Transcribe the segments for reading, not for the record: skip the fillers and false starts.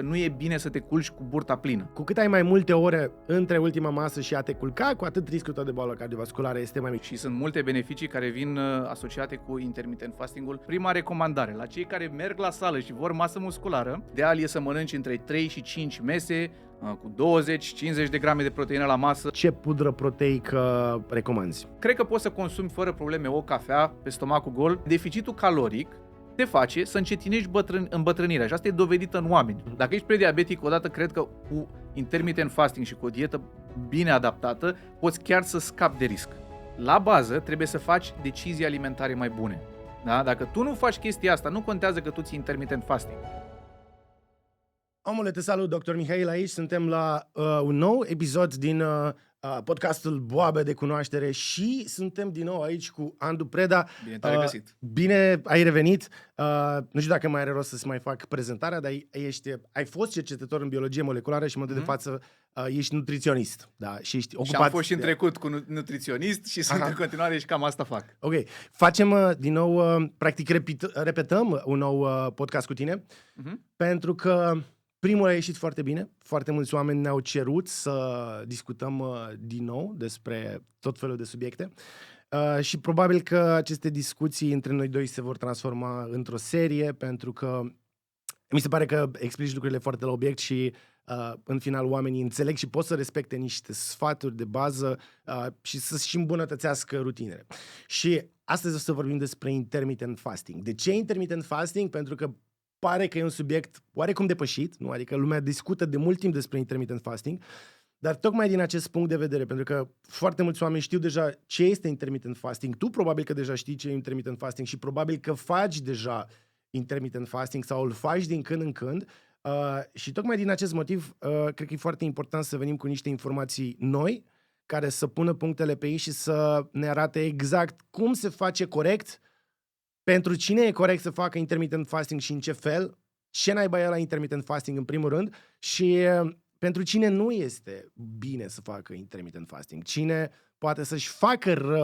Nu e bine să te culci cu burta plină. Cu cât ai mai multe ore între ultima masă și a te culca, cu atât riscul tău de boală cardiovasculară este mai mic. Și sunt multe beneficii care vin asociate cu intermittent fasting-ul. Prima recomandare, la cei care merg la sală și vor masă musculară, ideal e să mănânci între 3 și 5 mese, cu 20-50 de grame de proteină la masă. Ce pudră proteică recomanzi? Cred că poți să consumi fără probleme o cafea pe stomacul gol. Deficitul caloric te face să încetinești îmbătrânirea și asta e dovedită în oameni. Dacă ești prediabetic, odată cred că cu intermittent fasting și cu o dietă bine adaptată, poți chiar să scapi de risc. La bază trebuie să faci decizii alimentare mai bune. Da? Dacă tu nu faci chestia asta, nu contează că tu ții intermittent fasting. Omule, te salut, Dr. Mihail aici. Suntem la un nou episod din podcastul Boabe de Cunoaștere și suntem din nou aici cu Andu Preda. Bine te-ai regăsit. Bine ai revenit. Nu știu dacă mai are rost să-ți mai fac prezentarea, dar ai fost cercetător în biologie moleculară și în momentul de față ești nutriționist. Da? Și ești ocupat. Și am fost și în trecut cu nutriționist și sunt în continuare și cam asta fac. Ok. Facem din nou, practic repetăm un nou podcast cu tine, pentru că primul a ieșit foarte bine. Foarte mulți oameni ne-au cerut să discutăm din nou despre tot felul de subiecte și probabil că aceste discuții între noi doi se vor transforma într-o serie, pentru că mi se pare că explici lucrurile foarte la obiect și în final oamenii înțeleg și pot să respecte niște sfaturi de bază și să-și îmbunătățească rutinele. Și astăzi o să vorbim despre intermittent fasting. De ce intermittent fasting? Pentru că pare că e un subiect oarecum depășit, nu? Adică lumea discută de mult timp despre intermittent fasting, dar tocmai din acest punct de vedere, pentru că foarte mulți oameni știu deja ce este intermittent fasting, tu probabil că deja știi ce e intermittent fasting și probabil că faci deja intermittent fasting sau îl faci din când în când și tocmai din acest motiv cred că e foarte important să venim cu niște informații noi care să pună punctele pe ei și să ne arate exact cum se face corect. Pentru cine e corect să facă intermittent fasting și în ce fel, ce naiba e la intermittent fasting în primul rând și pentru cine nu este bine să facă intermittent fasting, cine poate să-și facă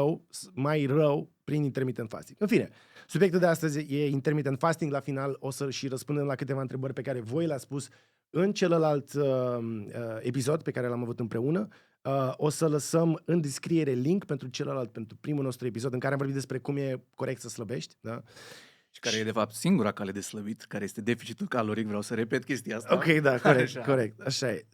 mai rău prin intermittent fasting. În fine, subiectul de astăzi e intermittent fasting, la final o să și răspundem la câteva întrebări pe care voi le-ați spus în celălalt episod pe care l-am avut împreună. O să lăsăm în descriere link pentru celălalt, pentru primul nostru episod în care am vorbit despre cum e corect să slăbești, da? Și care e de fapt singura cale de slăbit, care este deficitul caloric, vreau să repet chestia asta. Ok, da, corect, așa e.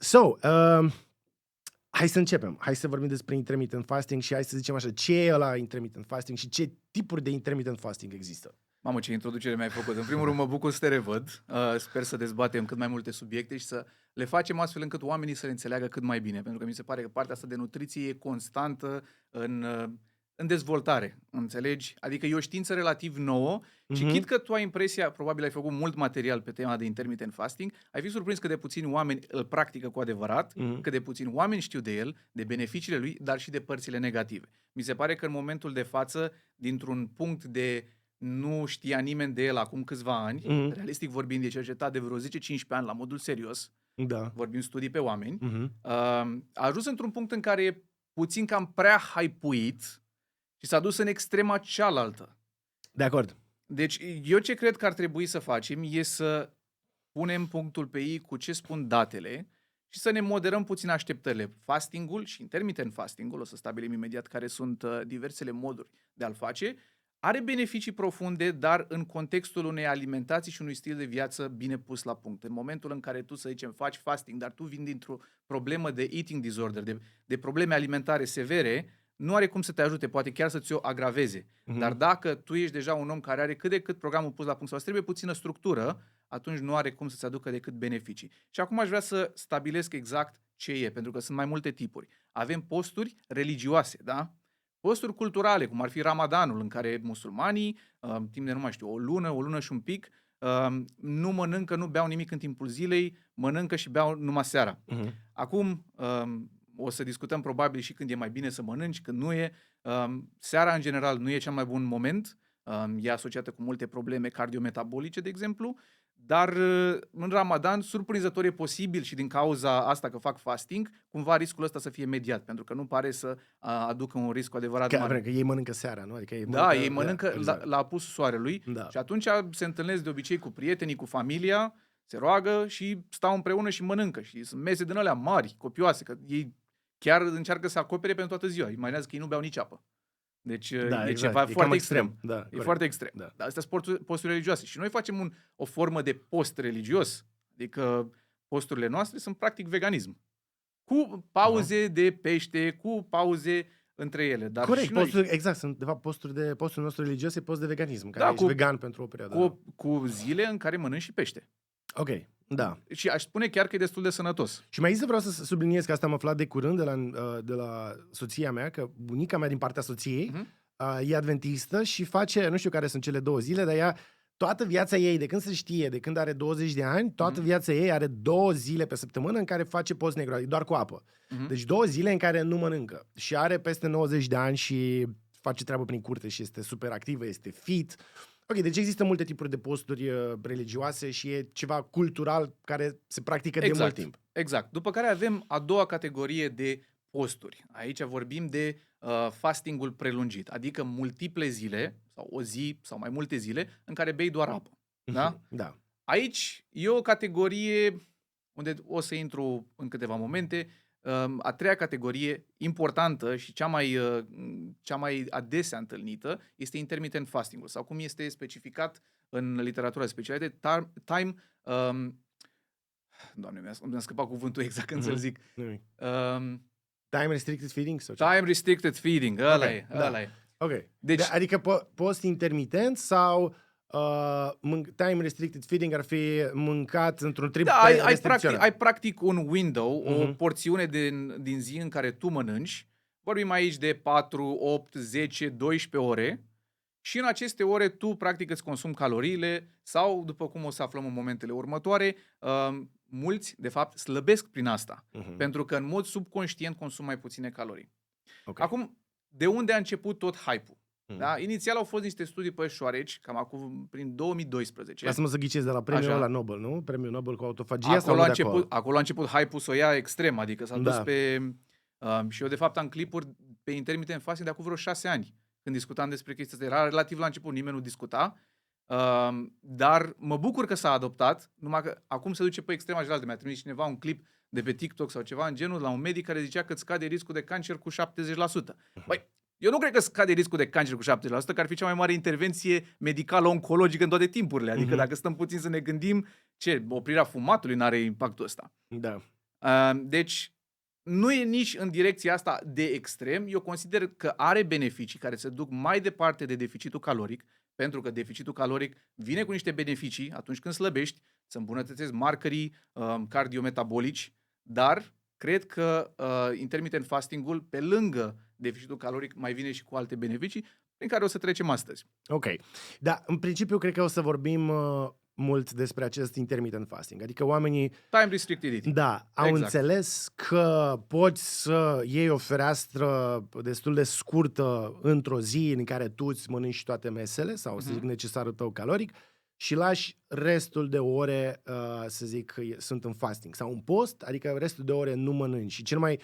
Hai să începem. Hai să vorbim despre intermittent fasting și hai să zicem așa, ce e ăla intermittent fasting și ce tipuri de intermittent fasting există. Mamă, ce introducere mi-ai făcut. În primul rând mă bucur să te revăd. Sper să dezbatem cât mai multe subiecte și să le facem astfel încât oamenii să le înțeleagă cât mai bine. Pentru că mi se pare că partea asta de nutriție e constantă în dezvoltare, înțelegi? Adică e o știință relativ nouă și chit că tu ai impresia, probabil ai făcut mult material pe tema de intermittent fasting, ai fi surprins că de puțini oameni îl practică cu adevărat, că de puțini oameni știu de el, de beneficiile lui, dar și de părțile negative. Mi se pare că în momentul de față, dintr-un punct de nu știa nimeni de el acum câțiva ani, realistic vorbind, e cercetat de vreo 10-15 ani la modul serios, vorbim studii pe oameni, a ajuns într-un punct în care e puțin cam prea hypuit și s-a dus în extrema cealaltă. De acord. Deci eu ce cred că ar trebui să facem e să punem punctul pe ei cu ce spun datele și să ne moderăm puțin așteptările. Fastingul și intermittent fastingul, o să stabilim imediat care sunt diversele moduri de a-l face, are beneficii profunde, dar în contextul unei alimentații și unui stil de viață bine pus la punct. În momentul în care tu, să zicem, faci fasting, dar tu vin dintr-o problemă de eating disorder, de probleme alimentare severe, nu are cum să te ajute, poate chiar să ți-o agraveze. Dar dacă tu ești deja un om care are cât de cât programul pus la punct sau îți trebuie puțină structură, atunci nu are cum să-ți aducă decât beneficii. Și acum aș vrea să stabilesc exact ce e, pentru că sunt mai multe tipuri. Avem posturi religioase, da? Posturi culturale, cum ar fi Ramadanul, în care musulmanii, timp de nu mai știu, o lună și un pic, nu mănâncă, nu beau nimic în timpul zilei, mănâncă și beau numai seara. Acum o să discutăm probabil și când e mai bine să mănânci, când nu e. Seara, în general, nu e cel mai bun moment. E asociată cu multe probleme cardiometabolice, de exemplu, dar în Ramadan, surprinzător e posibil și din cauza asta că fac fasting, cumva riscul ăsta să fie mediat, pentru că nu pare să aducă un risc cu adevărat mare. Că ei mănâncă seara, nu? Adică ei mănâncă exact la apusul soarelui și atunci se întâlnesc de obicei cu prietenii, cu familia, Se roagă și stau împreună și mănâncă. Și sunt mese din alea mari, copioase, că ei chiar încearcă să acopere pentru toată ziua. Imaginează că ei nu beau nici apă. Deci Da, e exact. ceva E foarte cam extrem. Da, E corect. foarte extrem. Da. Dar astea sunt posturi religioase. Și noi facem o formă de post religios. Adică posturile noastre sunt practic veganism. Cu pauze de pește, cu pauze între ele. Dar Corect, și noi, posturi, exact, sunt de fapt postul nostru religios e post de veganism, care ești vegan pentru o perioadă. cu zile în care mănânci și pește. Ok, da. Și aș spune chiar că e destul de sănătos. Și mai există, vreau să subliniez că asta am aflat de curând de la soția mea, că bunica mea din partea soției e adventistă și face, nu știu care sunt cele 2 zile, dar ea toată viața ei, de când se știe, de când are 20 de ani, toată viața ei are 2 zile pe săptămână în care face post negru, doar cu apă. Deci 2 zile în care nu mănâncă. Și are peste 90 de ani și face treabă prin curte și este super activă, este fit. Ok, deci există multe tipuri de posturi religioase și e ceva cultural care se practică de mult timp. Exact. După care avem a doua categorie de posturi. Aici vorbim de fastingul prelungit, adică multiple zile, sau o zi, sau mai multe zile, în care bei doar apă. Da? Da. Aici e o categorie unde o să intru în câteva momente. A treia categorie importantă și cea mai adesea întâlnită este intermittent fasting-ul, sau cum este specificat în literatura specialitate, Doamne, mi-a scăpat cuvântul exact când să-l zic. Time restricted feeding? Sau ce? Time restricted feeding, ăla e. Ok. Deci, adică post intermitent sau time restricted feeding ar fi mâncat într-un trip ai practic un window, o porțiune din zi în care tu mănânci. Vorbim aici de 4, 8, 10, 12 ore. Și în aceste ore tu practic îți consumi caloriile sau, după cum o să aflăm în momentele următoare, mulți de fapt slăbesc prin asta. Pentru că în mod subconștient consumă mai puține calorii. Okay. Acum, de unde a început tot hype-ul? Da? Inițial au fost niște studii pe șoareci, cam acum prin 2012. Lasă-mă să ghicesc de la premiul ăla Nobel, nu? Premiul Nobel cu autofagia acolo a început hype-ul să o ia extrem, adică s-a dus pe... și eu de fapt am clipuri pe intermittent fasting de acum vreo 6 ani. Când discutam despre chestia asta, era relativ la început, nimeni nu discuta, dar mă bucur că s-a adoptat, numai că acum se duce pe extrema cealaltă. Mi-a trimis cineva un clip de pe TikTok sau ceva în genul, la un medic care zicea că îți scade riscul de cancer cu 70%. Băi, eu nu cred că scade riscul de cancer cu 70%, că ar fi cea mai mare intervenție medicală oncologică în toate timpurile. Adică dacă stăm puțin să ne gândim, oprirea fumatului n-are impactul ăsta. Da. Deci, nu e nici în direcția asta de extrem. Eu consider că are beneficii care se duc mai departe de deficitul caloric, pentru că deficitul caloric vine cu niște beneficii atunci când slăbești, să îmbunătățesc markerii cardiometabolici, dar cred că intermittent fasting-ul, pe lângă deficitul caloric, mai vine și cu alte beneficii, prin care o să trecem astăzi. Ok. Da, în principiu cred că o să vorbim mult despre acest intermittent fasting. Adică oamenii... Time restricted eating. Da, au înțeles că poți să iei o fereastră destul de scurtă într-o zi în care tu îți mănânci toate mesele sau, să zic, necesarul tău caloric și lași restul de ore, să zic, că sunt în fasting. Sau în post, adică restul de ore nu mănânci. Și cel mai,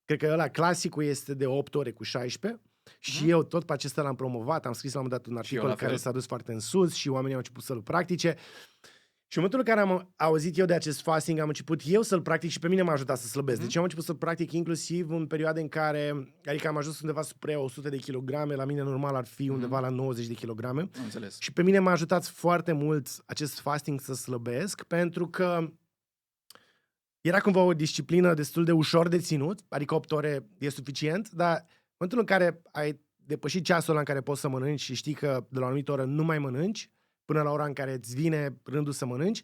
cred că ăla clasicul este de 8 ore cu 16. Și eu tot pe acesta l-am promovat, am scris la un moment dat un articol care s-a dus foarte în sus și oamenii au început să-l practice. Și în momentul în care am auzit eu de acest fasting, am început eu să-l practic și pe mine m-a ajutat să slăbesc. Deci am început să-l practic inclusiv în perioade în care, adică am ajuns undeva spre 100 de kilograme, la mine normal ar fi undeva la 90 de kilograme. Înțeles. Și pe mine m-a ajutat foarte mult acest fasting să slăbesc, pentru că era cumva o disciplină destul de ușor de ținut, adică 8 ore e suficient, dar în momentul în care ai depășit ceasul ăla în care poți să mănânci și știi că de la o anumită oră nu mai mănânci, până la ora în care îți vine rândul să mănânci,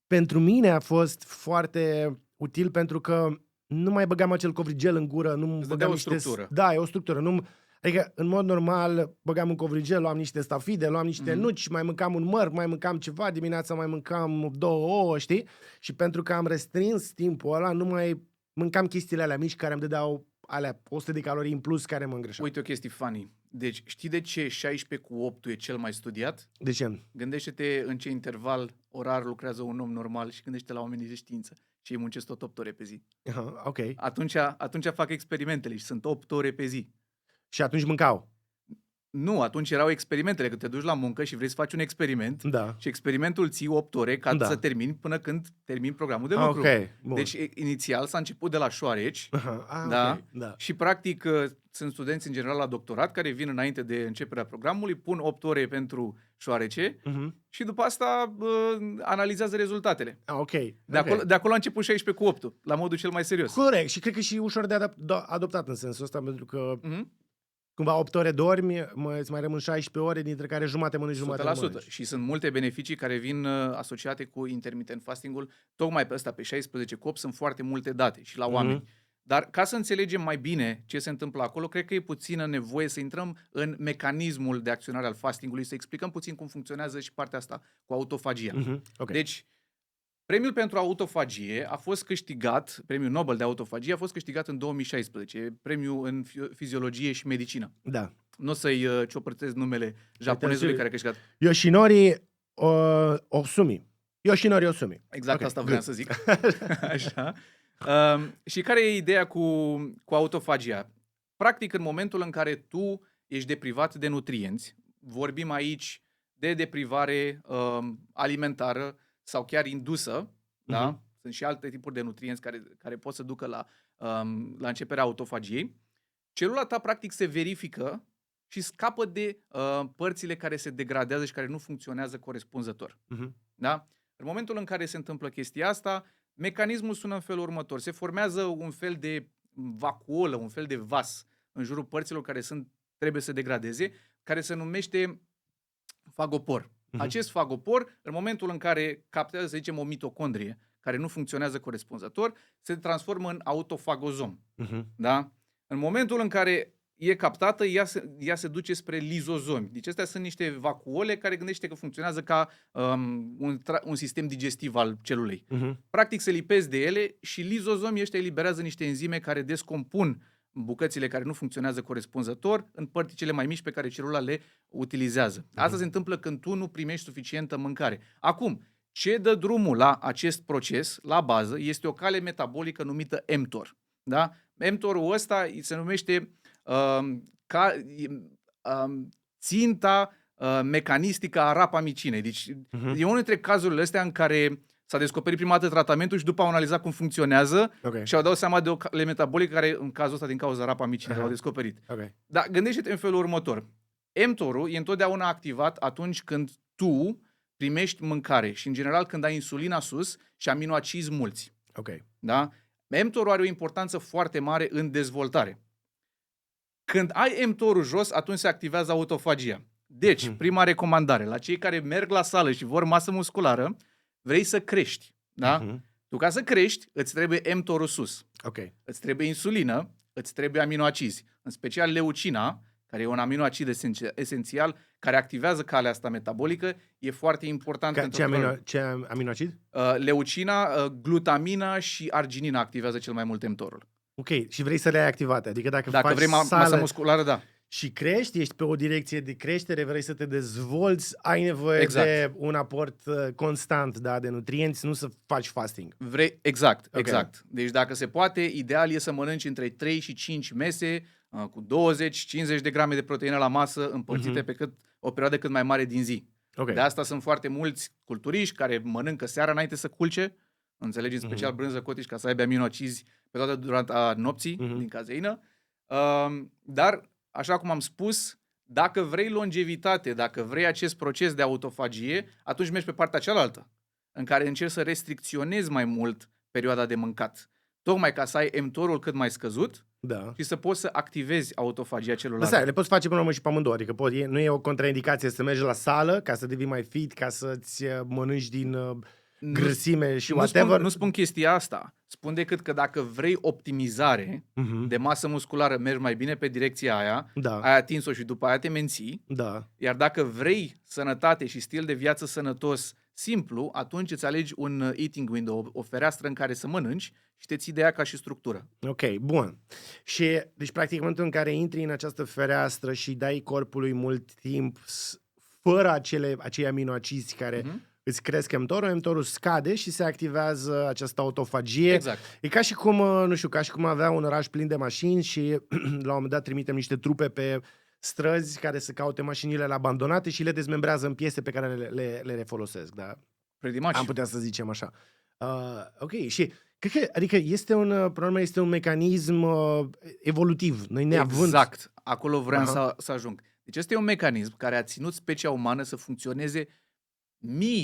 pentru mine a fost foarte util pentru că nu mai băgam acel covrigel în gură, nu băgam structură. Da, e o structură. Adică, în mod normal, băgam un covrigel, luam niște stafide, luam niște nuci, mai mâncam un măr, mai mâncam ceva, dimineața mai mâncam 2 ouă, știi? Și pentru că am restrins timpul ăla, nu mai mâncam chestiile alea mici care îmi dădeau alea 100 de calorii în plus care mă îngreșau. Uite o chestie funny. Deci, știi de ce 16 cu 8 e cel mai studiat? De ce? Gândește-te în ce interval orar lucrează un om normal și gândește-te la oamenii de știință și ei muncesc tot 8 ore pe zi. Ok. Atunci fac experimentele și sunt 8 ore pe zi. Și atunci mâncau? Nu, atunci erau experimentele, că te duci la muncă și vrei să faci un experiment Da. și experimentul ții 8 ore ca Da. să termini până când termini programul de Ah, lucru. ok, bun. Deci inițial s-a început de la șoareci, Da? ok, și practic sunt studenți în general la doctorat care vin înainte de începerea programului, pun 8 ore pentru șoarece și după asta analizează rezultatele. Ok. De acolo a început 16 cu 8 la modul cel mai serios. Corect. Și cred că și ușor de adoptat în sensul ăsta, pentru că cumva 8 ore dormi, îți mai rămân 16 ore, dintre care jumate mănânci, jumate nu mănânci. Și sunt multe beneficii care vin asociate cu intermittent fasting-ul. Tocmai pe ăsta, pe 16 cu 8, sunt foarte multe date și la oameni. Dar ca să înțelegem mai bine ce se întâmplă acolo, cred că e puțină nevoie să intrăm în mecanismul de acționare al fastingului, să explicăm puțin cum funcționează și partea asta cu autofagia. Okay. Deci, premiul pentru autofagie a fost câștigat, premiul Nobel de autofagie a fost câștigat în 2016, premiul în fiziologie și medicină. Da. Nu o să-i ciopărtesc numele japonezului care a câștigat. Yoshinori Ohsumi. Yoshinori Ohsumi. Exact, okay, asta vreau să zic. Așa. Și care e ideea cu autofagia? Practic, în momentul în care tu ești deprivat de nutrienți, vorbim aici de deprivare alimentară sau chiar indusă, da? Sunt și alte tipuri de nutrienți care pot să ducă la începerea autofagiei, celula ta practic se verifică și scapă de părțile care se degradează și care nu funcționează corespunzător. Da? În momentul în care se întâmplă chestia asta, mecanismul sună în felul următor. Se formează un fel de vacuolă, un fel de vas în jurul părților care trebuie să degradeze, care se numește fagopor. Acest fagopor, în momentul în care captează, să zicem, o mitocondrie care nu funcționează corespunzător, se transformă în autofagozom. Da? În momentul în care e captată, ea se duce spre lizozomi. Deci astea sunt niște vacuole care gândește că funcționează ca un sistem digestiv al celulei. Practic se lipesc de ele și lizozomii ăștia eliberează niște enzime care descompun bucățile care nu funcționează corespunzător în părticele mai mici pe care celula le utilizează. Asta se întâmplă când tu nu primești suficientă mâncare. Acum, ce dă drumul la acest proces, la bază, este o cale metabolică numită mTOR. Da? mTOR-ul ăsta se numește ținta mecanistică a rapamicinei. Deci e unul dintre cazurile astea în care s-a descoperit prima dată tratamentul și după au analizat cum funcționează și au dat seama de o cale metabolică care, în cazul ăsta, din cauza rapamicinei, l-au descoperit. Dar gândește-te în felul următor. mTOR-ul e întotdeauna activat atunci când tu primești mâncare și, în general, când ai insulina sus și aminoacizi mulți. Da? mTOR-ul are o importanță foarte mare în dezvoltare. Când ai mTOR-ul jos, atunci se activează autofagia. Deci, prima recomandare, la cei care merg la sală și vor masă musculară, vrei să crești. Da? Tu, ca să crești, îți trebuie mTOR-ul sus. Îți trebuie insulină, îți trebuie aminoacizi. În special leucina, care e un aminoacid esențial, care activează calea asta metabolică, e foarte important. Ce aminoacid? Leucina, glutamina și arginina activează cel mai mult mTOR-ul. Ok, și vrei să le ai activate. Adică dacă vrei masă musculară, da. Și crești, ești pe o direcție de creștere, vrei să te dezvolți, ai nevoie de un aport constant, da, de nutrienți, nu să faci fasting. Exact. Deci dacă se poate, ideal e să mănânci între 3 și 5 mese cu 20-50 de grame de proteină la masă împărțite pe o perioadă cât mai mare din zi. De asta sunt foarte mulți culturiști care mănâncă seara înainte să culce, înțelegi, în special brânză cotici, ca să aibă aminoacizi pe toată durata nopții din cazeină. Dar, așa cum am spus, dacă vrei longevitate, dacă vrei acest proces de autofagie, atunci mergi pe partea cealaltă, în care încerci să restricționezi mai mult perioada de mâncat. Tocmai ca să ai mTOR-ul cât mai scăzut și să poți să activezi autofagia celulară. Le poți face până la urmă și pe amândouă. Adică nu e o contraindicație să mergi la sală ca să devii mai fit, ca să-ți mănânci din grăsime și whatever. Nu spun chestia asta. Spun decât că dacă vrei optimizare de masă musculară, mergi mai bine pe direcția aia, ai atins-o și după aia te menții. Iar dacă vrei sănătate și stil de viață sănătos simplu, atunci îți alegi un eating window, o fereastră în care să mănânci și te ții de ea ca și structură. Ok, bun. Și, deci, practic, în momentul în care intri în această fereastră și dai corpului mult timp fără acei aminoacizi care îți cresc mTOR-ul scade și se activează această autofagie. E ca și cum, ca și cum avea un oraș plin de mașini și la un moment dat trimitem niște trupe pe străzi care să caute mașinile abandonate și le dezmembrează în piese pe care le refolosesc, da? Pretty much. Am putea să zicem așa. Ok, și cred că, adică problema este un mecanism evolutiv. Noi neavând... Exact. Acolo vreau să ajung. Deci este un mecanism care a ținut specia umană să funcționeze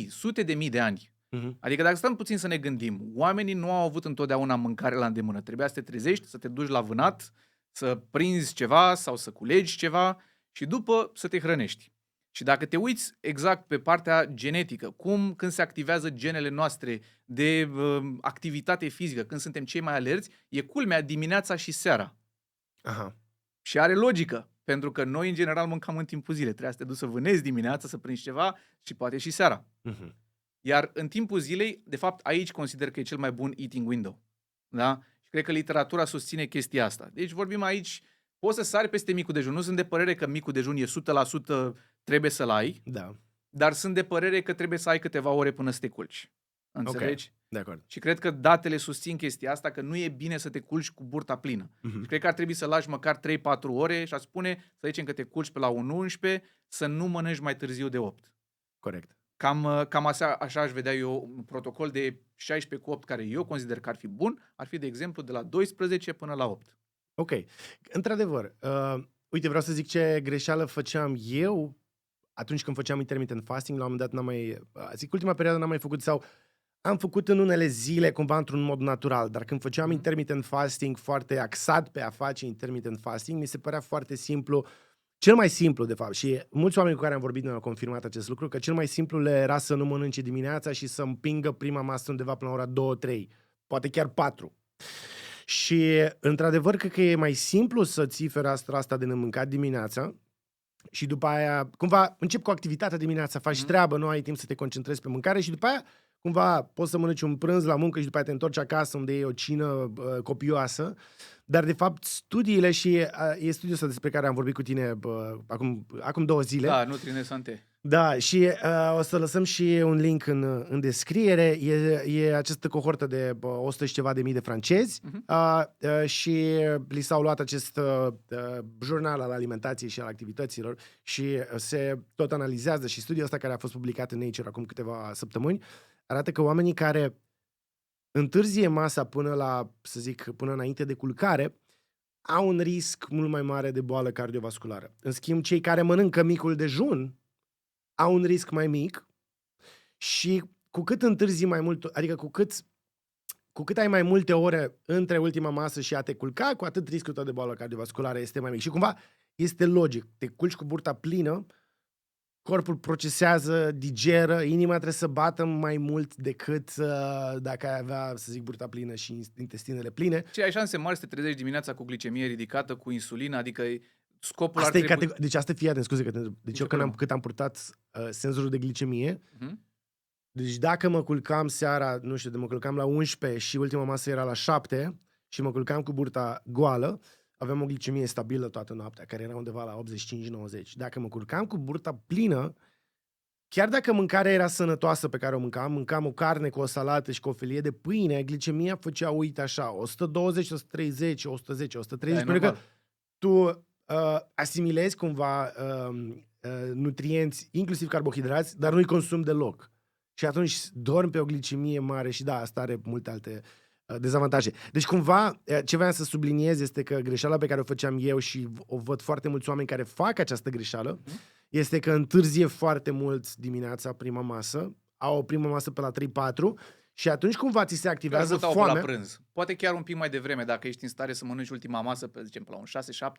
sute de mii de ani. Adică dacă stăm puțin să ne gândim, oamenii nu au avut întotdeauna mâncare la îndemână. Trebuia să te trezești, să te duci la vânat, să prinzi ceva sau să culegi ceva și după să te hrănești. Și dacă te uiți exact pe partea genetică, când se activează genele noastre de activitate fizică, când suntem cei mai alerți, e culmea dimineața și seara. Aha. Și are logică, pentru că noi în general mâncam în timpul zilei. Trebuia să te duci să vânezi dimineața, să prinzi ceva și poate și seara. Iar în timpul zilei, de fapt, aici consider că e cel mai bun eating window. Da? Și cred că literatura susține chestia asta. Deci vorbim aici, poți să sari peste micul dejun. Nu sunt de părere că micul dejun e 100% trebuie să-l ai, dar sunt de părere că trebuie să ai câteva ore până să te culci. Înțelegi? Okay. De acord. Și cred că datele susțin chestia asta, că nu e bine să te culci cu burta plină. Și cred că ar trebui să lași măcar 3-4 ore și a spune, să zicem că te culci pe la 1-11, să nu mănânci mai târziu de 8. Corect. Cam așa aș vedea eu un protocol de 16-8 care eu consider că ar fi bun, ar fi de exemplu de la 12 până la 8. Ok. Într-adevăr, uite, vreau să zic ce greșeală făceam eu atunci când făceam intermittent fasting. La un moment dat zic, ultima perioadă n-am mai făcut sau am făcut în unele zile cumva într-un mod natural, dar când făceam intermittent fasting foarte axat pe a face intermittent fasting, mi se părea foarte simplu. Cel mai simplu, de fapt, și mulți oameni cu care am vorbit ne au confirmat acest lucru, că cel mai simplu le era să nu mănânce dimineața și să împingă prima masă undeva până la ora 2-3, poate chiar 4. Și, într-adevăr, cred că e mai simplu să ții fereastra asta de nemâncat dimineața și după aia, cumva, începi cu activitatea dimineața, faci treabă, nu ai timp să te concentrezi pe mâncare și după aia, cumva, poți să mănânci un prânz la muncă și după aia te întorci acasă unde e o cină copioasă. Dar, de fapt, studiile și e studiul ăsta despre care am vorbit cu tine acum 2 zile. Da, Nutrine Sante. Da, și o să lăsăm și un link în descriere. E această cohortă de 100 și ceva de mii de francezi și li s-au luat acest jurnal al alimentației și al activităților și se tot analizează și studiul ăsta care a fost publicat în Nature acum câteva săptămâni arată că oamenii care întârzie masa până înainte de culcare, au un risc mult mai mare de boală cardiovasculară. În schimb, cei care mănâncă micul dejun au un risc mai mic și cu cât întârzi mai mult, adică cu cât ai mai multe ore între ultima masă și a te culca, cu atât riscul tău de boală cardiovasculară este mai mic. Și cumva este logic. Te culci cu burta plină, corpul procesează, digeră, inima trebuie să bată mai mult decât dacă ai avea, să zic, burta plină și intestinele pline. Și ai șanse mari să te trezești dimineața cu glicemie ridicată, cu insulină, adică scopul asta ar trebui... Deci asta fie atent, scuze că deci eu cât am purtat senzorul de glicemie, deci dacă mă culcam seara, nu știu, mă culcam la 11 și ultima masă era la 7 și mă culcam cu burta goală, aveam o glicemie stabilă toată noaptea, care era undeva la 85-90. Dacă mă culcam cu burta plină, chiar dacă mâncarea era sănătoasă pe care o mâncam o carne cu o salată și cu o felie de pâine, glicemia făcea, uite așa, 120, 130, 110, 130, pentru că tu asimilezi cumva nutrienți, inclusiv carbohidrați, dar nu-i consumi deloc. Și atunci dormi pe o glicemie mare și da, asta are multe alte dezavantaje. Deci cumva ce vreau să subliniez este că greșeala pe care o făceam eu și o văd foarte mulți oameni care fac această greșeală este că întârzie foarte mult dimineața prima masă, au o primă masă pe la 3-4 și atunci cumva ți se activează foamea. La prânz. Poate chiar un pic mai devreme, dacă ești în stare să mănânci ultima masă, pe zicem, la un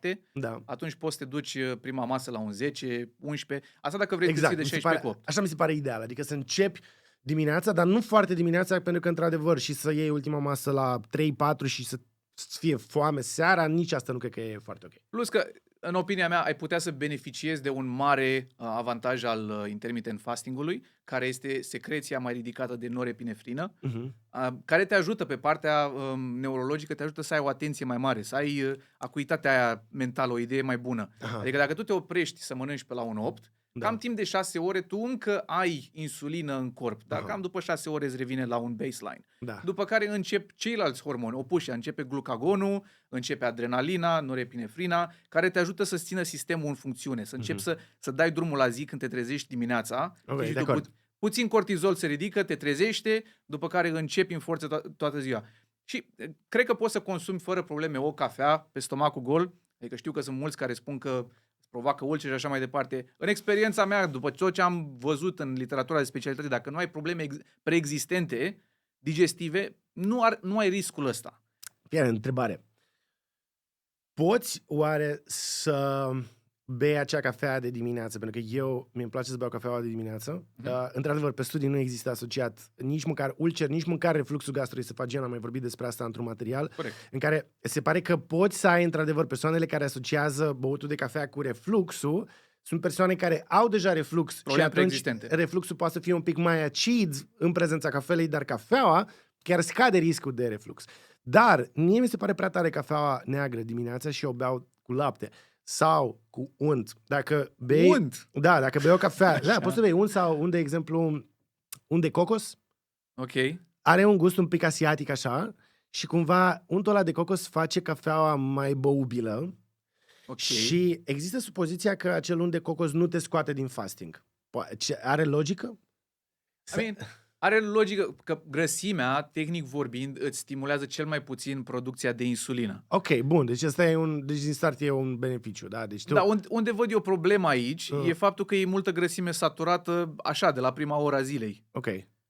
6-7, atunci poți să te duci prima masă la un 10-11, asta dacă vrei să ții de 16-8. Așa mi se pare ideal, adică să începi dimineața, dar nu foarte dimineața, pentru că, într-adevăr, și să iei ultima masă la 3-4 și să fie foame seara, nici asta nu cred că e foarte ok. Plus că, în opinia mea, ai putea să beneficiezi de un mare avantaj al intermittent fastingului, care este secreția mai ridicată de norepinefrină, care te ajută pe partea neurologică, te ajută să ai o atenție mai mare, să ai acuitatea aia mentală, o idee mai bună. Adică dacă tu te oprești să mănânci pe la 1-8, Cam timp de 6 ore tu încă ai insulină în corp, dar cam după 6 ore îți revine la un baseline. Da. După care încep ceilalți hormoni opuși, începe glucagonul, începe adrenalina, norepinefrina, care te ajută să țină sistemul în funcțiune, să începi să dai drumul la zi când te trezești dimineața. Okay, și puțin cortizol se ridică, te trezește, după care începi în forță toată ziua. Și cred că poți să consumi fără probleme o cafea pe stomacul gol, adică știu că sunt mulți care spun că provoacă ulceri și așa mai departe. În experiența mea, după tot ce am văzut în literatura de specialitate, dacă nu ai probleme preexistente, digestive, nu ai riscul ăsta. Iar întrebare. Poți oare să bei acea cafea de dimineață? Pentru că mi-mi place să beau cafeaua de dimineață. Într-adevăr, pe studii nu există asociat nici măcar ulcer, nici măcar refluxul gastroesofagian. Am mai vorbit despre asta într-un material. Corect. În care se pare că poți să ai, într-adevăr, persoanele care asociază băutul de cafea cu refluxul. Sunt persoane care au deja reflux probleme și atunci refluxul poate să fie un pic mai acid în prezența cafelei, dar cafeaua chiar scade riscul de reflux. Dar mie mi se pare prea tare cafeaua neagră dimineața și o beau cu lapte sau cu unt. Dacă bei... Unt? Da, dacă bei o cafea... Da, poți să bei unt sau unt, de exemplu, unt de cocos. Ok. Are un gust un pic asiatic așa și cumva untul ăla de cocos face cafeaua mai băubilă. Okay. Și există supoziția că acel unt de cocos nu te scoate din fasting. Are logică? Are logică că grăsimea, tehnic vorbind, îți stimulează cel mai puțin producția de insulină. Ok, bun. Deci ăsta deci din start e un beneficiu, da? Deci Da, unde văd eu problema aici e faptul că e multă grăsime saturată așa, de la prima ora a zilei. Ok.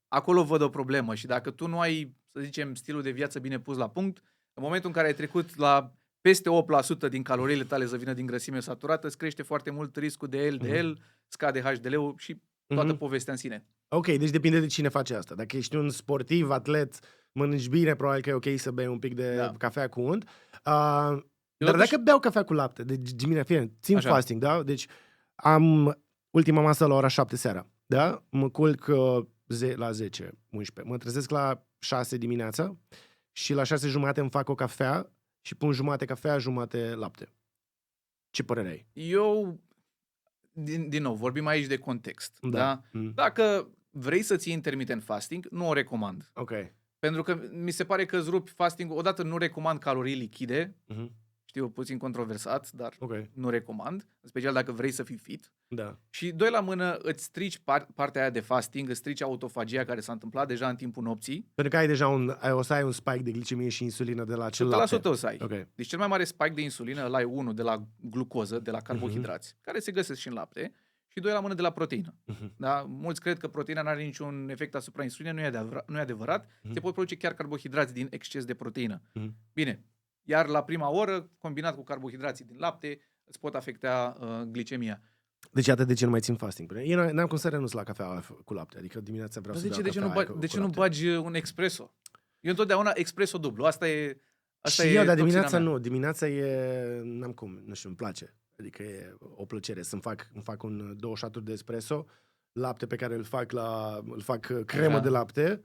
Acolo văd o problemă și dacă tu nu ai, să zicem, stilul de viață bine pus la punct, în momentul în care ai trecut la peste 8% din caloriile tale să vină din grăsime saturată, îți crește foarte mult riscul de LDL, scade HDL-ul și toată povestea în sine. Ok, deci depinde de cine face asta. Dacă ești un sportiv, atlet, mănânci bine, probabil că e ok să bei un pic de cafea cu unt. Dar dacă beau cafea cu lapte, deci dimineața, țin așa. Fasting, da? Deci am ultima masă la ora 7 seara, da? Mă culc la 10, 11. Mă trezesc la 6 dimineața și la 6 jumate îmi fac o cafea și pun jumate cafea, jumate lapte. Ce părere ai? Eu, din nou, vorbim aici de context. Da? Dacă vrei să ții intermittent fasting, nu o recomand. Ok. Pentru că mi se pare că îți rupi fasting. Odată nu recomand calorii lichide. Știu, puțin controversat, dar nu recomand. În special dacă vrei să fii fit. Da. Și doi la mână, îți strici partea aia de fasting, îți strici autofagia care s-a întâmplat deja în timpul nopții. Pentru că ai deja o să ai un spike de glicemie și insulină de la acel lapte. 100% o să ai. Okay. Deci cel mai mare spike de insulină îl ai unul de la glucoză, de la carbohidrați, care se găsesc și în lapte, și doi la mână de la proteină. Da? Mulți cred că proteina nu are niciun efect asupra insulinei, nu e adevărat. Se pot produce chiar carbohidrați din exces de proteină. Bine, iar la prima oră, combinat cu carbohidrații din lapte, îți pot afecta glicemia. Deci atât de ce nu mai țin fasting? Eu n-am cum să renunț la cafea cu lapte, adică dimineața vreau să beau cafea de ce nu bagi un espresso? Eu întotdeauna espresso dublu, asta e dar dimineața nu, dimineața n-am cum, nu știu, îmi place. Adică e o plăcere să-mi fac un 2 shot-uri de espresso, lapte pe care îl fac cremă de lapte,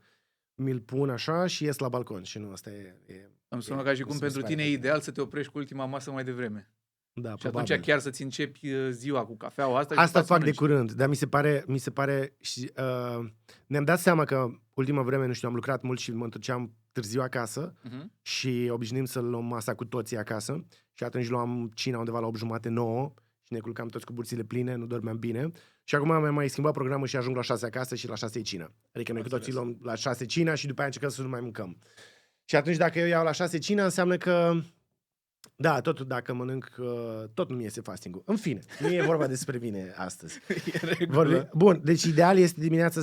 mi-l pun așa și ies la balcon și nu, asta e îmi sună ca și cum pentru tine e ideal să te oprești cu ultima masă mai devreme. Da, și probabil. Atunci chiar să-ți începi ziua cu cafeaua asta. Asta fac de curând, dar mi se pare și ne-am dat seama că ultima vreme, nu știu, am lucrat mult și mă întorceam târziu acasă și obișnuim să luăm masa cu toții acasă și atunci luam cina undeva la 8:30, 9 și ne culcam toți cu burțile pline, nu dormeam bine. Și acum am mai schimbat programul și ajung la 6 acasă și la 6 e cină. Adică noi cu toții luăm la 6 cina și după aia încercăm să nu mai mâncăm. Și atunci dacă eu iau la 6 cina, înseamnă că da, tot dacă mănânc, tot nu mi iese fasting-ul. În fine, nu e vorba despre mine astăzi. Bun, deci ideal este dimineața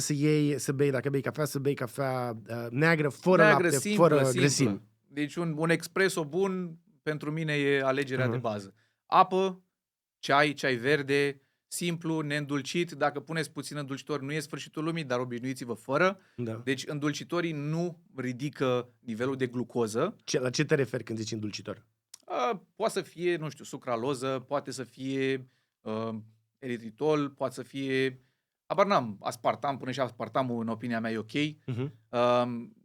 să bei, dacă bei cafea, să bei cafea neagră, fără lapte, fără grăsimi. Deci un espresso bun pentru mine e alegerea de bază. Apă, ceai verde, simplu, neîndulcit. Dacă puneți puțin îndulcitor, nu e sfârșitul lumii, dar obișnuiți-vă fără. Da. Deci îndulcitorii nu ridică nivelul de glucoză. La ce te referi când zici îndulcitor? Poate să fie, nu știu, sucraloză, poate să fie eritritol, poate să fie, habar n-am, aspartam, până și aspartamul în opinia mea e ok,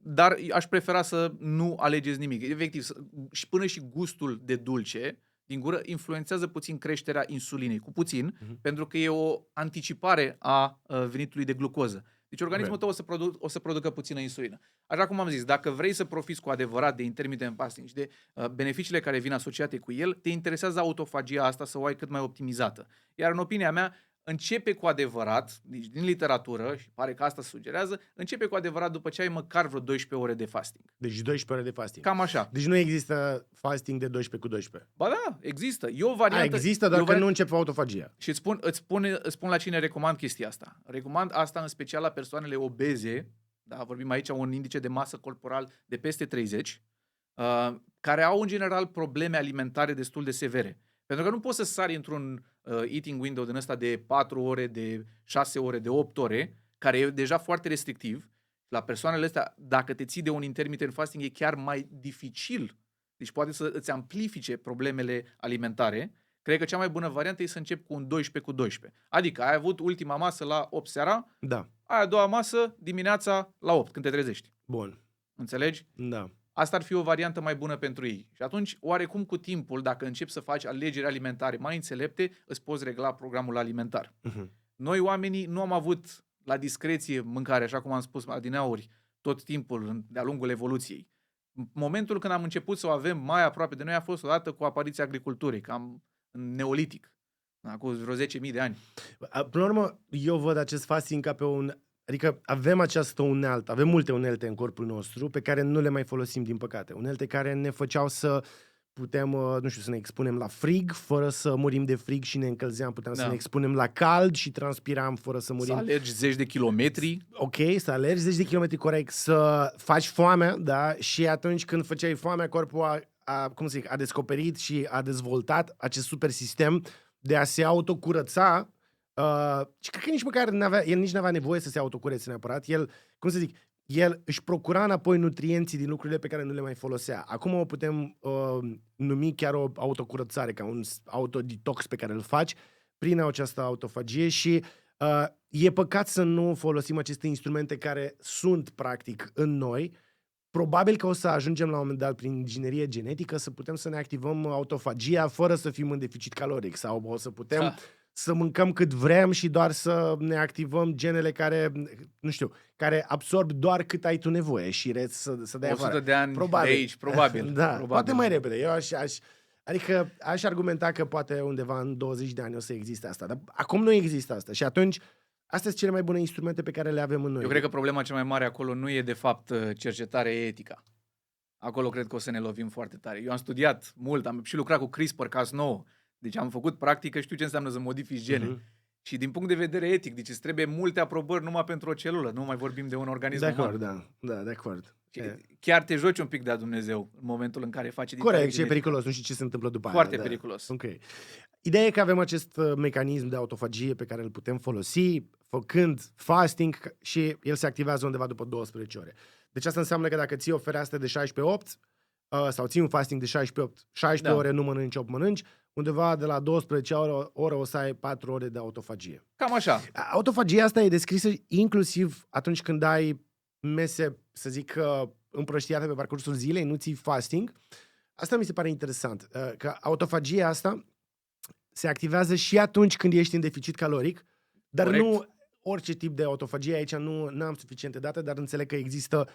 dar aș prefera să nu alegeți nimic. Efectiv, și până și gustul de dulce din gură influențează puțin creșterea insulinei, cu puțin, pentru că e o anticipare a venitului de glucoză. Deci organismul tău o să producă puțină insulină. Așa cum am zis, dacă vrei să profiți cu adevărat de intermittent fasting și de beneficiile care vin asociate cu el, te interesează autofagia asta să o ai cât mai optimizată. Iar în opinia mea, începe cu adevărat, deci din literatură, și pare că asta sugerează, începe cu adevărat după ce ai măcar vreo 12 ore de fasting. Deci 12 ore de fasting. Cam așa. Deci nu există fasting de 12 cu 12. Ba da, există. E o variantă. Există, dar că nu începe autofagia. Și îți spun la cine recomand chestia asta. Recomand asta în special la persoanele obeze, da, vorbim aici un indice de masă corporal de peste 30, care au în general probleme alimentare destul de severe. Pentru că nu poți să sari într-un eating window din ăsta de 4 ore, de 6 ore, de 8 ore, care e deja foarte restrictiv. La persoanele astea, dacă te ții de un intermittent fasting, e chiar mai dificil. Deci poate să îți amplifice problemele alimentare. Cred că cea mai bună variantă e să începi cu un 12 cu 12. Adică ai avut ultima masă la 8 seara, Da. ai a doua masă dimineața la 8, când te trezești. Bun. Înțelegi? Da. Asta ar fi o variantă mai bună pentru ei. Și atunci, oarecum cu timpul, dacă începi să faci alegeri alimentare mai înțelepte, îți poți regla programul alimentar. Noi, oamenii, nu am avut la discreție mâncare, așa cum am spus adineauri, tot timpul, de-a lungul evoluției. Momentul când am început să o avem mai aproape de noi a fost odată cu apariția agriculturii, cam în neolitic, acum vreo 10.000 de ani. Până la urmă, eu văd acest fasting ca pe un... Adică avem această unealtă, avem multe unelte în corpul nostru pe care nu le mai folosim, din păcate. Unelte care ne făceau să putem, nu știu, să ne expunem la frig fără să murim de frig și ne încălzeam. Puteam să ne expunem la cald și transpiram fără să murim. Să alergi 10 de kilometri. Ok, să alergi 10 de kilometri, corect, să faci foamea, da? Și atunci când făceai foamea, corpul a descoperit și a dezvoltat acest super sistem de a se autocurăța. Și cred că nici măcar el nici n-avea nevoie să se autocurețe neapărat. El, cum să zic, el își procura înapoi nutrienții din lucrurile pe care nu le mai folosea. Acum o putem numi chiar o autocurățare, ca un autodetox pe care îl faci prin această autofagie și e păcat să nu folosim aceste instrumente care sunt practic în noi. Probabil că o să ajungem la un moment dat prin inginerie genetică să putem să ne activăm autofagia fără să fim în deficit caloric sau o să putem să mâncăm cât vrem și doar să ne activăm genele care, nu știu, care absorb doar cât ai tu nevoie și să dai 100 de ani probabil. de aici, probabil. Da, probabil. poate mai repede. Eu adică aș argumenta că poate undeva în 20 de ani o să existe asta, dar acum nu există asta și atunci astea sunt cele mai bune instrumente pe care le avem în noi. Eu cred că problema cea mai mare acolo nu e de fapt cercetarea etică. Acolo cred că o să ne lovim foarte tare. Eu am studiat mult, am și lucrat cu CRISPR-Cas9. Deci am făcut practică, știu ce înseamnă să modifici gene. Și din punct de vedere etic, deci îți trebuie multe aprobări numai pentru o celulă. Nu mai vorbim de un organism uman. Da, de acord. Chiar te joci un pic de-a Dumnezeu în momentul în care faci... Corect, și e periculos, nu știu ce se întâmplă după foarte aia. periculos. Ok. Ideea e că avem acest mecanism de autofagie pe care îl putem folosi făcând fasting și el se activează undeva după 12 ore. Deci asta înseamnă că dacă ții o fereastră de 16-8 sau ții un fasting de 16 ore, nu mănânci, 8 mănânci, undeva de la 12 ore o să ai 4 ore de autofagie. Cam așa. Autofagia asta e descrisă inclusiv atunci când ai mese, să zic, împrăștiate pe parcursul zilei, nu ții fasting. Asta mi se pare interesant, că autofagia asta se activează și atunci când ești în deficit caloric, dar corect. Nu orice tip de autofagie. Aici nu am suficiente date, dar înțeleg că există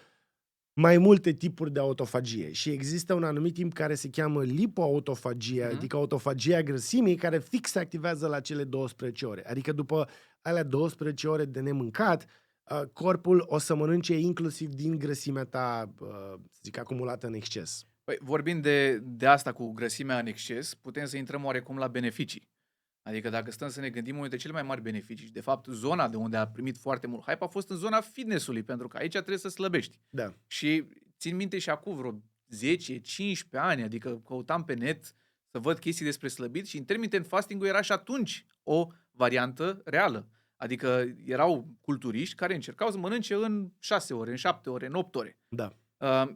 mai multe tipuri de autofagie și există un anumit timp care se cheamă lipoautofagie, adică autofagia grăsimii, care fix se activează la cele 12 ore. Adică după alea 12 ore de nemâncat, corpul o să mănânce inclusiv din grăsimea ta, să zic, acumulată în exces. Păi, vorbind de asta cu grăsimea în exces, putem să intrăm oarecum la beneficii. Adică dacă stăm să ne gândim, unul dintre cele mai mari beneficii, de fapt zona de unde a primit foarte mult hype a fost în zona fitness-ului, pentru că aici trebuie să slăbești. Da. Și țin minte și acum vreo 10-15 ani, adică căutam pe net să văd chestii despre slăbit și intermittent fasting-ul era și atunci o variantă reală. Adică erau culturiști care încercau să mănânce în 6 ore, în 7 ore, în 8 ore. Da.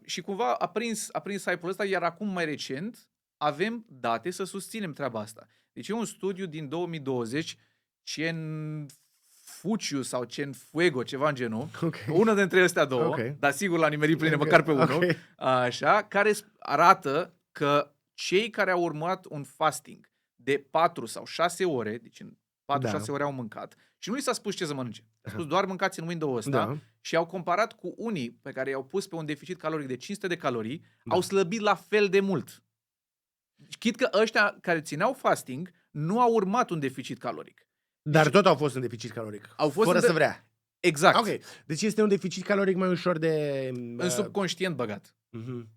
Și cumva a prins hype-ul ăsta, iar acum mai recent avem date să susținem treaba asta. Deci e un studiu din 2020, Cienfuciu sau Cienfuego, ceva în genul, una dintre astea două, dar sigur l-a nimerit pline măcar pe unul, așa, care arată că cei care au urmat un fasting de 4 sau 6 ore, deci în 4-6 ore au mâncat și nu li s-a spus ce să mănânce. A spus doar mâncați în window-ul ăsta și au comparat cu unii pe care i-au pus pe un deficit caloric de 500 de calorii, au slăbit la fel de mult. Chit că ăștia care țineau fasting nu au urmat un deficit caloric. Dar tot au fost în deficit caloric. Au fost fără să vrea. Exact. Ok. Deci este un deficit caloric mai ușor de... În subconștient băgat.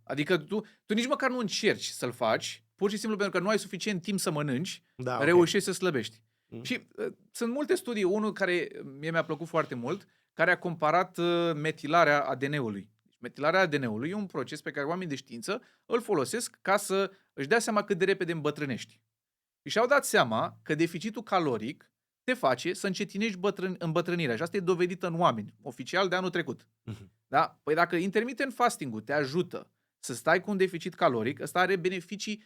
Adică tu nici măcar nu încerci să-l faci, pur și simplu pentru că nu ai suficient timp să mănânci, reușești să slăbești. Și sunt multe studii, unul care mie mi-a plăcut foarte mult, care a comparat metilarea ADN-ului. Metilarea ADN-ului e un proces pe care oamenii de știință îl folosesc ca să își dea seama cât de repede îmbătrânești. Și și-au dat seama că deficitul caloric te face să încetinești îmbătrânirea. Și asta e dovedită în oameni, oficial de anul trecut. Da? Păi dacă intermittent fasting-ul te ajută să stai cu un deficit caloric, ăsta are beneficii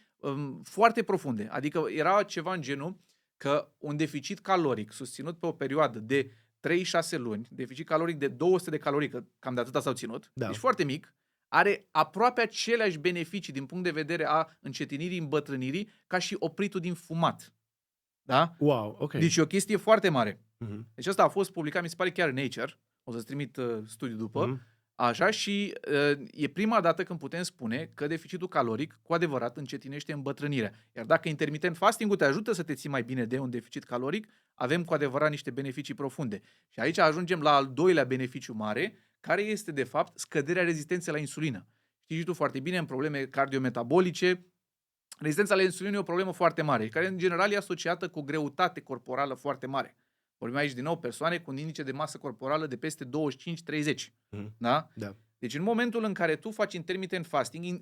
foarte profunde. Adică era ceva în genul că un deficit caloric susținut pe o perioadă de 3-6 luni, deficit caloric de 200 de calorii, că cam de atâta s-au ținut, deci foarte mic, are aproape aceleași beneficii din punct de vedere a încetinirii îmbătrânirii ca și opritul din fumat. Da? Wow, ok. Deci e o chestie foarte mare. Deci asta a fost publicat, mi se pare chiar în Nature, o să-ți trimit studiul după, așa, și e prima dată când putem spune că deficitul caloric cu adevărat încetinește îmbătrânirea. Iar dacă intermittent fasting-ul te ajută să te ții mai bine de un deficit caloric, avem cu adevărat niște beneficii profunde. Și aici ajungem la al doilea beneficiu mare, care este de fapt scăderea rezistenței la insulină. Știi și tu foarte bine, în probleme cardiometabolice, rezistența la insulină e o problemă foarte mare, care în general e asociată cu greutate corporală foarte mare. Vorbim aici din nou persoane cu un indice de masă corporală de peste 25-30. Da? Deci în momentul în care tu faci intermittent fasting,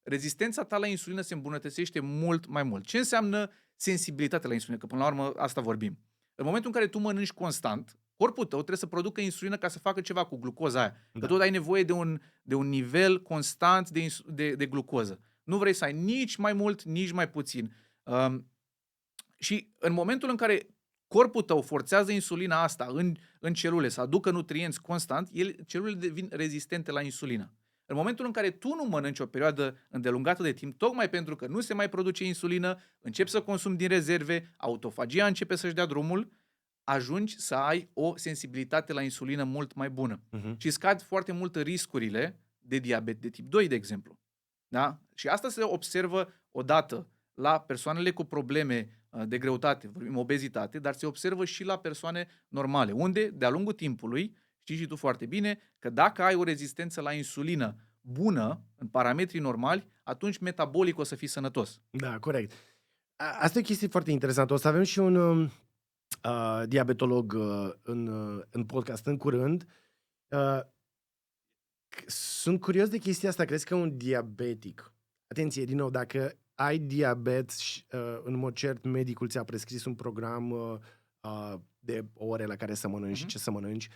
rezistența ta la insulină se îmbunătățește mult mai mult. Ce înseamnă sensibilitatea la insulină? Că până la urmă asta vorbim. În momentul în care tu mănânci constant, corpul tău trebuie să producă insulină ca să facă ceva cu glucoza aia. Că tot ai nevoie de un nivel constant de glucoză. Nu vrei să ai nici mai mult, nici mai puțin. Și în momentul în care corpul tău forțează insulina asta în celule să aducă nutrienți constant, celulele devin rezistente la insulină. În momentul în care tu nu mănânci o perioadă îndelungată de timp, tocmai pentru că nu se mai produce insulină, începi să consumi din rezerve, autofagia începe să-și dea drumul, ajungi să ai o sensibilitate la insulină mult mai bună. Și scad foarte mult riscurile de diabet de tip 2, de exemplu. Da? Și asta se observă odată la persoanele cu probleme de greutate, vorbim obezitate, dar se observă și la persoane normale, unde, de-a lungul timpului, știi și tu foarte bine, că dacă ai o rezistență la insulină bună, în parametrii normali, atunci metabolic o să fii sănătos. Da, corect. Asta e o chestie foarte interesantă. O să avem și un diabetolog în podcast în curând. Sunt curios de chestia asta. Crezi că un diabetic, atenție, din nou, dacă ai diabet și în mod cert medicul ți-a prescris un program de ore la care să mănânci și ce să mănânci,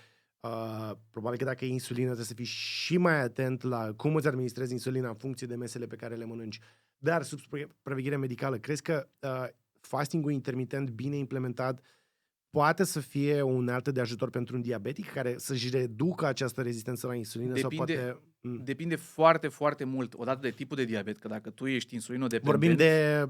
probabil că dacă e insulină trebuie să fii și mai atent la cum îți administrezi insulina în funcție de mesele pe care le mănânci. Dar sub supraveghere medicală, crezi că fastingul intermitent bine implementat poate să fie o unealtă de ajutor pentru un diabetic care să-și reducă această rezistență la insulină? Depinde foarte, foarte mult, odată de tipul de diabet, că dacă tu ești insulinodependent... Vorbim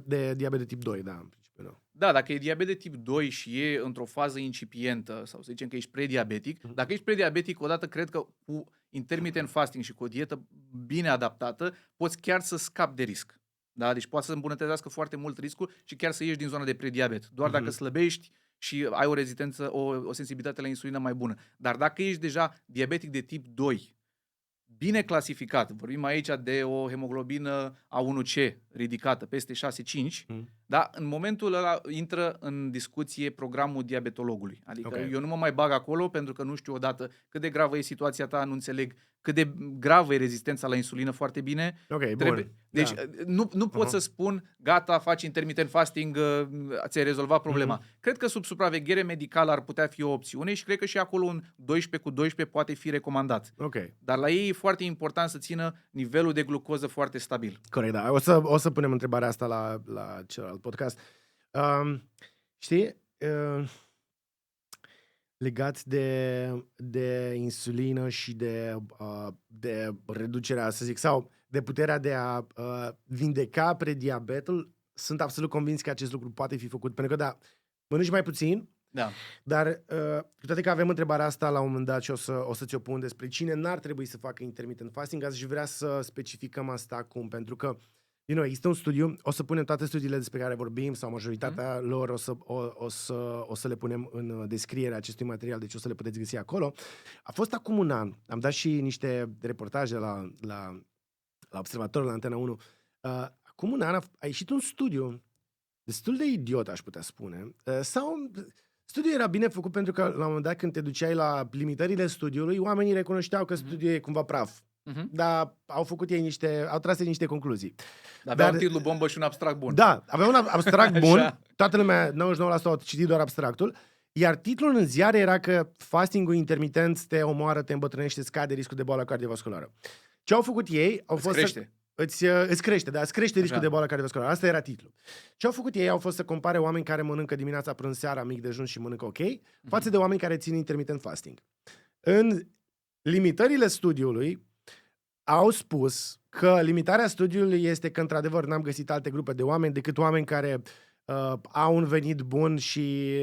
de diabet de tip 2, da, în principiu, nu. Da, dacă e diabet de tip 2 și e într-o fază incipientă, sau să zicem că ești prediabetic, dacă ești prediabetic, odată cred că cu intermittent fasting și cu o dietă bine adaptată, poți chiar să scapi de risc. Da? Deci poate să îmbunătățească foarte mult riscul și chiar să ieși din zona de prediabet. Doar dacă slăbești și ai o rezistență, o sensibilitate la insulină mai bună. Dar dacă ești deja diabetic de tip 2, bine clasificat, vorbim aici de o hemoglobină A1C ridicată, peste 6,5, da? În momentul ăla intră în discuție programul diabetologului. Adică eu nu mă mai bag acolo pentru că nu știu odată cât de gravă e situația ta, nu înțeleg cât de gravă e rezistența la insulină foarte bine. Bun. Deci nu pot să spun, gata, faci intermittent fasting, ți-ai rezolvat problema. Cred că sub supraveghere medicală ar putea fi o opțiune și cred că și acolo un 12/12 poate fi recomandat. Dar la ei e foarte important să țină nivelul de glucoză foarte stabil. Corect, da. O să punem întrebarea asta la celălalt podcast. Știi? legat de insulină și de reducerea, să zic, sau de puterea de a vindeca prediabetul, sunt absolut convins că acest lucru poate fi făcut. Pentru că, da, mănânci mai puțin, Da. dar cu toate că avem întrebarea asta la un moment dat și o să ți-o pun despre cine n-ar trebui să facă intermittent fasting, aș vrea să specificăm asta acum, pentru că există un studiu, o să punem toate studiile despre care vorbim sau majoritatea lor o să le punem în descrierea acestui material, deci o să le puteți găsi acolo. A fost acum un an, am dat și niște reportaje la Observatorul, la Antena 1. Acum un an a ieșit un studiu destul de idiot, aș putea spune, studiul era bine făcut pentru că la un moment dat când te duceai la limitările studiului, oamenii recunoșteau că studiul e cumva praf. Dar au tras niște concluzii. Avea un titlu bombă și un abstract bun. Da, avea un abstract bun, toată lumea, 99% au citit doar abstractul, iar titlul în ziare era că fastingul intermitent te omoară, te îmbătrânește, scade riscul de boală cardiovasculară. Ce au făcut ei? Îți crește riscul de boală cardiovasculară. Asta era titlul. Ce au făcut ei? Au fost să compare oameni care mănâncă dimineața, prânz, seara, mic dejun și mănâncă ok, față de oameni care țin intermittent fasting. În limitările studiului au spus că limitarea studiului este că, într-adevăr, n-am găsit alte grupe de oameni decât oameni care au un venit bun și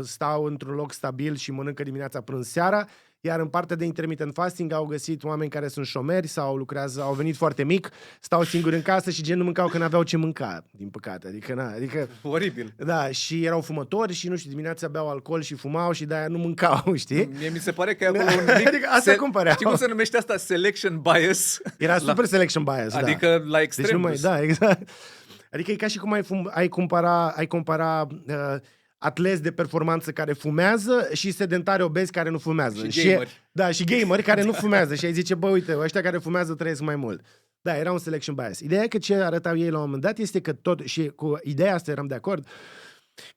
stau într-un loc stabil și mănâncă dimineața, prânz, seara, iar în partea de intermittent fasting au găsit oameni care sunt șomeri sau lucrează, au venit foarte mic, stau singuri în casă și nu mâncau că n-aveau ce mânca, din păcate. Adică oribil. Da, și erau fumători și, nu știu, dimineața beau alcool și fumau și de-aia nu mâncau, știi? Mie mi se pare că e acolo un mic... Adică asta cumpăreau. Știi cum se numește asta? Selection bias. Era super selection bias, adică la extrem. Deci da, exact. Adică e ca și cum ai compara atlezi de performanță care fumează și sedentari obezi care nu fumează. Și gameri. Și gameri care nu fumează. Și ai zice, bă, uite, ăștia care fumează trăiesc mai mult. Da, era un selection bias. Ideea e că ce arătau ei la un moment dat este că și cu ideea asta eram de acord,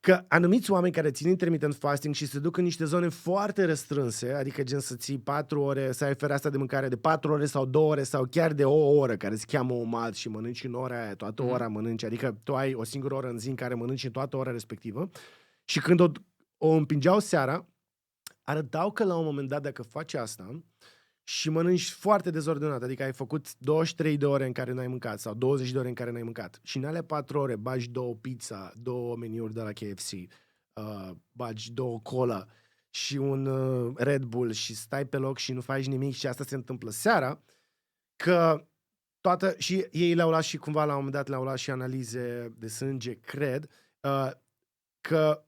că anumiți oameni care țin intermittent fasting și se duc în niște zone foarte restrânse, adică gen să ții 4 ore, să ai fereastra de mâncare de 4 ore sau 2 ore sau chiar de o oră, care se cheamă OMAD și mănânci în ora aia, toată ora mănânci, adică tu ai o singură oră în zi în care mănânci în toată ora respectivă și când o împingeau seara, arătau că la un moment dat, dacă faci asta și mănânci foarte dezordonat, adică ai făcut 23 de ore în care n-ai mâncat sau 20 de ore în care n-ai mâncat și în alea 4 ore bagi 2 pizza, 2 meniuri de la KFC, bagi 2 cola și un Red Bull și stai pe loc și nu faci nimic și asta se întâmplă seara, că și ei le-au luat și cumva la un moment dat le-au luat și analize de sânge, cred, că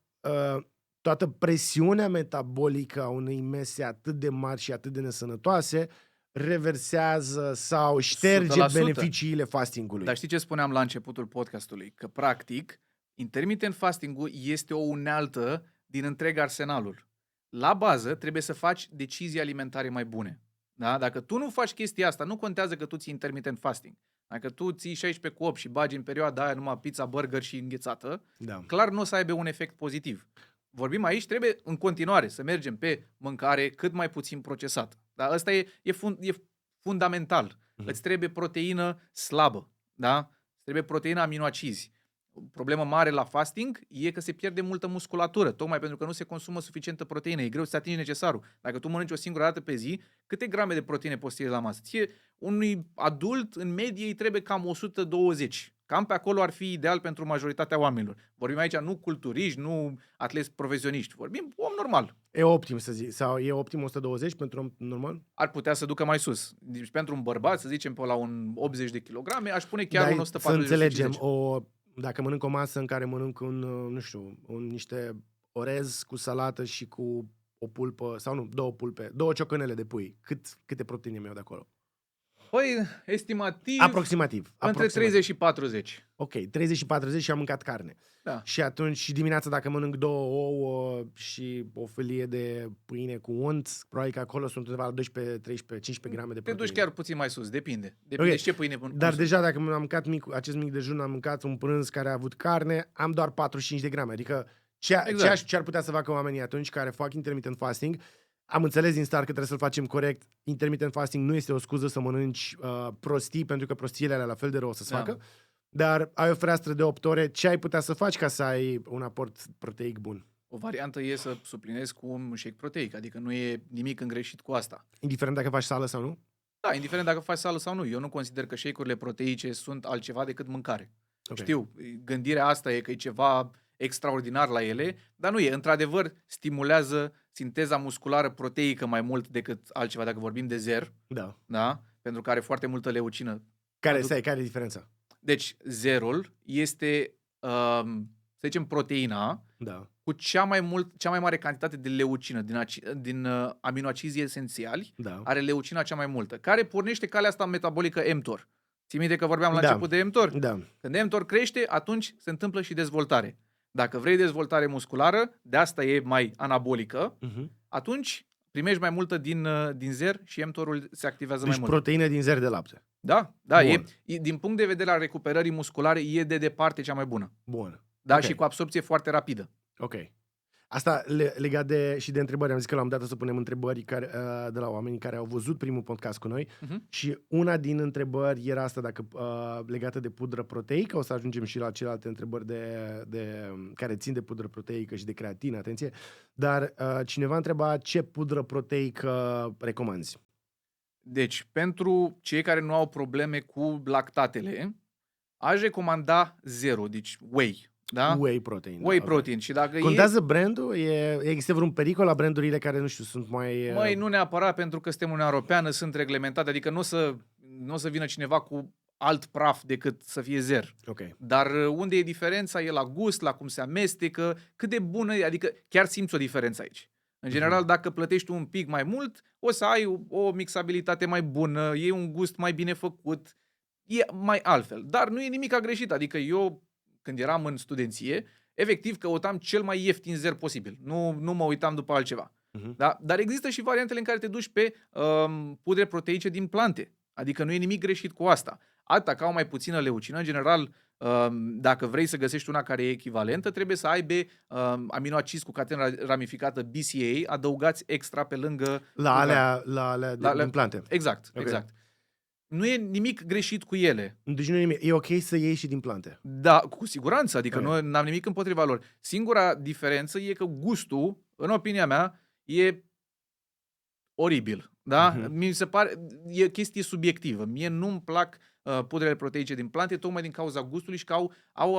toată presiunea metabolică a unei mese atât de mari și atât de nesănătoase reversează sau șterge 100%. beneficiile fastingului. Dar știi ce spuneam la începutul podcastului? Că, practic, intermittent fasting-ul este o unealtă din întreg arsenalul. La bază, trebuie să faci decizii alimentare mai bune. Da? Dacă tu nu faci chestia asta, nu contează că tu ții intermittent fasting. Dacă tu ții 16 cu 8 și bagi în perioada aia numai pizza, burger și înghețată, clar nu o să aibă un efect pozitiv. Vorbim aici, trebuie în continuare să mergem pe mâncare cât mai puțin procesată. Dar ăsta e fundamental. Îți trebuie proteină slabă, da? Trebuie proteină aminoacizi. O problemă mare la fasting e că se pierde multă musculatură, tocmai pentru că nu se consumă suficientă proteină. E greu să atingi necesarul. Dacă tu mănânci o singură dată pe zi, câte grame de proteine poți ține la masă? Unui adult, în medie, îi trebuie cam 120. Cam pe acolo ar fi ideal pentru majoritatea oamenilor. Vorbim aici nu culturiști, nu atleti profesioniști. Vorbim om normal. E optim să zic. Sau e optim 120 pentru om normal? Ar putea să ducă mai sus. Deci pentru un bărbat, să zicem, pe la un 80 de kilograme, aș pune chiar un 140. Să înțelegem, dacă mănânc o masă în care mănânc niște orez cu salată și cu o pulpă, sau nu, 2 pulpe, 2 ciocănele de pui, câte proteine mi-au de acolo? Păi, estimativ... Aproximativ. Între 30 și 40. Ok, 30 și 40 și am mâncat carne. Da. Și atunci, și dimineața, dacă mănânc 2 ouă și o felie de pâine cu unt, probabil că acolo sunt undeva la 12, 13, 15 grame de proteine. Te duci chiar puțin mai sus, depinde. Depinde ce pâine pun. Dar deja dacă am mâncat acest mic dejun, am mâncat un prânz care a avut carne, am doar 45 de grame. Adică ce ar putea să facă oamenii atunci care fac intermittent fasting? Am înțeles din start că trebuie să-l facem corect. Intermittent fasting nu este o scuză să mănânci prostii, pentru că prostiile alea la fel de rău o să-ți facă. Dar ai o fereastră de 8 ore, ce ai putea să faci ca să ai un aport proteic bun? O variantă e să suplinezi cu un shake proteic, adică nu e nimic îngreșit cu asta. Indiferent dacă faci sală sau nu? Da, indiferent dacă faci sală sau nu. Eu nu consider că shake-urile proteice sunt altceva decât mâncare. Okay. Știu, gândirea asta e că e ceva extraordinar la ele, dar nu e. Într-adevăr, stimulează sinteza musculară proteică mai mult decât altceva, dacă vorbim de zer, da? Pentru că are foarte multă leucină. Care e diferența? Deci, zerul este, să zicem, proteina cu cea mai mare cantitate de leucină din aminoacizi esențiali, are leucina cea mai multă, care pornește calea asta metabolică mTOR. Ții minte că vorbeam la început de mTOR? Da. Când mTOR crește, atunci se întâmplă și dezvoltare. Dacă vrei dezvoltare musculară, de asta e mai anabolică, atunci primești mai multă din zer și mTOR-ul se activează mai mult. Deci proteine din zer de lapte. Da, din punct de vedere al recuperării musculare, e de departe cea mai bună. Bun. Da, și cu absorpție foarte rapidă. Ok. Asta legat și de întrebări. Am zis că la un dat o să punem întrebări de la oamenii care au văzut primul podcast cu noi. Și una din întrebări era asta, dacă legată de pudră proteică. O să ajungem și la celelalte întrebări care țin de pudră proteică și de creatină, atenție. Dar cineva întreba ce pudră proteică recomanzi. Deci, pentru cei care nu au probleme cu lactatele, aș recomanda 0, deci whey. Da? Whey protein. Whey protein. Și dacă contează brandul? Există vreun pericol la brandurile care, nu știu, sunt mai... Măi, nu neapărat, pentru că suntem Uniunea Europeană, sunt reglementate, adică nu o să vină cineva cu alt praf decât să fie zer. Okay. Dar unde e diferența? E la gust, la cum se amestecă, cât de bună e, adică chiar simți o diferență aici. În general, dacă plătești un pic mai mult, o să ai o mixabilitate mai bună, e un gust mai bine făcut, e mai altfel. Dar nu e nimic greșit, adică eu, când eram în studenție, efectiv căutam cel mai ieftin zer posibil. Nu mă uitam după altceva. Da? Dar există și variantele în care te duci pe pudre proteice din plante. Adică nu e nimic greșit cu asta. Atâta că au mai puțină leucină. În general, dacă vrei să găsești una care e echivalentă, trebuie să aibă aminoacizi cu catenă ramificată BCAA adăugați extra pe lângă... La alea din plante. Exact, okay. Exact. Nu e nimic greșit cu ele. Deci nu e nimic. E ok să iei și din plante. Da, cu siguranță. Adică nu am nimic împotriva lor. Singura diferență e că gustul, în opinia mea, e oribil. Da? Mi se pare, e chestie subiectivă. Mie nu-mi plac pudrele proteice din plante, tocmai din cauza gustului și că au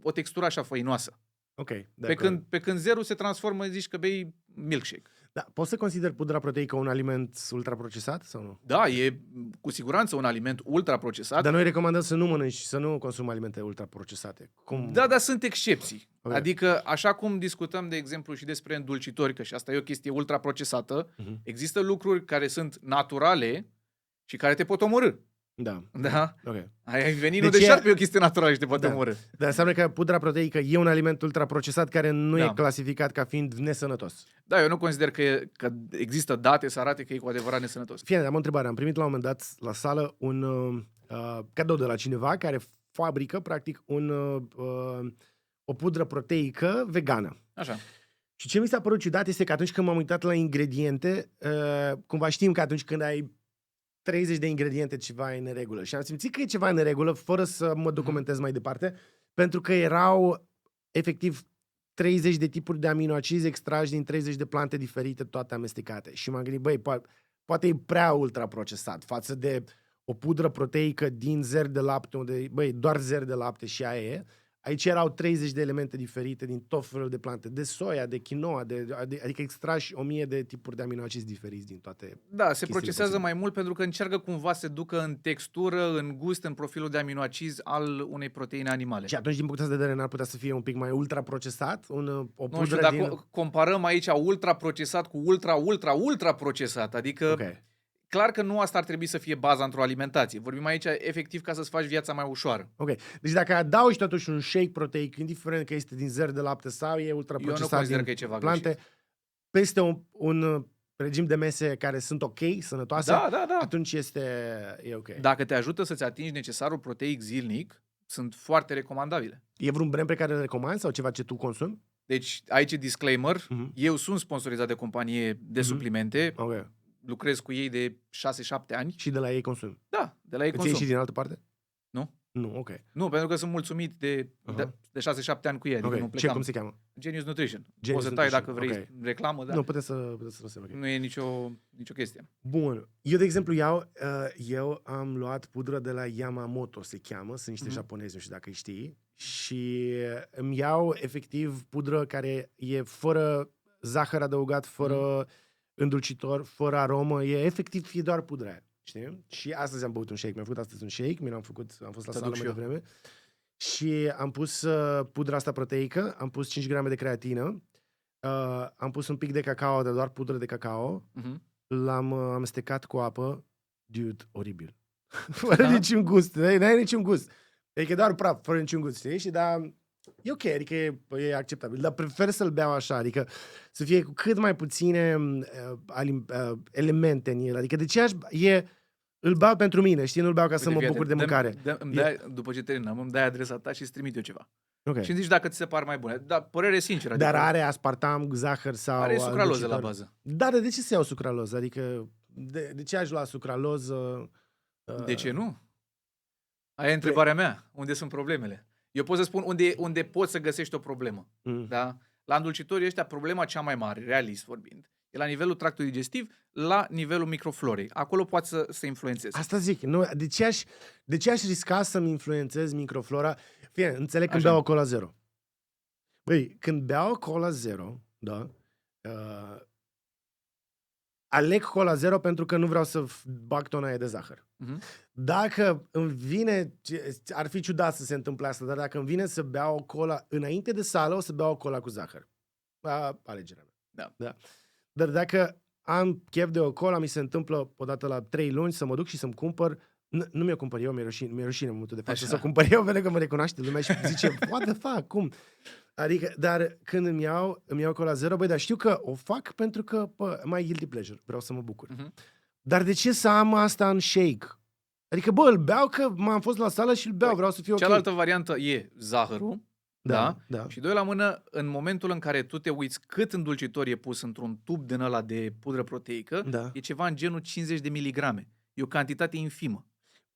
o textură așa făinoasă. Ok. Pe când zerul se transformă, zici că bei milkshake. Da, poți să consideri pudra proteică un aliment ultraprocesat sau nu? Da, e cu siguranță un aliment ultraprocesat. Dar noi recomandăm să nu mănânci, să nu consumi alimente ultraprocesate. Da, dar sunt excepții. Okay. Adică, așa cum discutăm, de exemplu, și despre îndulcitori, că și asta e o chestie ultraprocesată, există lucruri care sunt naturale și care te pot omorî. Da? Okay. Ai venit de șarpe, e o chestie naturală și te poate omorâ. Dar înseamnă că pudra proteică e un aliment ultraprocesat care nu e clasificat ca fiind nesănătos. Da, eu nu consider că există date să arate că e cu adevărat nesănătos. Fie, am o întrebare. Am primit la un moment dat la sală un cadou de la cineva care fabrică, practic, o pudră proteică vegană. Așa. Și ce mi s-a părut ciudat este că atunci când m-am uitat la ingrediente, cumva știm că atunci când ai 30 de ingrediente, ceva e în neregulă. Și am simțit că e ceva în neregulă, fără să mă documentez mai departe, pentru că erau efectiv 30 de tipuri de aminoacizi extrași din 30 de plante diferite, toate amestecate. Și m-am gândit, băi, poate e prea ultraprocesat față de o pudră proteică din zer de lapte, unde, băi, doar zer de lapte și aia e. Aici erau 30 de elemente diferite din tot felul de plante, de soia, de quinoa, adică extrași 1000 de tipuri de aminoacizi diferiți din toate. Da, se procesează mai mult pentru că încearcă cumva să ducă în textură, în gust, în profilul de aminoacizi al unei proteine animale. Și atunci, din punctul de vedere, n-ar putea să fie un pic mai ultraprocesat? O pudră știu, dacă comparăm aici ultraprocesat cu ultra-procesat, adică... Okay. Clar că nu asta ar trebui să fie baza într-o alimentație. Vorbim aici efectiv ca să-ți faci viața mai ușoară. Ok. Deci dacă adaugi totuși un shake proteic, indiferent că este din zer de lapte sau e ultraprocesat din că e ceva plante, greșit. Peste un regim de mese care sunt ok, sănătoase, da. atunci e ok. Dacă te ajută să-ți atingi necesarul proteic zilnic, sunt foarte recomandabile. E vreun brand pe care îl recomand sau ceva ce tu consumi? Deci aici e disclaimer. Eu sunt sponsorizat de companie de suplimente. Okay. Lucrez cu ei de 6-7 ani. Și de la ei consum? Da, de la ei consum. Îți iei și din altă parte? Nu. Nu, ok. Nu, pentru că sunt mulțumit de 6-7 ani cu ei, adică nu plecam. Cum se cheamă? Genius Nutrition. Genius Poți să tai Nutrition, dacă vrei reclamă, dar Nu, puteți să lăsați, ok. nu e nicio chestie. Bun. Eu, de exemplu, eu am luat pudră de la Yamamoto, se cheamă, sunt niște japonezi, nu știu dacă îi știi, și îmi iau efectiv pudră care e fără zahăr adăugat, fără îndulcitor, fără aromă, e doar pudra aia, știi? Și astăzi am băut un shake, mi-am făcut astăzi un shake, am fost la sală mai devreme și am pus pudra asta proteică, am pus 5 grame de creatină, am pus un pic de cacao, dar doar pudră de cacao, l-am amestecat cu apă, dude, oribil. Fără niciun gust, n-ai niciun gust. Adică doar praf, fără niciun gust, știi? Și e ok, adică e acceptabil. Dar prefer să-l beau așa, adică să fie cu cât mai puține elemente în el. Adică de ce îl beau pentru mine, știi? Nu-l beau ca să mă bucur de mâncare. După ce terminăm, îmi dai adresa ta și îți trimit eu ceva. Okay. Și îmi zici dacă ți se par mai bune. Dar părere sinceră. Dar are aspartam, zahăr sau... Are sucraloză la bază. Da, de ce să iau sucraloză? Adică de ce aș lua sucraloză? De ce nu? Aia e întrebarea mea. Unde sunt problemele? Eu pot să spun unde poți să găsești o problemă. Da? La îndulcitorii ăștia, problema cea mai mare, realist vorbind, e la nivelul tractului digestiv, la nivelul microflorei. Acolo poate să influențeze. Asta zic. Nu, de ce aș risca să-mi influențez microflora? Fie, înțeleg când beau o Cola Zero. Băi, când beau o Cola Zero, da, aleg Cola Zero pentru că nu vreau să bag tona aia de zahăr. Dacă îmi vine, ar fi ciudat să se întâmple asta, dar dacă îmi vine să beau o cola înainte de sală, o să beau o cola cu zahăr. Alegerea mea. Da. Dar dacă am chef de o cola, mi se întâmplă odată la 3 luni să mă duc și să-mi cumpăr. Nu mi-o cumpăr eu, mi-e rușine în momentul de față să cumpăr eu, pentru că mă recunoaște lumea și zice, what the fuck, cum? Adică, dar când îmi iau Cola Zero, băi, dar știu că o fac pentru că, mai guilty pleasure, vreau să mă bucur. Dar de ce să am asta în shake? Adică, îl beau că m-am fost la sală și îl beau, vreau să fiu ok. Cealaltă variantă e zahărul, da? Și doi la mână, în momentul în care tu te uiți cât îndulcitor e pus într-un tub din ăla de pudră proteică, e ceva în genul 50 de miligrame. E o cantitate infimă.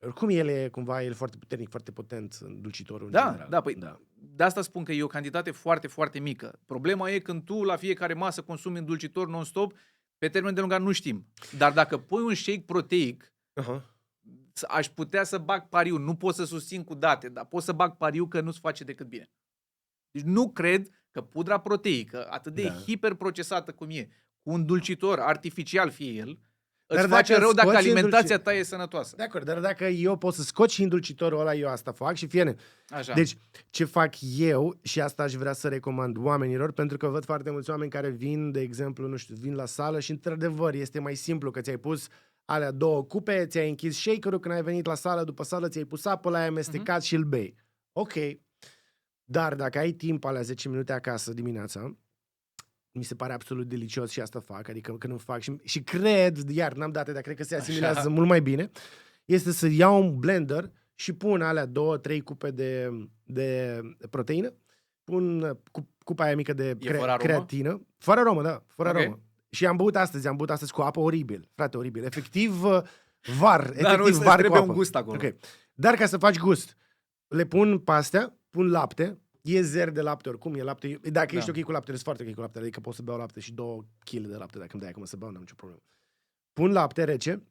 Oricum el e foarte puternic, foarte potent îndulcitorul în general. De asta spun că e o cantitate foarte, foarte mică. Problema e când tu la fiecare masă consumi îndulcitor non-stop, pe termen de lungat nu știm. Dar dacă pui un shake proteic, aș putea să bag pariu. Nu pot să susțin cu date, dar pot să bag pariu că nu-ți face decât bine. Deci nu cred că pudra proteică, atât de hiperprocesată cum e, cu un dulcitor artificial fie el, îți face rău dacă alimentația ta e sănătoasă. De acord, dar dacă eu pot să scot și îndulcitorul ăla, eu asta fac și fiene. Așa. Deci, ce fac eu, și asta aș vrea să recomand oamenilor, pentru că văd foarte mulți oameni care vin, de exemplu, nu știu, vin la sală și într-adevăr este mai simplu că ți-ai pus alea 2 cupe, ți-ai închis shakerul, când ai venit la sală, după sală ți-ai pus apă, l-ai amestecat și îl bei. Ok. Dar dacă ai timp alea 10 minute acasă dimineața, mi se pare absolut delicios și asta fac, adică când îmi fac și cred, iar n-am date, dar cred că se asimilează mult mai bine, este să iau un blender și pun alea 2-3 cupe de proteină, pun cupa aia mică de creatină, fără aromă, da, fără aromă. Și am băut astăzi cu apă, oribil, frate, oribil, efectiv var, trebuie cu apă. Un gust acolo. Okay. Dar ca să faci gust, le pun pe astea, pun lapte, e zer de lapte oricum, e lapte. Dacă ești ok cu laptele, sunt foarte ok cu laptele, adică pot să beau lapte și 2 kg de lapte, dacă îmi dai acum să beau, n-am nicio problemă. Pun lapte rece,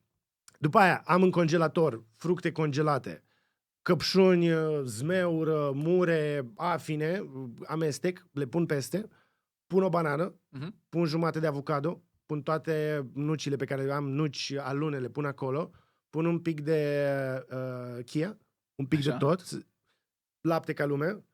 după aia am în congelator fructe congelate, căpșuni, zmeură, mure, afine, amestec, le pun peste, pun o banană, pun jumate de avocado, pun toate nucile pe care le am, nuci, alune, le pun acolo, pun un pic de chia, un pic de tot, lapte ca lume.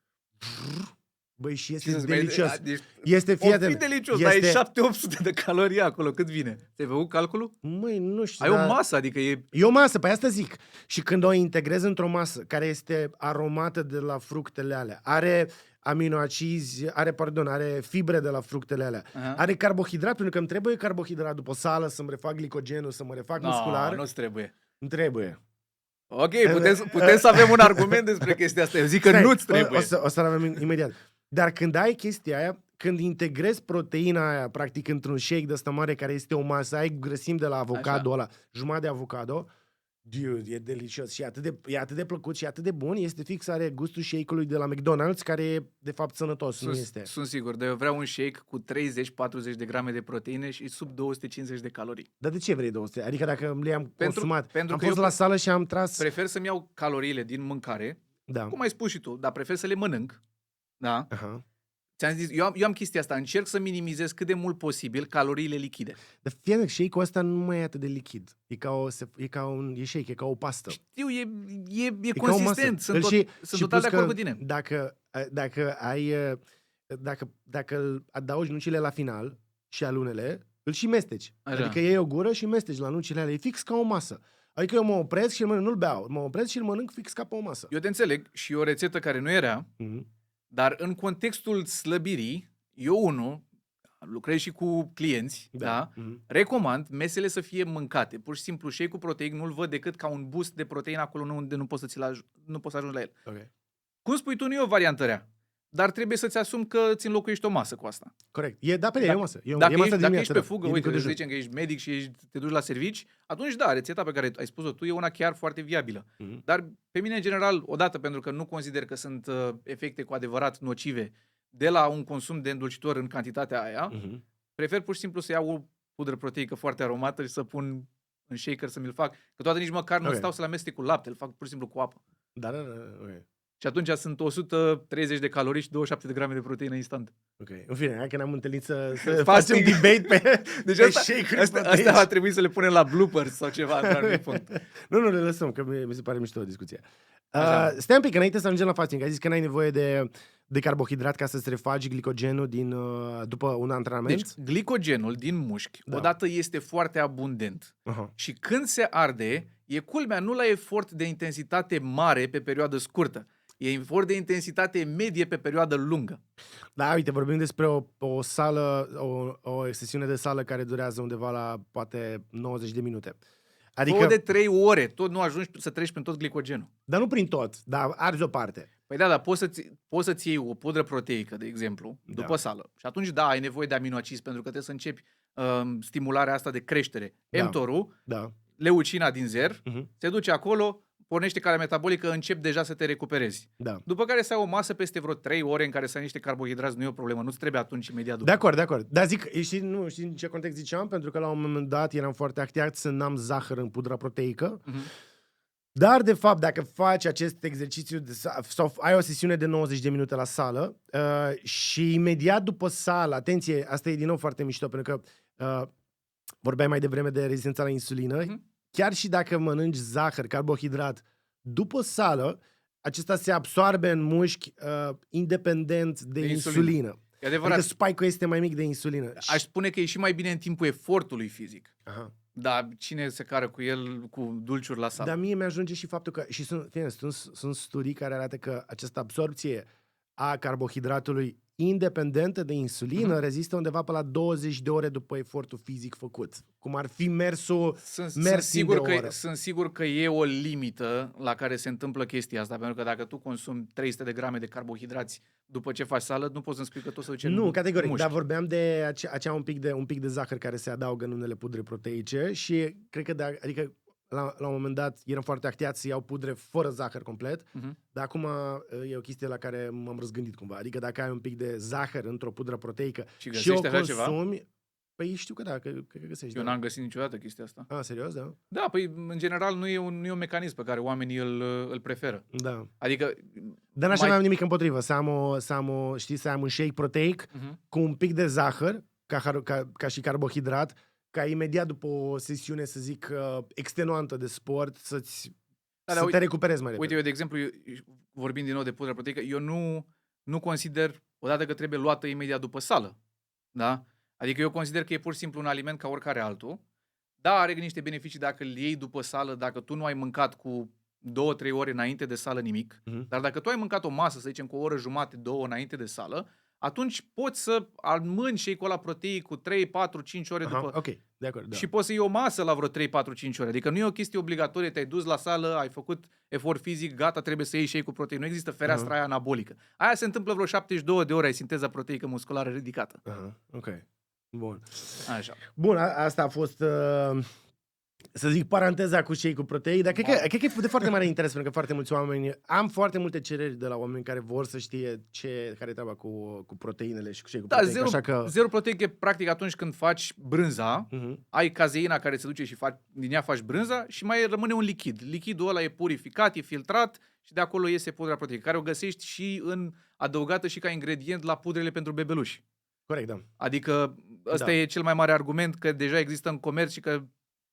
Băi, și este delicios. Este delicios, dar e 700-800 de calorii acolo. Cât vine? Ți-ai făcut calculul? Măi, nu știu. Ai o masă, adică e o masă, pe asta zic. Și când o integrez într-o masă care este aromată de la fructele alea, are aminoacizi, are fibre de la fructele alea, are carbohidrat, pentru că îmi trebuie carbohidrat după sală să-mi refac glicogenul, să mă refac muscular. Nu-ți trebuie. Îmi trebuie. Ok, putem să avem un argument despre chestia asta. Eu zic că nu-ți trebuie. O să avem imediat. Dar când ai chestia aia, când integrezi proteina aia, practic, într-un shake de ăsta mare, care este o masă, ai grăsimi de la avocado ăla, jumătate de avocado, Dude, e delicios și e atât de plăcut și atât de bun. Este fix, are gustul shake-ului de la McDonald's, care e de fapt sănătos, nu este. Sunt sigur, dar eu vreau un shake cu 30-40 de grame de proteine și sub 250 de calorii. Dar de ce vrei 200? Adică dacă le-am consumat, pentru am că fost eu la sală și am tras... Prefer să-mi iau caloriile din mâncare, Da. cum ai spus și tu, dar prefer să le mănânc. Da? Aha. Ți-am zis, eu am chestia asta, încerc să minimizez cât de mult posibil caloriile lichide. Dar fie shake-ul ăsta nu mai e atât de lichid. E ca un shake, e ca o pastă. Știu, e ca o masă. consistent, sunt Și total de plus acord că cu tine. Dacă îl adaugi nucile la final și alunele, îl și mesteci. Așa. Adică iei o gură și mesteci la nucile alea. E fix ca o masă. Adică eu mă opresc și îl mănânc, nu-l beau. Mă opresc și îl mănânc fix ca pe o masă. Eu te înțeleg și e o rețetă care nu era, dar în contextul slăbirii, eu lucrez și cu clienți, da? Recomand mesele să fie mâncate. Pur și simplu shake-ul proteic nu-l văd decât ca un boost de proteină acolo unde nu poți să ajungi la el. Okay. Cum spui tu, nu e o variantă rea. Dar trebuie să-ți asumi că ți înlocuiești o masă cu asta. Corect. E o masă. Dacă ești pe fugă, uite, să zicem că ești medic și te duci la servici, atunci da, rețeta pe care ai spus-o tu e una chiar foarte viabilă. Dar pe mine, în general, odată, pentru că nu consider că sunt efecte cu adevărat nocive de la un consum de îndulcitor în cantitatea aia, prefer pur și simplu să iau o pudră proteică foarte aromată și să pun în shaker să mi-l fac. Că toate nici măcar nu stau să-l amestec cu lapte, îl fac pur și simplu cu apă. Da. Okay. Și atunci sunt 130 de calorii și 27 de grame de proteină instant. Ok. În fine, hai că ne-am întâlnit să facem debate pe, deci pe shake. Asta va trebui să le punem la bloopers sau ceva într-un anumit punct. Nu, le lăsăm, că mi se pare mișto discuția. Stai un pic, înainte să ajungem la fasting, ai zis că n-ai nevoie de carbohidrat ca să-ți refaci glicogenul după un antrenament? Deci, glicogenul din mușchi, odată este foarte abundent. Și când se arde, e culmea nu la efort de intensitate mare pe perioadă scurtă. E efort de intensitate medie pe perioadă lungă. Da, uite, vorbim despre o sală, o sesiune de sală care durează undeva la poate 90 de minute. Adică de 3 ore, tot nu ajungi să treci prin tot glicogenul. Dar nu prin tot, dar arzi o parte. Păi da, dar poți să-ți iei o pudră proteică, de exemplu, după sală. Și atunci, da, ai nevoie de aminoacizi pentru că trebuie să începi stimularea asta de creștere. mTOR-ul, leucina din zer, se duce acolo, pornește calea metabolică, începi deja să te recuperezi. Da. După care să ai o masă peste vreo 3 ore în care să ai niște carbohidrați, nu e o problemă, nu-ți trebuie atunci imediat după. De acord. Dar zic, știi în ce context ziceam? Pentru că la un moment dat eram foarte activat să n-am zahăr în pudra proteică. Dar, de fapt, dacă faci acest exercițiu sau ai o sesiune de 90 de minute la sală și imediat după sală, atenție, asta e din nou foarte mișto, pentru că vorbeai mai devreme de rezistența la insulină, chiar și dacă mănânci zahăr, carbohidrat, după sală, acesta se absorbe în mușchi independent de insulină. E adevărat. Adică spike-ul este mai mic de insulină. Aș spune că e și mai bine în timpul efortului fizic. Aha. Dar cine se cară cu el cu dulciuri la sală? Dar mie mi-ajunge și faptul că, și sunt studii care arată că această absorpție a carbohidratului independentă de insulină rezistă undeva pe la 20 de ore după efortul fizic făcut. Cum ar fi mersul Sunt sigur că e o limită la care se întâmplă chestia asta, pentru că dacă tu consumi 300 de grame de carbohidrați după ce faci sală, nu poți să-mi spui că tot să duce. Nu, categoric, dar vorbeam de acea un pic de zahăr care se adaugă în unele pudre proteice și cred că adică la un moment dat eram foarte activat să iau pudre fără zahăr complet, dar acum e o chestie la care m-am răzgândit cumva. Adică dacă ai un pic de zahăr într-o pudră proteică și o consumi, păi știu că da, că găsești. Eu n-am găsit niciodată chestia asta. Serios, da? Da, păi în general nu e un mecanism pe care oamenii îl preferă. Da. Adică dar n-aș avea nimic împotrivă, să am un shake proteic cu un pic de zahăr, ca și carbohidrat, ca imediat după o sesiune, să zic, extenuantă de sport, să te recuperezi mai repede. Uite, eu, de exemplu, vorbind din nou de pudră proteică, eu nu consider, odată că trebuie luată imediat după sală. Da? Adică eu consider că e pur și simplu un aliment ca oricare altul. Da, are niște beneficii dacă îl iei după sală, dacă tu nu ai mâncat cu 2-3 ore înainte de sală nimic, dar dacă tu ai mâncat o masă, să zicem, cu o oră jumate, 2 înainte de sală, atunci poți să mânci shake-ul ăla proteic cu 3, 4, 5 ore după. Ok, de acord. Da. Și poți să iei o masă la vreo 3, 4, 5 ore. Adică nu e o chestie obligatorie, te-ai dus la sală, ai făcut efort fizic, gata, trebuie să iei shake cu proteic. Nu există fereastra aia anabolică. Aia se întâmplă vreo 72 de ore, ai sinteza proteică musculară ridicată. Ok. Bun. Așa. Bun, asta a fost Să zic paranteza cu cei cu protei, dar cred că e de foarte mare interes, pentru că foarte mulți oameni, am foarte multe cereri de la oameni care vor să știe care e treaba cu proteinele și cu cei cu Da, proteic, așa că... zero proteic e practic atunci când faci brânza, ai cazeina care se duce și din ea faci brânza și mai rămâne un lichid. Lichidul ăla e purificat, e filtrat și de acolo iese pudra proteică, care o găsești și adăugată și ca ingredient la pudrele pentru bebeluși. Corect, da. Adică ăsta e cel mai mare argument că deja există în comerț și că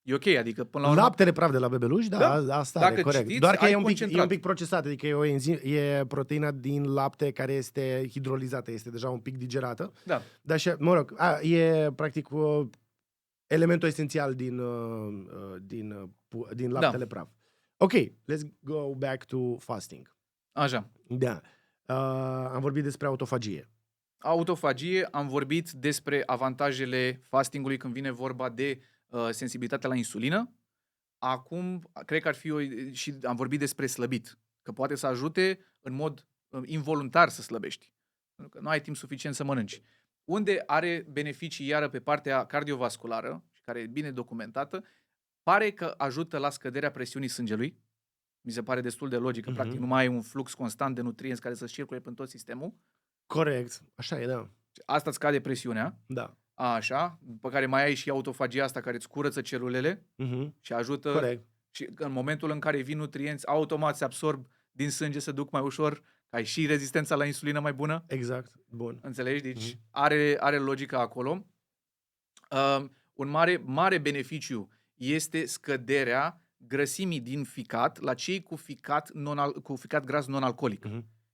e ok, adică până la urmă... Laptele praf de la bebeluși, da, asta are, corect. Știți, doar că e un pic procesat, adică e proteina din lapte care este hidrolizată, este deja un pic digerată. Da. Dar și, mă rog, e practic elementul esențial din laptele praf. Ok, let's go back to fasting. Așa. Da. Am vorbit despre autofagie. Autofagie, am vorbit despre avantajele fastingului când vine vorba de sensibilitatea la insulină. Acum, cred că ar fi și am vorbit despre slăbit, că poate să ajute în mod involuntar să slăbești, pentru că nu ai timp suficient să mănânci. Unde are beneficii iară pe partea cardiovasculară, și care e bine documentată, pare că ajută la scăderea presiunii sângelui. Mi se pare destul de logică, practic nu mai ai un flux constant de nutrienți care să circule prin tot sistemul. Corect, așa e, da. Asta îți scade presiunea. Da. Așa, după care mai ai și autofagia asta care îți curăță celulele și ajută. Corect. Și în momentul în care vin nutrienți, automat se absorb din sânge, se duc mai ușor, că ai și rezistența la insulină mai bună. Exact, bun. Înțelegi? Deci are logică acolo. Un mare beneficiu este scăderea grăsimii din ficat la cei cu ficat gras non-alcoolic.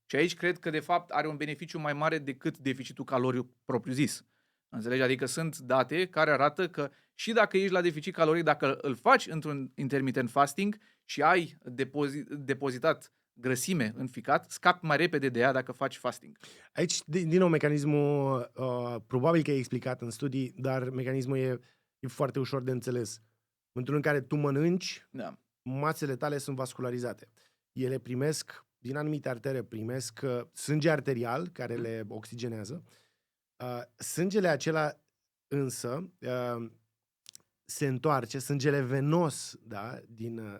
Și aici cred că de fapt are un beneficiu mai mare decât deficitul caloric propriu-zis. Înțelegi? Adică sunt date care arată că și dacă ești la deficit caloric, dacă îl faci într-un intermittent fasting și ai depozitat grăsime în ficat, scapi mai repede de ea dacă faci fasting. Aici, din nou, mecanismul, probabil că e explicat în studii, dar mecanismul e foarte ușor de înțeles. În momentul în care tu mănânci, masele tale sunt vascularizate. Ele primesc, din anumite artere, primesc sânge arterial, care le oxigenează. Sângele acela însă se întoarce, sângele venos, da,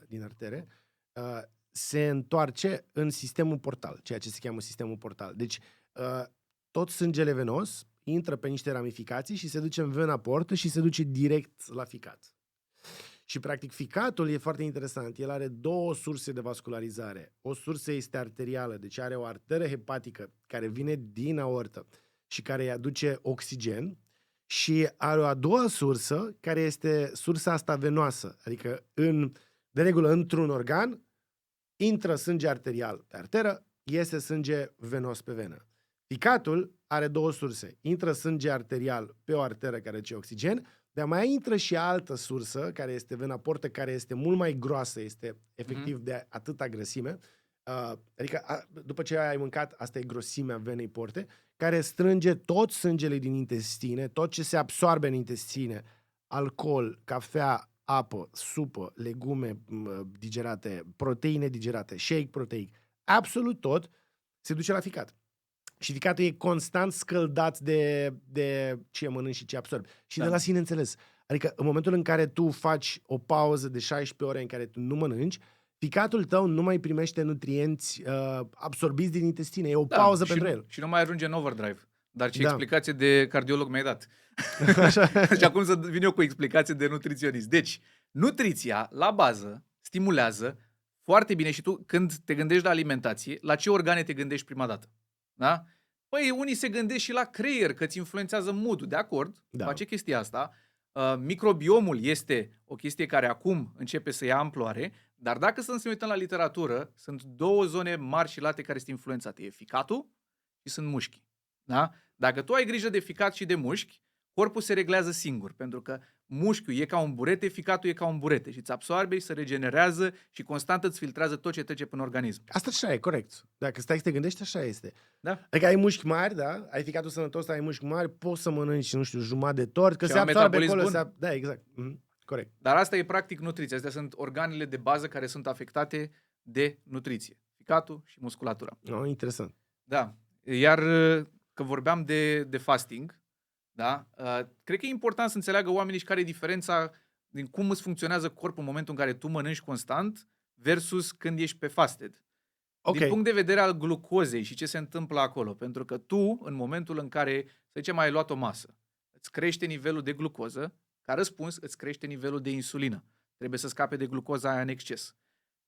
din artere, se întoarce în sistemul portal, ceea ce se cheamă sistemul portal. Deci tot sângele venos intră pe niște ramificații și se duce în vena portă și se duce direct la ficat. Și practic ficatul e foarte interesant. El are două surse de vascularizare. O sursă este arterială, deci are o arteră hepatică care vine din aortă și care îi aduce oxigen, și are o a doua sursă, care este sursa asta venoasă. Adică, de regulă, într-un organ, intră sânge arterial pe arteră, iese sânge venos pe venă. Ficatul are două surse. Intră sânge arterial pe o arteră care duce oxigen, dar mai intră și altă sursă, care este vena portă, care este mult mai groasă, este efectiv de atâta grăsime. Adică, după ce ai mâncat, asta e grosimea venei porte, care strânge tot sângele din intestine, tot ce se absorbe în intestine, alcool, cafea, apă, supă, legume digerate, proteine digerate, shake proteic, absolut tot se duce la ficat. Și ficatul e constant scăldat de ce mănânci și ce absorbi. Și de la sine înțeles. Adică în momentul în care tu faci o pauză de 16 ore în care tu nu mănânci, ficatul tău nu mai primește nutrienți absorbiți din intestine. E o pauză pentru el. Și nu mai ajunge în overdrive. Dar ce explicație de cardiolog mi-ai dat. Și acum să vin eu cu explicație de nutriționist. Deci, nutriția, la bază, stimulează foarte bine. Și tu, când te gândești la alimentație, la ce organe te gândești prima dată? Da? Păi, unii se gândesc și la creier, că îți influențează mood-ul. De acord, face chestia asta. Microbiomul este o chestie care acum începe să ia amploare, dar dacă să ne uităm la literatură, sunt două zone mari și late care sunt influențate. E ficatul și sunt mușchii. Da? Dacă tu ai grijă de ficat și de mușchi, corpul se reglează singur, pentru că mușchiul e ca un burete, ficatul e ca un burete și îți absorbe și se regenerează și constant îți filtrează tot ce trece prin organism. Asta așa e, corect. Dacă stai să te gândești, așa este. Da? Adică ai mușchi mari, da? Ai ficatul sănătos, ai mușchi mari, poți să mănânci, nu știu, jumătate de tort, că și se absorbe acolo. bun. Da, exact. Corect. Dar asta e practic nutriția. Astea sunt organele de bază care sunt afectate de nutriție. Ficatul și musculatura. Interesant. Da. Iar că vorbeam de fasting, da? Cred că e important să înțeleagă oamenii și care e diferența din cum îți funcționează corpul în momentul în care tu mănânci constant versus când ești pe fasted. Ok. Din punct de vedere al glucozei și ce se întâmplă acolo. Pentru că tu, în momentul în care, să zicem, ai luat o masă, îți crește nivelul de glucoză, ca răspuns îți crește nivelul de insulină. Trebuie să scape de glucoza aia în exces.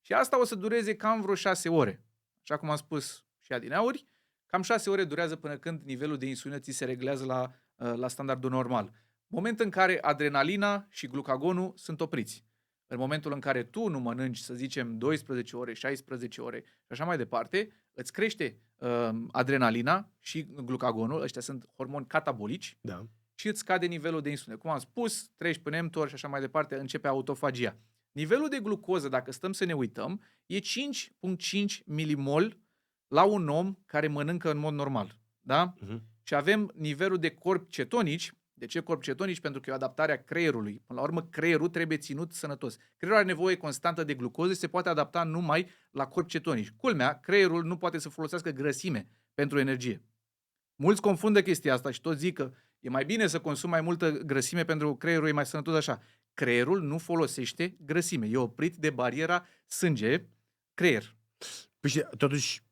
Și asta o să dureze cam vreo 6 ore. Așa cum am spus și adineauri, cam 6 ore durează până când nivelul de insulină ți se reglează la standardul normal. Moment în care adrenalina și glucagonul sunt opriți. În momentul în care tu nu mănânci, să zicem, 12 ore, 16 ore și așa mai departe, îți crește adrenalina și glucagonul, ăștia sunt hormoni catabolici, Da. și îți scade nivelul de insulină. Cum am spus, treci până mTOR și așa mai departe, începe autofagia. Nivelul de glucoză, dacă stăm să ne uităm, e 5,5 milimol la un om care mănâncă în mod normal. Da? Mhm. Și avem nivelul de corpi cetonici. De ce corpi cetonici? Pentru că e o adaptare a creierului. Până la urmă, creierul trebuie ținut sănătos. Creierul are nevoie constantă de glucoză și se poate adapta numai la corpi cetonici. Culmea, creierul nu poate să folosească grăsime pentru energie. Mulți confundă chestia asta și toți zic că e mai bine să consumi mai multă grăsime pentru că creierul e mai sănătos așa. Creierul nu folosește grăsime. E oprit de bariera sânge-creier. Păi și, totuși,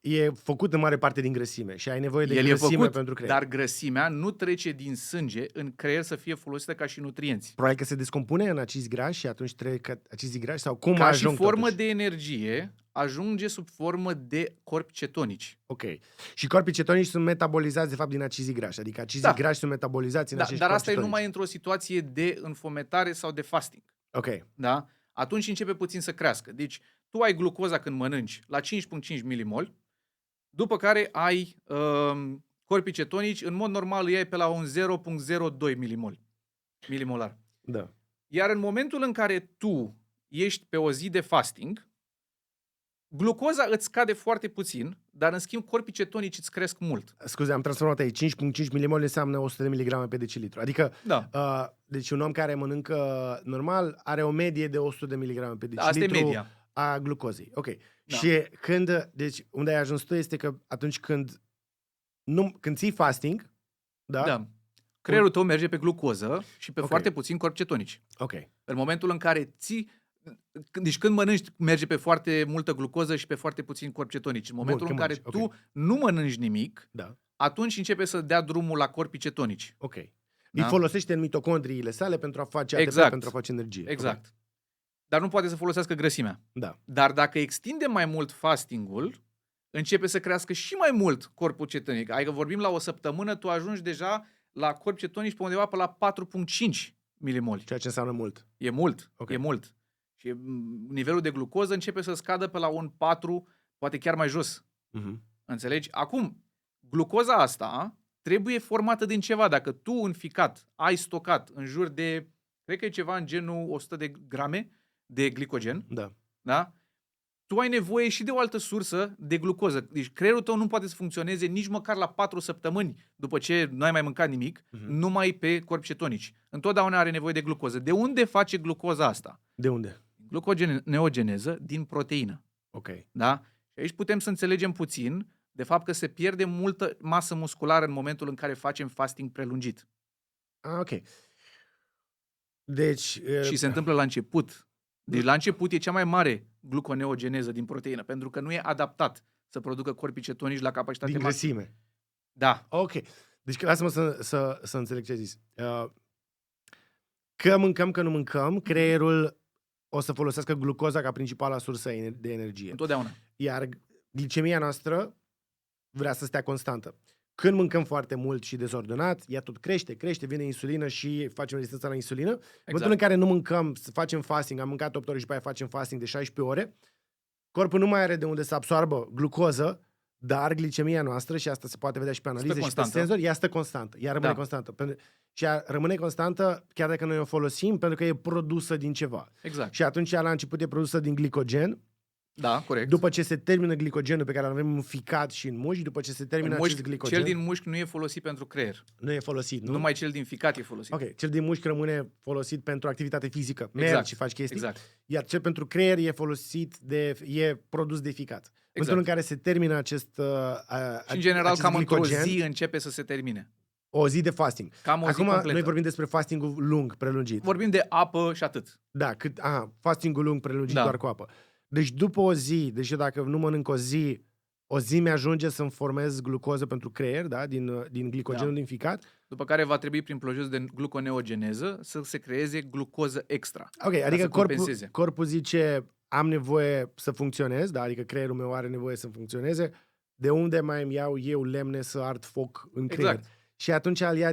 e făcut în mare parte din grăsime și ai nevoie de El e grăsime făcut, pentru creier. dar grăsimea nu trece din sânge în creier să fie folosită ca și nutrienți. Probabil că se descompune în acizi grași și atunci trebuie că acizii grași sau cum Ca ajung și formă totuși? de energie, ajunge sub formă de corpi cetonici. Ok. Și corpii cetonici sunt metabolizați de fapt din acizii grași, adică acizii grași sunt metabolizați în Da, acești dar corpi asta e cetonici. numai într-o situație de înfometare sau de fasting. Ok. Da? Atunci începe puțin să crească. Deci tu ai glucoza când mănânci la 5,5 milimol, după care ai corpii cetonici, în mod normal îi ai pe la un 0,02 milimolar. Da. Iar în momentul în care tu ești pe o zi de fasting, glucoza îți scade foarte puțin, dar în schimb corpii cetonici îți cresc mult. Scuze, am transformat aici. 5,5 milimol înseamnă 100 de miligrame pe decilitru. Adică, Da. deci un om care mănâncă normal are o medie de 100 de miligrame pe decilitru. Asta e media. A glucozei. Ok. Da. Și deci unde ai ajuns tu este că atunci când ții fasting, da? Creierul tău merge pe glucoză și pe Ok. foarte puțin corpi cetonici. Ok. În momentul în care deci când mănânci, merge pe foarte multă glucoză și pe foarte puțin corpi cetonici. În momentul în care mănânci, tu nu mănânci nimic, Da. atunci începe să dea drumul la corpii cetonici. Ok. Da? Îi folosește în mitocondriile sale pentru a face ATP, Exact. pentru a face energie. Exact. Dar nu poate să folosească grăsimea. Da. Dar dacă extinde mai mult fastingul, începe să crească și mai mult corpul cetonic. Adică vorbim la o săptămână, tu ajungi deja la corpi cetonici pe undeva pe la 4,5 milimoli. Ceea ce înseamnă mult. E mult, Ok. e mult. Și nivelul de glucoză începe să scadă pe la un 4, poate chiar mai jos. Mhm. Înțelegi? Acum, glucoza asta trebuie formată din ceva. Dacă tu în ficat ai stocat în jur de, cred că e ceva în genul 100 de grame de glicogen, Da. da? Tu ai nevoie și de o altă sursă de glucoză. Deci creierul tău nu poate să funcționeze nici măcar la 4 săptămâni după ce nu ai mai mâncat nimic, numai pe corpi cetonici. Întotdeauna are nevoie de glucoză. De unde face glucoza asta? De unde? Gluconeogeneză din proteină. Ok. Da? Și aici putem să înțelegem puțin de fapt că se pierde multă masă musculară în momentul în care facem fasting prelungit. Ok. Deci... Și se întâmplă la început. Deci la început e cea mai mare gluconeogeneză din proteină, pentru că nu e adaptat să producă corpii cetonici la capacitate din maximă. grăsime. Da. Ok. Deci lasă-mă să înțeleg ce ai zis. Că mâncăm, că nu mâncăm, creierul o să folosească glucoza ca principala sursă de energie. Întotdeauna. Iar glicemia noastră vrea să stea constantă. Când mâncăm foarte mult și dezordonat, ea tot crește, vine insulină și facem rezistența la insulină. În momentul în care nu mâncăm, facem fasting, am mâncat 8 ore și după aia facem fasting de 16 ore, corpul nu mai are de unde să absoarbă glucoză, dar glicemia noastră, și asta se poate vedea și pe analize și pe senzori, ea stă constantă. Ea rămâne constantă. Și ea rămâne constantă chiar dacă noi o folosim, pentru că e produsă din ceva. Exact. Și atunci ea la început e produsă din glicogen. Da, corect. După ce se termină glicogenul pe care îl avem în ficat și în mușchi, după ce se termină acest glicogen... Cel din mușchi nu e folosit pentru creier. Nu e folosit, nu? Numai cel din ficat e folosit. Ok, cel din mușchi rămâne folosit pentru activitate fizică. Mergi și faci chestii. Exact. Iar cel pentru creier e folosit e produs de ficat. În momentul în care se termină acest și în general cam glicogen, într-o zi începe să se termine. O zi de fasting. Cam o zi Acum completă. noi vorbim despre fastingul lung, prelungit. Vorbim de apă și atât. Da, fastingul lung, prelungit doar cu apă. Deci după o zi, deci eu dacă nu mănânc o zi mi-ajunge să-mi formez glucoză pentru creier, da? Din glicogenul din ficat. După care va trebui prin proces de gluconeogeneză să se creeze glucoză extra. Ok, adică corpul zice am nevoie să funcționez, da? Adică creierul meu are nevoie să funcționeze. De unde mai îmi iau eu lemne să ard foc în creier? Exact. Și atunci îl ia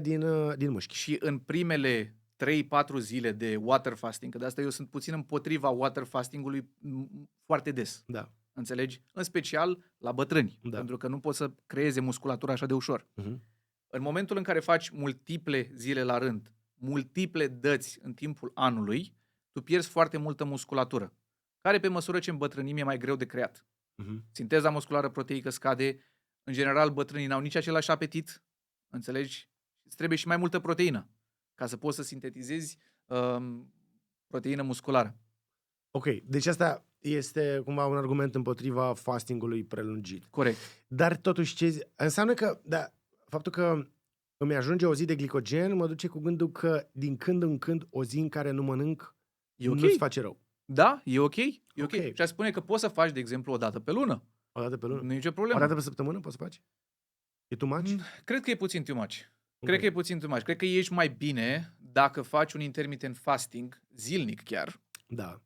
din mușchi. Și în primele 3-4 zile de water fasting, că de asta eu sunt puțin împotriva water fastingului foarte des. Da. Înțelegi? În special la bătrâni, pentru că nu poți să creeze musculatura așa de ușor. În momentul în care faci multiple zile la rând, multiple dăți în timpul anului, tu pierzi foarte multă musculatură, care pe măsură ce îmbătrânim e mai greu de creat. Sinteza musculară proteică scade, în general bătrânii n-au nici același apetit, înțelegi? Îți trebuie și mai multă proteină ca să poți să sintetizezi proteină musculară. Ok, deci asta este cumva un argument împotriva fastingului prelungit. Corect. Dar totuși înseamnă că faptul că îmi ajunge o zi de glicogen mă duce cu gândul că din când în când o zi în care nu mănânc nu-ți face rău. Da, e ok. E ok. Și aș spune că poți să faci, de exemplu, o dată pe lună. O dată pe lună? Nu e nicio problemă. O dată pe săptămână poți să faci? E too much? Cred că e puțin too much. Cred că ești mai bine dacă faci un intermittent fasting zilnic chiar.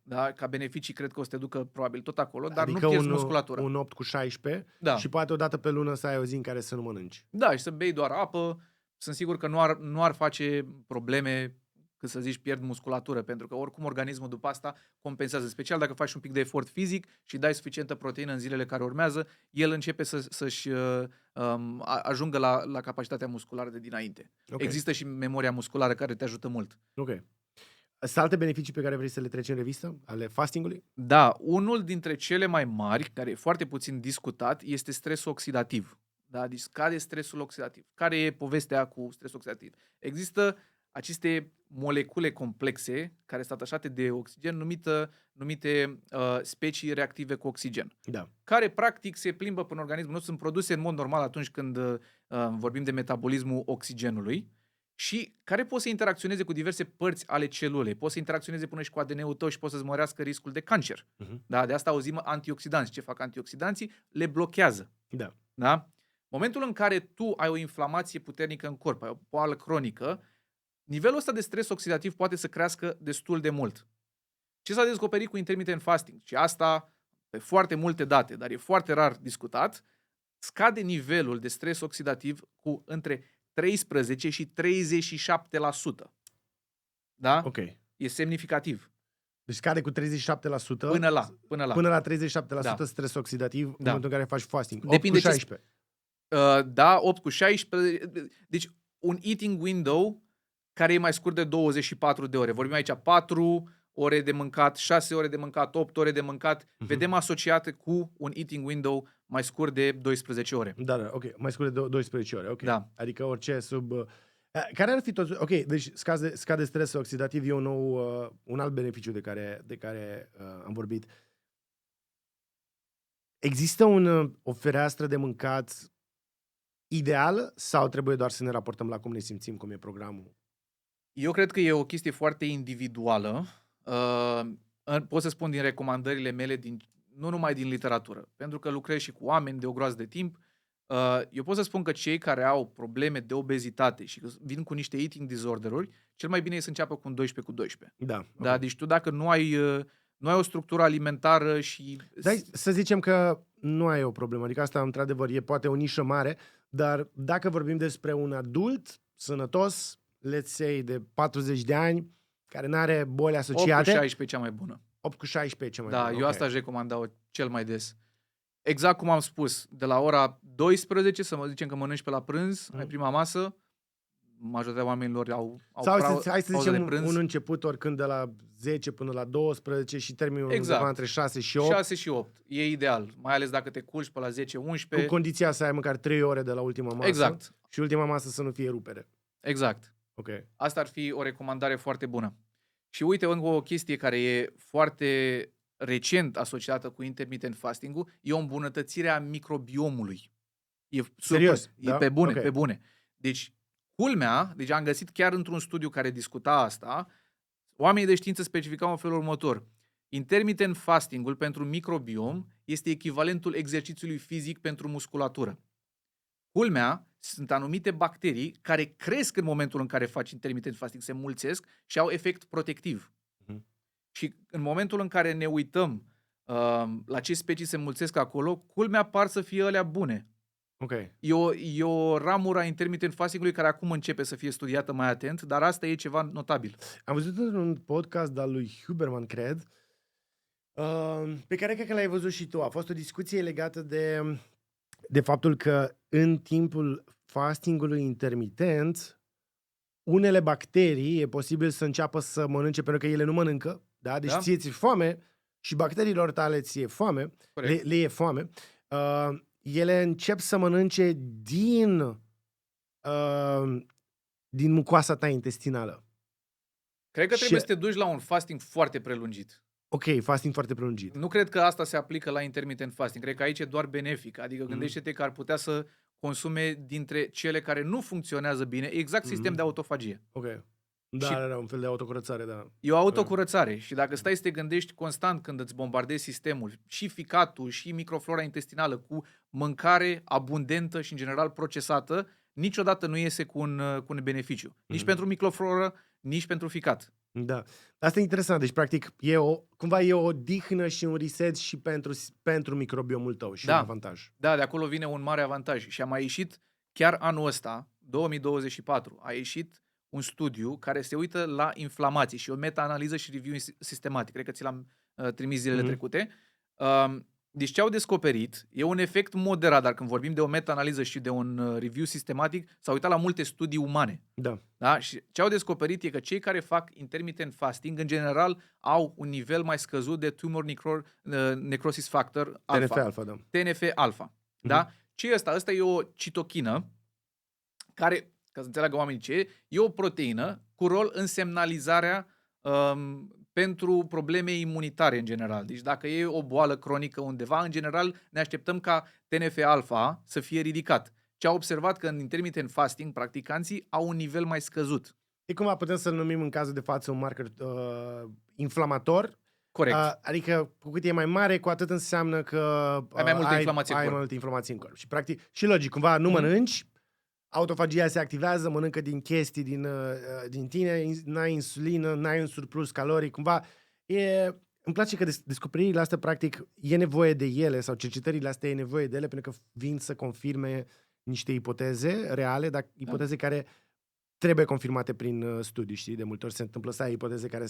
Da, ca beneficii cred că o să te ducă probabil tot acolo, dar adică nu pierzi musculatura. Un 8 cu 16 și poate o dată pe lună să ai o zi în care să nu mănânci. Da, și să bei doar apă. Sunt sigur că nu ar face probleme, cât să zici, pierd musculatură, pentru că oricum organismul după asta compensează. Special dacă faci un pic de efort fizic și dai suficientă proteină în zilele care urmează, el începe să-și ajungă la capacitatea musculară de dinainte. Există și memoria musculară care te ajută mult. Ok. Sunt alte beneficii pe care vrei să le treci în revistă, ale fastingului? Da, unul dintre cele mai mari, care e foarte puțin discutat, este stresul oxidativ. Da? Deci scade stresul oxidativ. Care e povestea cu stresul oxidativ? Există aceste molecule complexe care sunt atașate de oxigen numite specii reactive cu oxigen. Da. Care practic se plimbă prin organism. Nu sunt produse în mod normal atunci când vorbim de metabolismul oxigenului și care pot să interacționeze cu diverse părți ale celulei. Pot să interacționeze până și cu ADN-ul tău și pot să-ți mărească riscul de cancer. Da? De asta auzim antioxidanți. Ce fac antioxidanții? Le blochează. Da? Momentul în care tu ai o inflamație puternică în corp, ai o boală cronică, nivelul ăsta de stres oxidativ poate să crească destul de mult. Ce s-a descoperit cu intermittent fasting? Și asta pe foarte multe date, dar e foarte rar discutat, scade nivelul de stres oxidativ cu între 13 și 37%. Da? Ok. E semnificativ. Deci scade cu 37% până la 37% stres oxidativ în momentul în care faci fasting. 8 Depinde cu 16. Da, 8 cu 16. Deci un eating window care e mai scurt de 24 de ore. Vorbim aici 4 ore de mâncat, 6 ore de mâncat, 8 ore de mâncat. Vedem asociate cu un eating window mai scurt de 12 ore. Da, ok. Mai scurt de 12 ore, ok. Da. Adică orice sub... Care ar fi tot... Ok, deci scade stresul oxidativ, e un alt beneficiu de care am vorbit. Există o fereastră de mâncat ideală sau trebuie doar să ne raportăm la cum ne simțim, cum e programul? Eu cred că e o chestie foarte individuală. Pot să spun din recomandările mele, nu numai din literatură, pentru că lucrez și cu oameni de o groază de timp. Eu pot să spun că cei care au probleme de obezitate și vin cu niște eating disorder-uri, cel mai bine e să înceapă cu un 12 cu 12. Da. Da, deci tu dacă nu ai o structură alimentară și... Dai, să zicem că nu ai o problemă, adică asta într-adevăr e poate o nișă mare, dar dacă vorbim despre un adult sănătos, let's say de 40 de ani, care nu are boli asociate... 8 cu 16 cea mai bună. 8 cu 16 cea mai bună. Da, eu asta aș recomanda cel mai des. Exact cum am spus, de la ora 12, să zicem că mănânci pe la prânz, ai prima masă, majoritatea oamenilor au hai să zicem de prânz. Un început oricând de la 10 până la 12 și terminul undeva între 6 și 8. 6 și 8. E ideal, mai ales dacă te culci pe la 10-11. Cu condiția să ai măcar 3 ore de la ultima masă. Exact. Și ultima masă să nu fie rupere. Exact. Ok. Asta ar fi o recomandare foarte bună. Și uite, încă o chestie care e foarte recent asociată cu intermittent fasting-ul, e o îmbunătățire a microbiomului. E super. Serios? E pe bune. Deci, Culmea, deci am găsit chiar într-un studiu care discuta asta, oamenii de știință specificau în felul următor. Intermittent fasting-ul pentru microbiom este echivalentul exercițiului fizic pentru musculatură. Culmea, sunt anumite bacterii care cresc în momentul în care faci intermittent fasting, se mulțesc și au efect protectiv. Și în momentul în care ne uităm la ce specii se mulțesc acolo, culmea par să fie alea bune. Ok. E o ramură a intermittent fasting-ului care acum începe să fie studiată mai atent, dar asta e ceva notabil. Am văzut un podcast al lui Huberman, cred, pe care cred că l-ai văzut și tu. A fost o discuție legată de faptul că în timpul fastingului intermitent, unele bacterii e posibil să înceapă să mănânce pentru că ele nu mănâncă, da? Deci ție ți-e foame și bacteriilor tale ți-e foame, le e foame. Ele încep să mănânce din mucoasa ta intestinală. Cred că trebuie să te duci la un fasting foarte prelungit. Ok, fasting foarte prelungit. Nu cred că asta se aplică la intermittent fasting. Cred că aici e doar benefic. Adică gândește-te că ar putea să consume dintre cele care nu funcționează bine, exact sistem de autofagie. Ok. Da, un fel de autocurățare, da. E o autocurățare și dacă stai să te gândești constant când îți bombardezi sistemul, și ficatul, și microflora intestinală cu mâncare abundentă și în general procesată, niciodată nu iese cu un beneficiu. Nici pentru microfloră, nici pentru ficat. Da. Asta e interesant. Deci, practic, cumva e o odihnă și un reset și pentru microbiomul tău și un avantaj. Da, de acolo vine un mare avantaj. Și a mai ieșit chiar anul ăsta, 2024, a ieșit un studiu care se uită la inflamații și o meta-analiză și review sistematic. Cred că ți l-am trimis zilele trecute. Deci ce au descoperit e un efect moderat, dar când vorbim de o meta-analiză și de un review sistematic, s-au uitat la multe studii umane. Da? Și ce au descoperit e că cei care fac intermittent fasting, în general, au un nivel mai scăzut de tumor necrosis factor alpha. TNF-alpha, da. TNF-alpha. Da? Ce e ăsta? Ăsta e o citochină care, ca să înțeleagă oamenii ce e o proteină cu rol în semnalizarea pentru probleme imunitare în general. Deci dacă e o boală cronică undeva, în general ne așteptăm ca TNF-alpha să fie ridicat. Ce au observat că în intermittent fasting practicanții au un nivel mai scăzut. E cumva putem să-l numim în cazul de față un marker inflamator. Corect. Adică cu cât e mai mare, cu atât înseamnă că ai mai multă inflamație ai mai multă inflamație în corp. Și practic, și logic, cumva nu mănânci, autofagia se activează, mănâncă din chestii din tine, n-ai insulină, n-ai un surplus caloric, cumva îmi place că descoperirile astea, practic, e nevoie de ele sau cercetările astea e nevoie de ele pentru că vin să confirme niște ipoteze reale, dar ipoteze care trebuie confirmate prin studii, știi? De multe ori se întâmplă să ai ipoteze care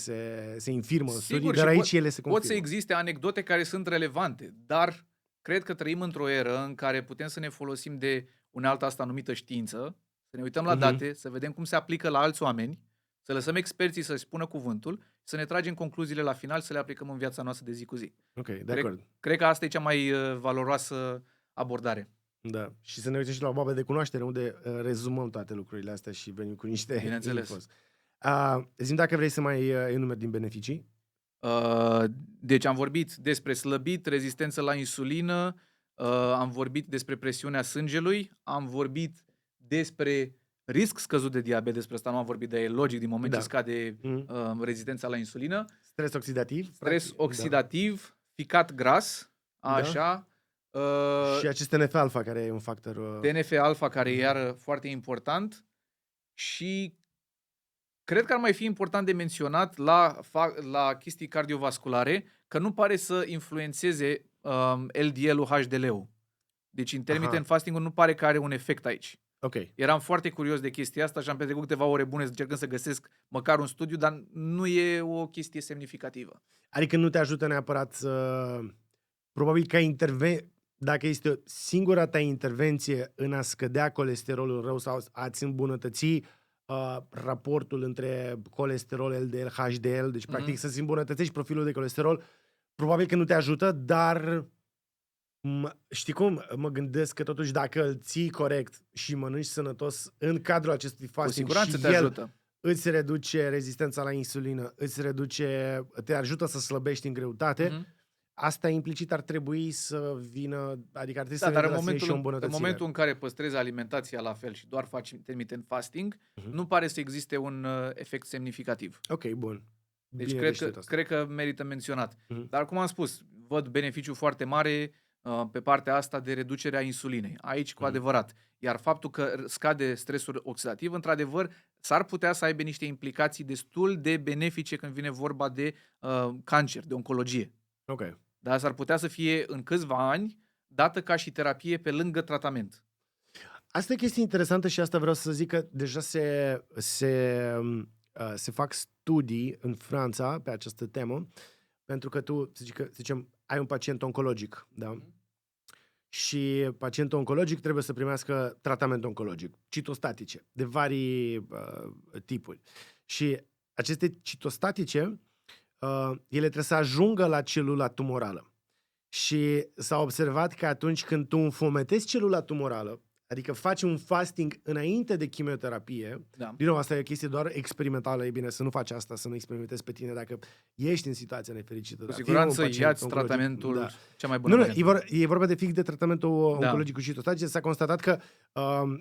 se infirmă în studii, dar aici ele se confirmă. Pot să existe anecdote care sunt relevante, dar cred că trăim într-o eră în care putem să ne folosim de unealta asta numită știință, să ne uităm la date, să vedem cum se aplică la alți oameni, să lăsăm experții să spună cuvântul, să ne tragem concluziile la final, să le aplicăm în viața noastră de zi cu zi. Ok, de acord. Cred că asta e cea mai valoroasă abordare. Da, și să ne uităm și la o babă de cunoaștere, unde rezumăm toate lucrurile astea și venim cu niște Bineînțeles. Zi-mi dacă vrei să mai enumeri din beneficii. Deci am vorbit despre slăbit, rezistență la insulină, am vorbit despre presiunea sângelui, am vorbit despre risc scăzut de diabet, despre asta nu am vorbit, dar e logic din moment ce scade rezistența la insulină. Stres oxidativ. Stres oxidativ, ficat gras, așa. Și acest TNF-alpha care e un factor... TNF-alpha care e iar foarte important și cred că ar mai fi important de menționat la chestii cardiovasculare că nu pare să influențeze LDL-ul, HDL-ul. Deci intermittent fasting-ul nu pare că are un efect aici. Okay. Eram foarte curios de chestia asta și am petrecut câteva ore bune încercând să găsesc măcar un studiu, dar nu e o chestie semnificativă. Adică nu te ajută neapărat să... Probabil că dacă este singura ta intervenție în a scădea colesterolul rău sau a-ți îmbunătăți raportul între colesterol, LDL, HDL, deci practic să-ți îmbunătățești profilul de colesterol, probabil că nu te ajută, dar știi cum? Mă gândesc că totuși dacă îl ții corect și mănânci sănătos în cadrul acestui fasting, cu siguranță te ajută. Îți reduce rezistența la insulină, te ajută să slăbești în greutate, asta implicit ar trebui să vină, adică ar trebui Da, să dar vină de la sine și o în îmbunătățire. momentul în care păstrezi alimentația la fel și doar faci intermittent fasting, nu pare să existe un efect semnificativ. Ok, bun. Deci Bine de știut asta. cred că merită menționat. Mhm. Dar cum am spus, văd beneficiu foarte mare pe partea asta de reducerea insulinei. Aici cu adevărat. Iar faptul că scade stresul oxidativ, într-adevăr, s-ar putea să aibă niște implicații destul de benefice când vine vorba de cancer, de oncologie. Ok. Dar s-ar putea să fie în câțiva ani dată ca și terapie pe lângă tratament. Asta e chestie interesantă și asta vreau să zic că deja se fac studii în Franța pe această temă, pentru că tu, să zicem, ai un pacient oncologic, da? Și pacientul oncologic trebuie să primească tratament oncologic, citostatice, de vari tipuri. Și aceste citostatice, ele trebuie să ajungă la celula tumorală. Și s-a observat că atunci când tu înfometezi celula tumorală, adică faci un fasting înainte de chimioterapie, din nou, asta e o chestie doar experimentală, e bine să nu faci asta, să nu experimentezi pe tine dacă ești în situația nefericită. Cu siguranță ia-ți tratamentul cea mai bună. E vorba de fix de tratamentul oncologic cu citostatice. S-a constatat că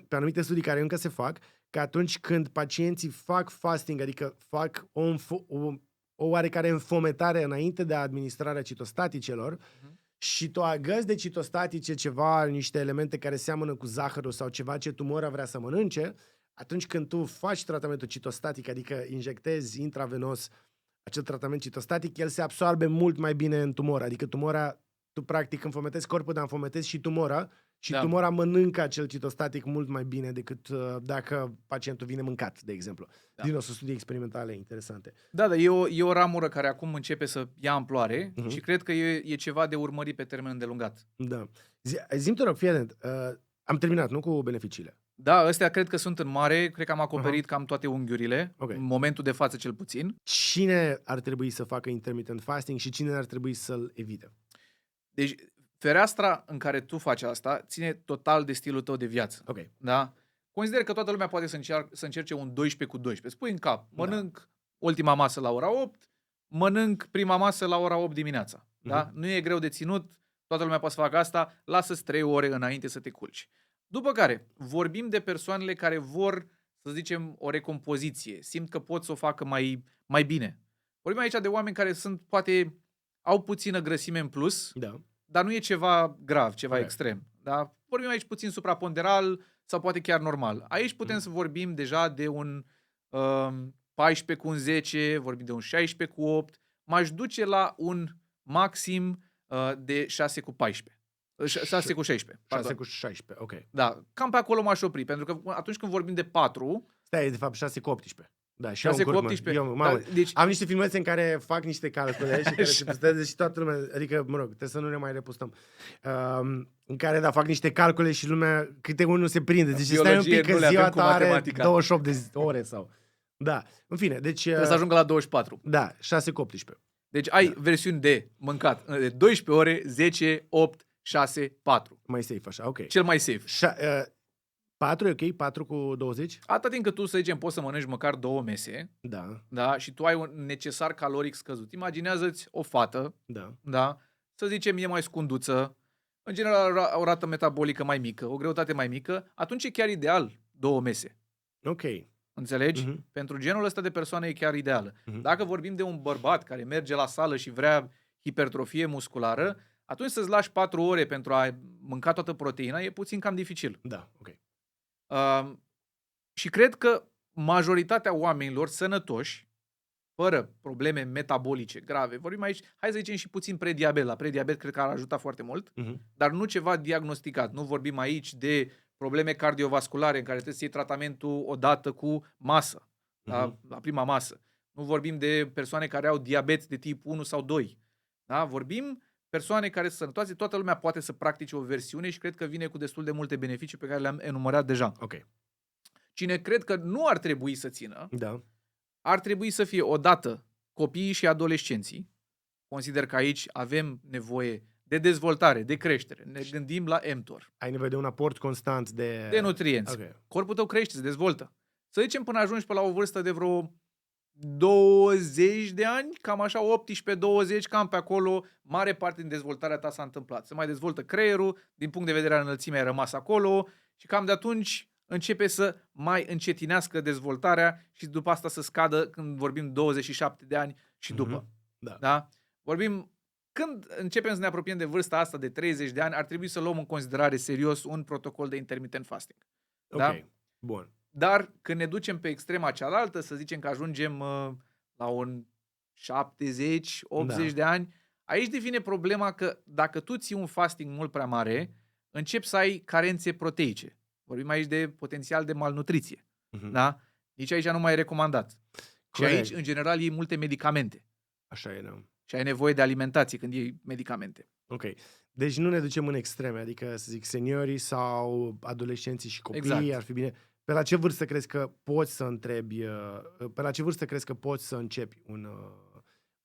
pe anumite studii care încă se fac, că atunci când pacienții fac fasting, adică fac o oarecare înfometare înainte de administrarea citostaticelor, și tu agăzi de citostatice ceva, niște elemente care seamănă cu zahărul sau ceva ce tumora vrea să mănânce, atunci când tu faci tratamentul citostatic, adică injectezi intravenos acel tratament citostatic, el se absorbe mult mai bine în tumoră. Adică tumora, tu practic înfometezi corpul, dar înfometezi și tumora și tumora mănâncă acel citostatic mult mai bine decât dacă pacientul vine mâncat, de exemplu. Din nou, sunt studii experimentale interesante. Da, e o ramură care acum începe să ia amploare și cred că e ceva de urmărit pe termen îndelungat. Da. Zi-mi, te rog, fii atent. Am terminat, nu, cu beneficiile? Da, astea cred că sunt în mare, cred că am acoperit cam toate unghiurile, în momentul de față cel puțin. Cine ar trebui să facă intermittent fasting și cine ar trebui să-l evite? Deci, fereastra în care tu faci asta ține total de stilul tău de viață. Da? Consider că toată lumea poate să încerce un 12 cu 12. Spui în cap, mănânc ultima masă la ora 8, mănânc prima masă la ora 8 dimineața. Da? Nu e greu de ținut, toată lumea poate să facă asta, lasă-ți 3 ore înainte să te culci. După care, vorbim de persoanele care vor, să zicem, o recompoziție, simt că pot să o facă mai bine. Vorbim aici de oameni care poate au puțină grăsime în plus, dar nu e ceva grav, ceva extrem. Da? Vorbim aici puțin supraponderal sau poate chiar normal. Aici putem să vorbim deja de un 14 cu un 10, vorbim de un 16 cu 8, m-aș duce la un maxim de 6 cu 14. 6 cu 16. 6 cu 16, ok. Da, cam pe acolo m-aș opri, pentru că atunci când vorbim de 4... Stai, de fapt 6 cu 18. Da, 6 cu 18. Deci... Am niște filmețe în care fac niște calcule și care se pusteze și toată lumea, adică, mă rog, trebuie să nu ne mai repustăm, în care, fac niște calcule și lumea, câte unul se prinde. Deci stai un pic că ziua ta are 28 de ore sau... Da, în fine, deci... Trebuie să ajungă la 24. Da, 6 cu 18. Deci ai versiuni de mâncat de 12 ore, 10, 8, 6, 4. Mai safe așa, ok. Cel mai safe. 4 e ok? 4 cu 20? Atâta timp că tu, să zicem, poți să mănânci măcar 2 mese. Da, și tu ai un necesar caloric scăzut. Imaginează-ți o fată, da, să zicem, e mai scunduță, în general o rată metabolică mai mică, o greutate mai mică, atunci e chiar ideal 2 mese. Ok. Înțelegi? Pentru genul ăsta de persoană e chiar ideală. Dacă vorbim de un bărbat care merge la sală și vrea hipertrofie musculară, atunci să-ți lași 4 ore pentru a mânca toată proteina e puțin cam dificil. Da, ok. Și cred că majoritatea oamenilor sănătoși, fără probleme metabolice grave, vorbim aici, hai să zicem și puțin prediabet. La prediabet cred că ar ajuta foarte mult, dar nu ceva diagnosticat. Nu vorbim aici de probleme cardiovasculare în care trebuie să iei tratamentul odată cu masă, la prima masă. Nu vorbim de persoane care au diabet de tip 1 sau 2. Da? Vorbim persoane care sunt sănătoase, toată lumea poate să practice o versiune și cred că vine cu destul de multe beneficii pe care le-am enumerat deja. Cine cred că nu ar trebui să țină, ar trebui să fie odată copiii și adolescenții. Consider că aici avem nevoie de dezvoltare, de creștere. Ne gândim la mTOR. Ai nevoie de un aport constant de nutrienți. Corpul tău crește, se dezvoltă. Să zicem până ajungi pe la o vârstă de vreo 20 de ani, cam așa, 18-20, cam pe acolo, mare parte din dezvoltarea ta s-a întâmplat. Se mai dezvoltă creierul, din punct de vedere al înălțimii ai rămas acolo și cam de atunci începe să mai încetinească dezvoltarea și după asta să scadă când vorbim 27 de ani și după. Da? Vorbim, când începem să ne apropiem de vârsta asta de 30 de ani, ar trebui să luăm în considerare serios un protocol de intermittent fasting. Da? Ok, bun. Dar când ne ducem pe extrema cealaltă, să zicem că ajungem la un 70-80 de ani, aici devine problema că dacă tu ții un fasting mult prea mare, începi să ai carențe proteice. Vorbim aici de potențial de malnutriție. Da? Nici aici nu mai e recomandat. Corect. Și aici, în general, iei multe medicamente. Așa e, da. Și ai nevoie de alimentație când iei medicamente. Ok. Deci nu ne ducem în extreme, adică să zic seniorii sau adolescenții și copiii, ar fi bine. Pe la ce vârstă crezi că poți să întrebi, pe la ce vârstă crezi că poți să începi un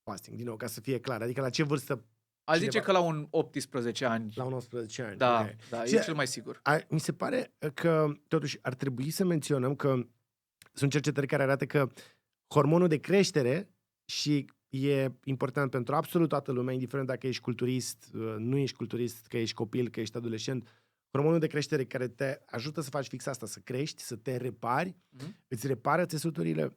fasting? Din nou, ca să fie clar. Adică la ce vârstă? Aș zice că la un 18 ani. La un 18 ani. Da, okay. da, și e cel mai sigur. Mi se pare că totuși ar trebui să menționăm că sunt cercetări care arată că hormonul de creștere, și e important pentru absolut toată lumea, indiferent dacă ești culturist, nu ești culturist, că ești copil, că ești adolescent, hormonul de creștere care te ajută să faci fix asta, să crești, să te repari, îți repară țesuturile,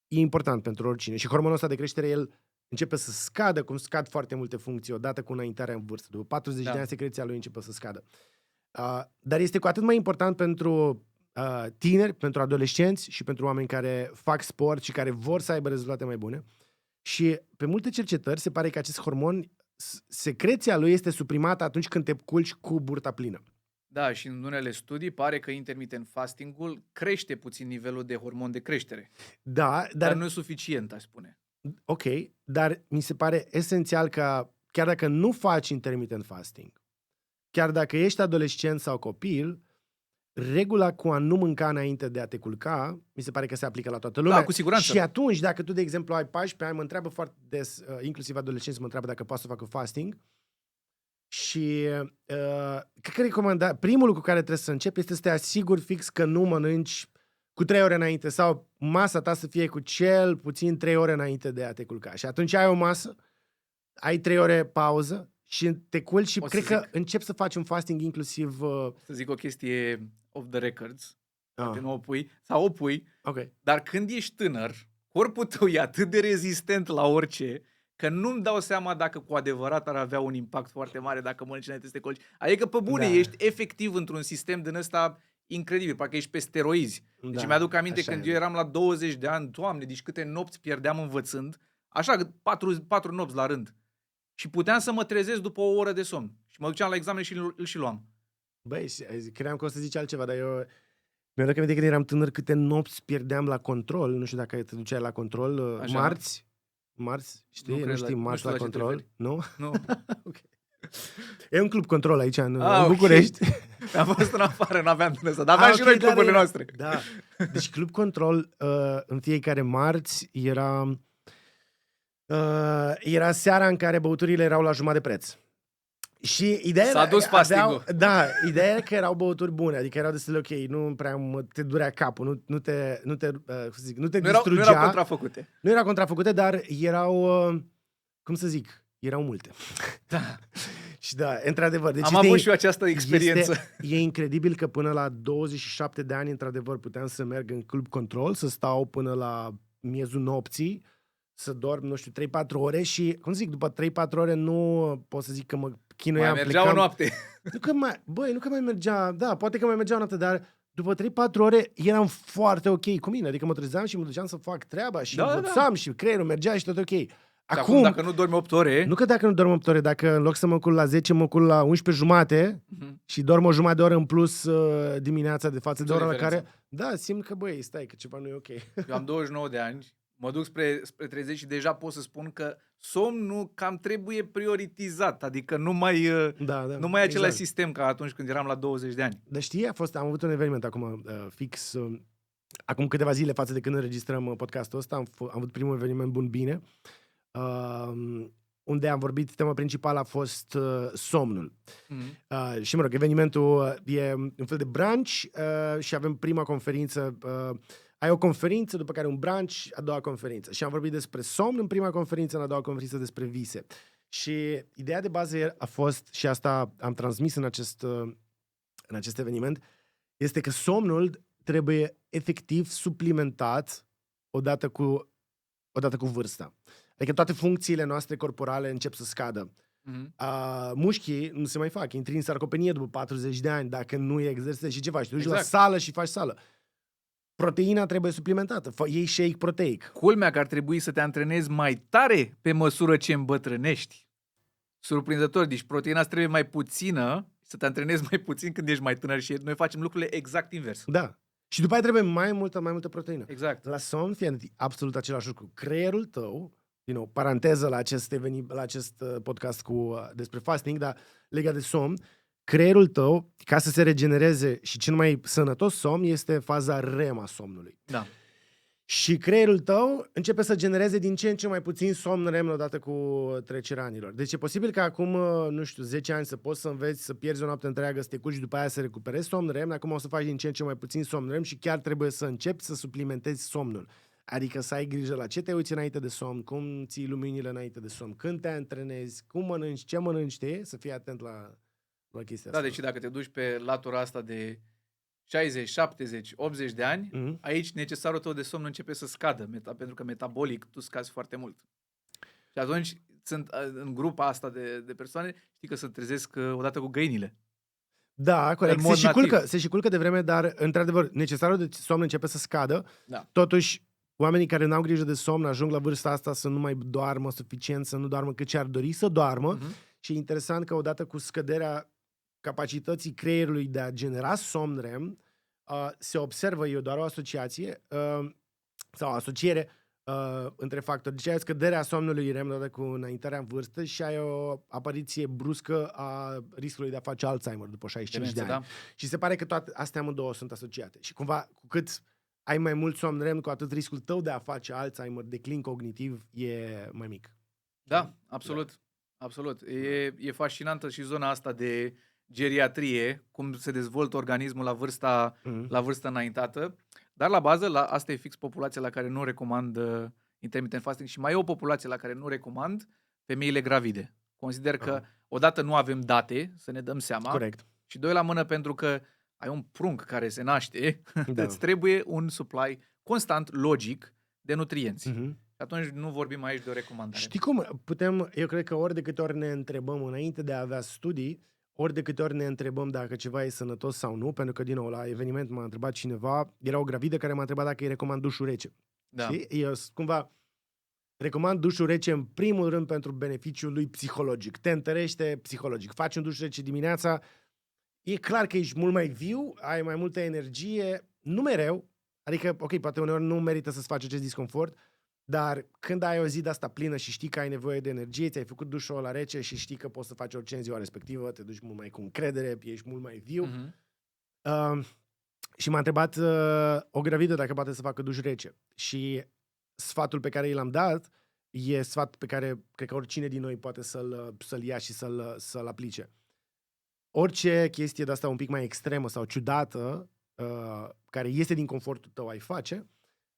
e important pentru oricine. Și hormonul ăsta de creștere, el începe să scadă, cum scad foarte multe funcții odată cu înaintarea în vârstă. După 40 de ani, secreția lui începe să scadă. Dar este cu atât mai important pentru tineri, pentru adolescenți și pentru oameni care fac sport și care vor să aibă rezultate mai bune. Și pe multe cercetări se pare că acest hormon, secreția lui este suprimată atunci când te culci cu burta plină. Da, și în unele studii pare că intermittent fasting-ul crește puțin nivelul de hormon de creștere. Da, dar nu e suficient, aș spune. Ok, dar mi se pare esențial că chiar dacă nu faci intermittent fasting, chiar dacă ești adolescent sau copil, regula cu a nu mânca înainte de a te culca, mi se pare că se aplică la toată lumea. Da, cu siguranță. Și atunci, dacă tu, de exemplu, ai 14 ani, mă întreabă foarte des, inclusiv adolescenți, mă întreabă dacă poate să facă fasting. Și cred că primul lucru care trebuie să începi este să te asiguri fix că nu mănânci cu 3 ore înainte sau masa ta să fie cu cel puțin 3 ore înainte de a te culca. Și atunci ai o masă, ai 3 ore pauză și te culci și cred că începi să faci un fasting inclusiv... Să zic o chestie off the records, poate nu o pui, sau o pui, dar când ești tânăr, corpul tău e atât de rezistent la orice, că nu-mi dau seama dacă cu adevărat ar avea un impact foarte mare dacă mănânci înainte să te culci. Adică pe bune, ești efectiv într-un sistem din ăsta incredibil, parcă ești pe steroizi. Deci mi-aduc aminte când eu eram la 20 de ani, Doamne, deci câte nopți pierdeam învățând, așa, 4 nopți la rând. Și puteam să mă trezesc după o oră de somn. Și mă duceam la examen și îl și luam. Băi, credeam că o să zici altceva, dar eu mi-aduc aminte când eram tânăr câte nopți pierdeam la control. Nu știu dacă te duceai la control. Așa. Marți, știi? Nu știi, marți la control? Nu? Nu. Ok. E un club control aici în București. Am fost în afară, n-aveam din ăsta, dar aveam și noi cluburile noastre. Da. Deci club control în fiecare marți era seara în care băuturile erau la jumătate de preț. Și ideea S-a dus fasting-ul. Da, ideea era că erau băuturi bune, adică erau destul de ok, nu prea te durea capul, nu te distrugea. Nu erau contrafăcute. Nu erau contrafăcute, dar erau, cum să zic, erau multe. Da. Și da, într-adevăr. Deci am avut și eu această experiență. E incredibil că până la 27 de ani, într-adevăr, puteam să merg în club control, să stau până la miezul nopții, să dorm, nu știu, 3-4 ore și, cum zic, după 3-4 ore nu pot să zic că mă chinuiam. Mai mergea o noapte. Nu că mai mergea, da, poate că mai mergea o noapte, dar după 3-4 ore eram foarte ok cu mine. Adică mă trezeam și mă duceam să fac treaba și învățam și creierul mergea și tot ok. Acum, dacă nu dormi 8 ore... Nu că dacă nu dorm 8 ore, dacă în loc să mă culc la 10, mă culc la 11:30 și dorm o jumătate de oră în plus dimineața de față de ora la care... Da, simt că, băi, stai, că ceva nu e ok. Eu am 29 de ani, mă duc spre 30 și deja pot să spun că somnul cam trebuie prioritizat, adică nu mai e același sistem ca atunci când eram la 20 de ani. Dar știi, am avut un eveniment acum fix, acum câteva zile față de când înregistrăm podcastul ăsta, am avut primul eveniment Bun Bine, unde am vorbit, tema principală a fost somnul. Și mă rog, evenimentul e un fel de brunch și avem prima conferință ai o conferință, după care un brunch, a doua conferință. Și am vorbit despre somn în prima conferință, în a doua conferință despre vise. Și ideea de bază a fost, și asta am transmis în acest eveniment, este că somnul trebuie efectiv suplimentat odată cu vârsta. Adică toate funcțiile noastre corporale încep să scadă. Mușchii nu se mai fac, intri în sarcopenie după 40 de ani dacă nu exersezi și ce faci? Te duci la sală și faci sală. Proteina trebuie suplimentată. Iei shake proteic. Culmea că ar trebui să te antrenezi mai tare pe măsură ce îmbătrânești. Surprinzător, deci proteina îți trebuie mai puțină, să te antrenezi mai puțin când ești mai tânăr și noi facem lucrurile exact invers. Da. Și după aia trebuie mai multă proteină. Exact. La somn, fie absolut același lucru. Creierul tău, paranteză la acest podcast despre fasting, dar legat de somn, creierul tău, ca să se regenereze și cel mai sănătos somn, este faza REM a somnului. Da. Și creierul tău începe să genereze din ce în ce mai puțin somn REM odată cu trecerea anilor. Deci e posibil că acum, 10 ani să poți să înveți să pierzi o noapte întreagă, să te culci și după aia să recuperezi somn REM, acum o să faci din ce în ce mai puțin somn REM și chiar trebuie să începi să suplimentezi somnul. Adică să ai grijă la ce te uiți înainte de somn, cum ții luminile înainte de somn, când te antrenezi, cum mănânci, ce mănânci, știi? Să fii atent la chestia asta. Da, deci dacă te duci pe latura asta de 60, 70, 80 de ani, aici necesarul tău de somn începe să scadă, pentru că metabolic tu scazi foarte mult. Și atunci sunt în grupa asta de persoane, știi că se trezesc odată cu găinile. Da, corect. Se și culcă de vreme, dar într-adevăr necesarul de somn începe să scadă. Da. Totuși, oamenii care n-au grijă de somn ajung la vârsta asta să nu mai doarmă suficient, să nu doarmă cât ce ar dori să doarmă. Și e interesant că odată cu scăderea capacității creierului de a genera somn REM, se observă, e doar o asociație sau o asociere între factori. Deci ai scăderea somnului REM odată cu înaintarea în vârstă și ai o apariție bruscă a riscului de a face Alzheimer după 65 de ani. Da. Și se pare că toate astea amândouă sunt asociate. Și cumva, cu cât ai mai mult somn REM, cu atât riscul tău de a face Alzheimer, declin cognitiv, e mai mic. Da, absolut. Da. Absolut. E fascinantă și zona asta de geriatrie, cum se dezvoltă organismul la vârsta înaintată, dar la bază, asta e fix populația la care nu recomand intermittent fasting și mai e o populație la care nu recomand femeile gravide. Consider că odată nu avem date să ne dăm seama. Corect. Și doi la mână pentru că ai un prunc care se naște, îți trebuie un supply constant, logic, de nutrienți. Și atunci nu vorbim aici de o recomandare. Știi cum putem, eu cred că ori de câte ori ne întrebăm înainte de a avea studii, ori de câte ori ne întrebăm dacă ceva e sănătos sau nu, pentru că, din nou, la eveniment m-a întrebat cineva, era o gravidă care m-a întrebat dacă îi recomand dușul rece. Da. Și eu, cumva, recomand dușul rece în primul rând pentru beneficiul lui psihologic. Te întărește psihologic. Faci un duș rece dimineața, e clar că ești mult mai viu, ai mai multă energie, nu mereu, adică, ok, poate uneori nu merită să-ți faci acest disconfort, dar când ai o zi de asta plină și știi că ai nevoie de energie, ți-ai făcut dușul ăla rece și știi că poți să faci orice în ziua respectivă, te duci mult mai cu încredere, ești mult mai viu. Și m-a întrebat o gravidă dacă poate să facă duș rece. Și sfatul pe care i l-am dat e sfat pe care cred că oricine din noi poate să-l ia și să-l aplice. Orice chestie de asta un pic mai extremă sau ciudată, care iese din confortul tău, ai face,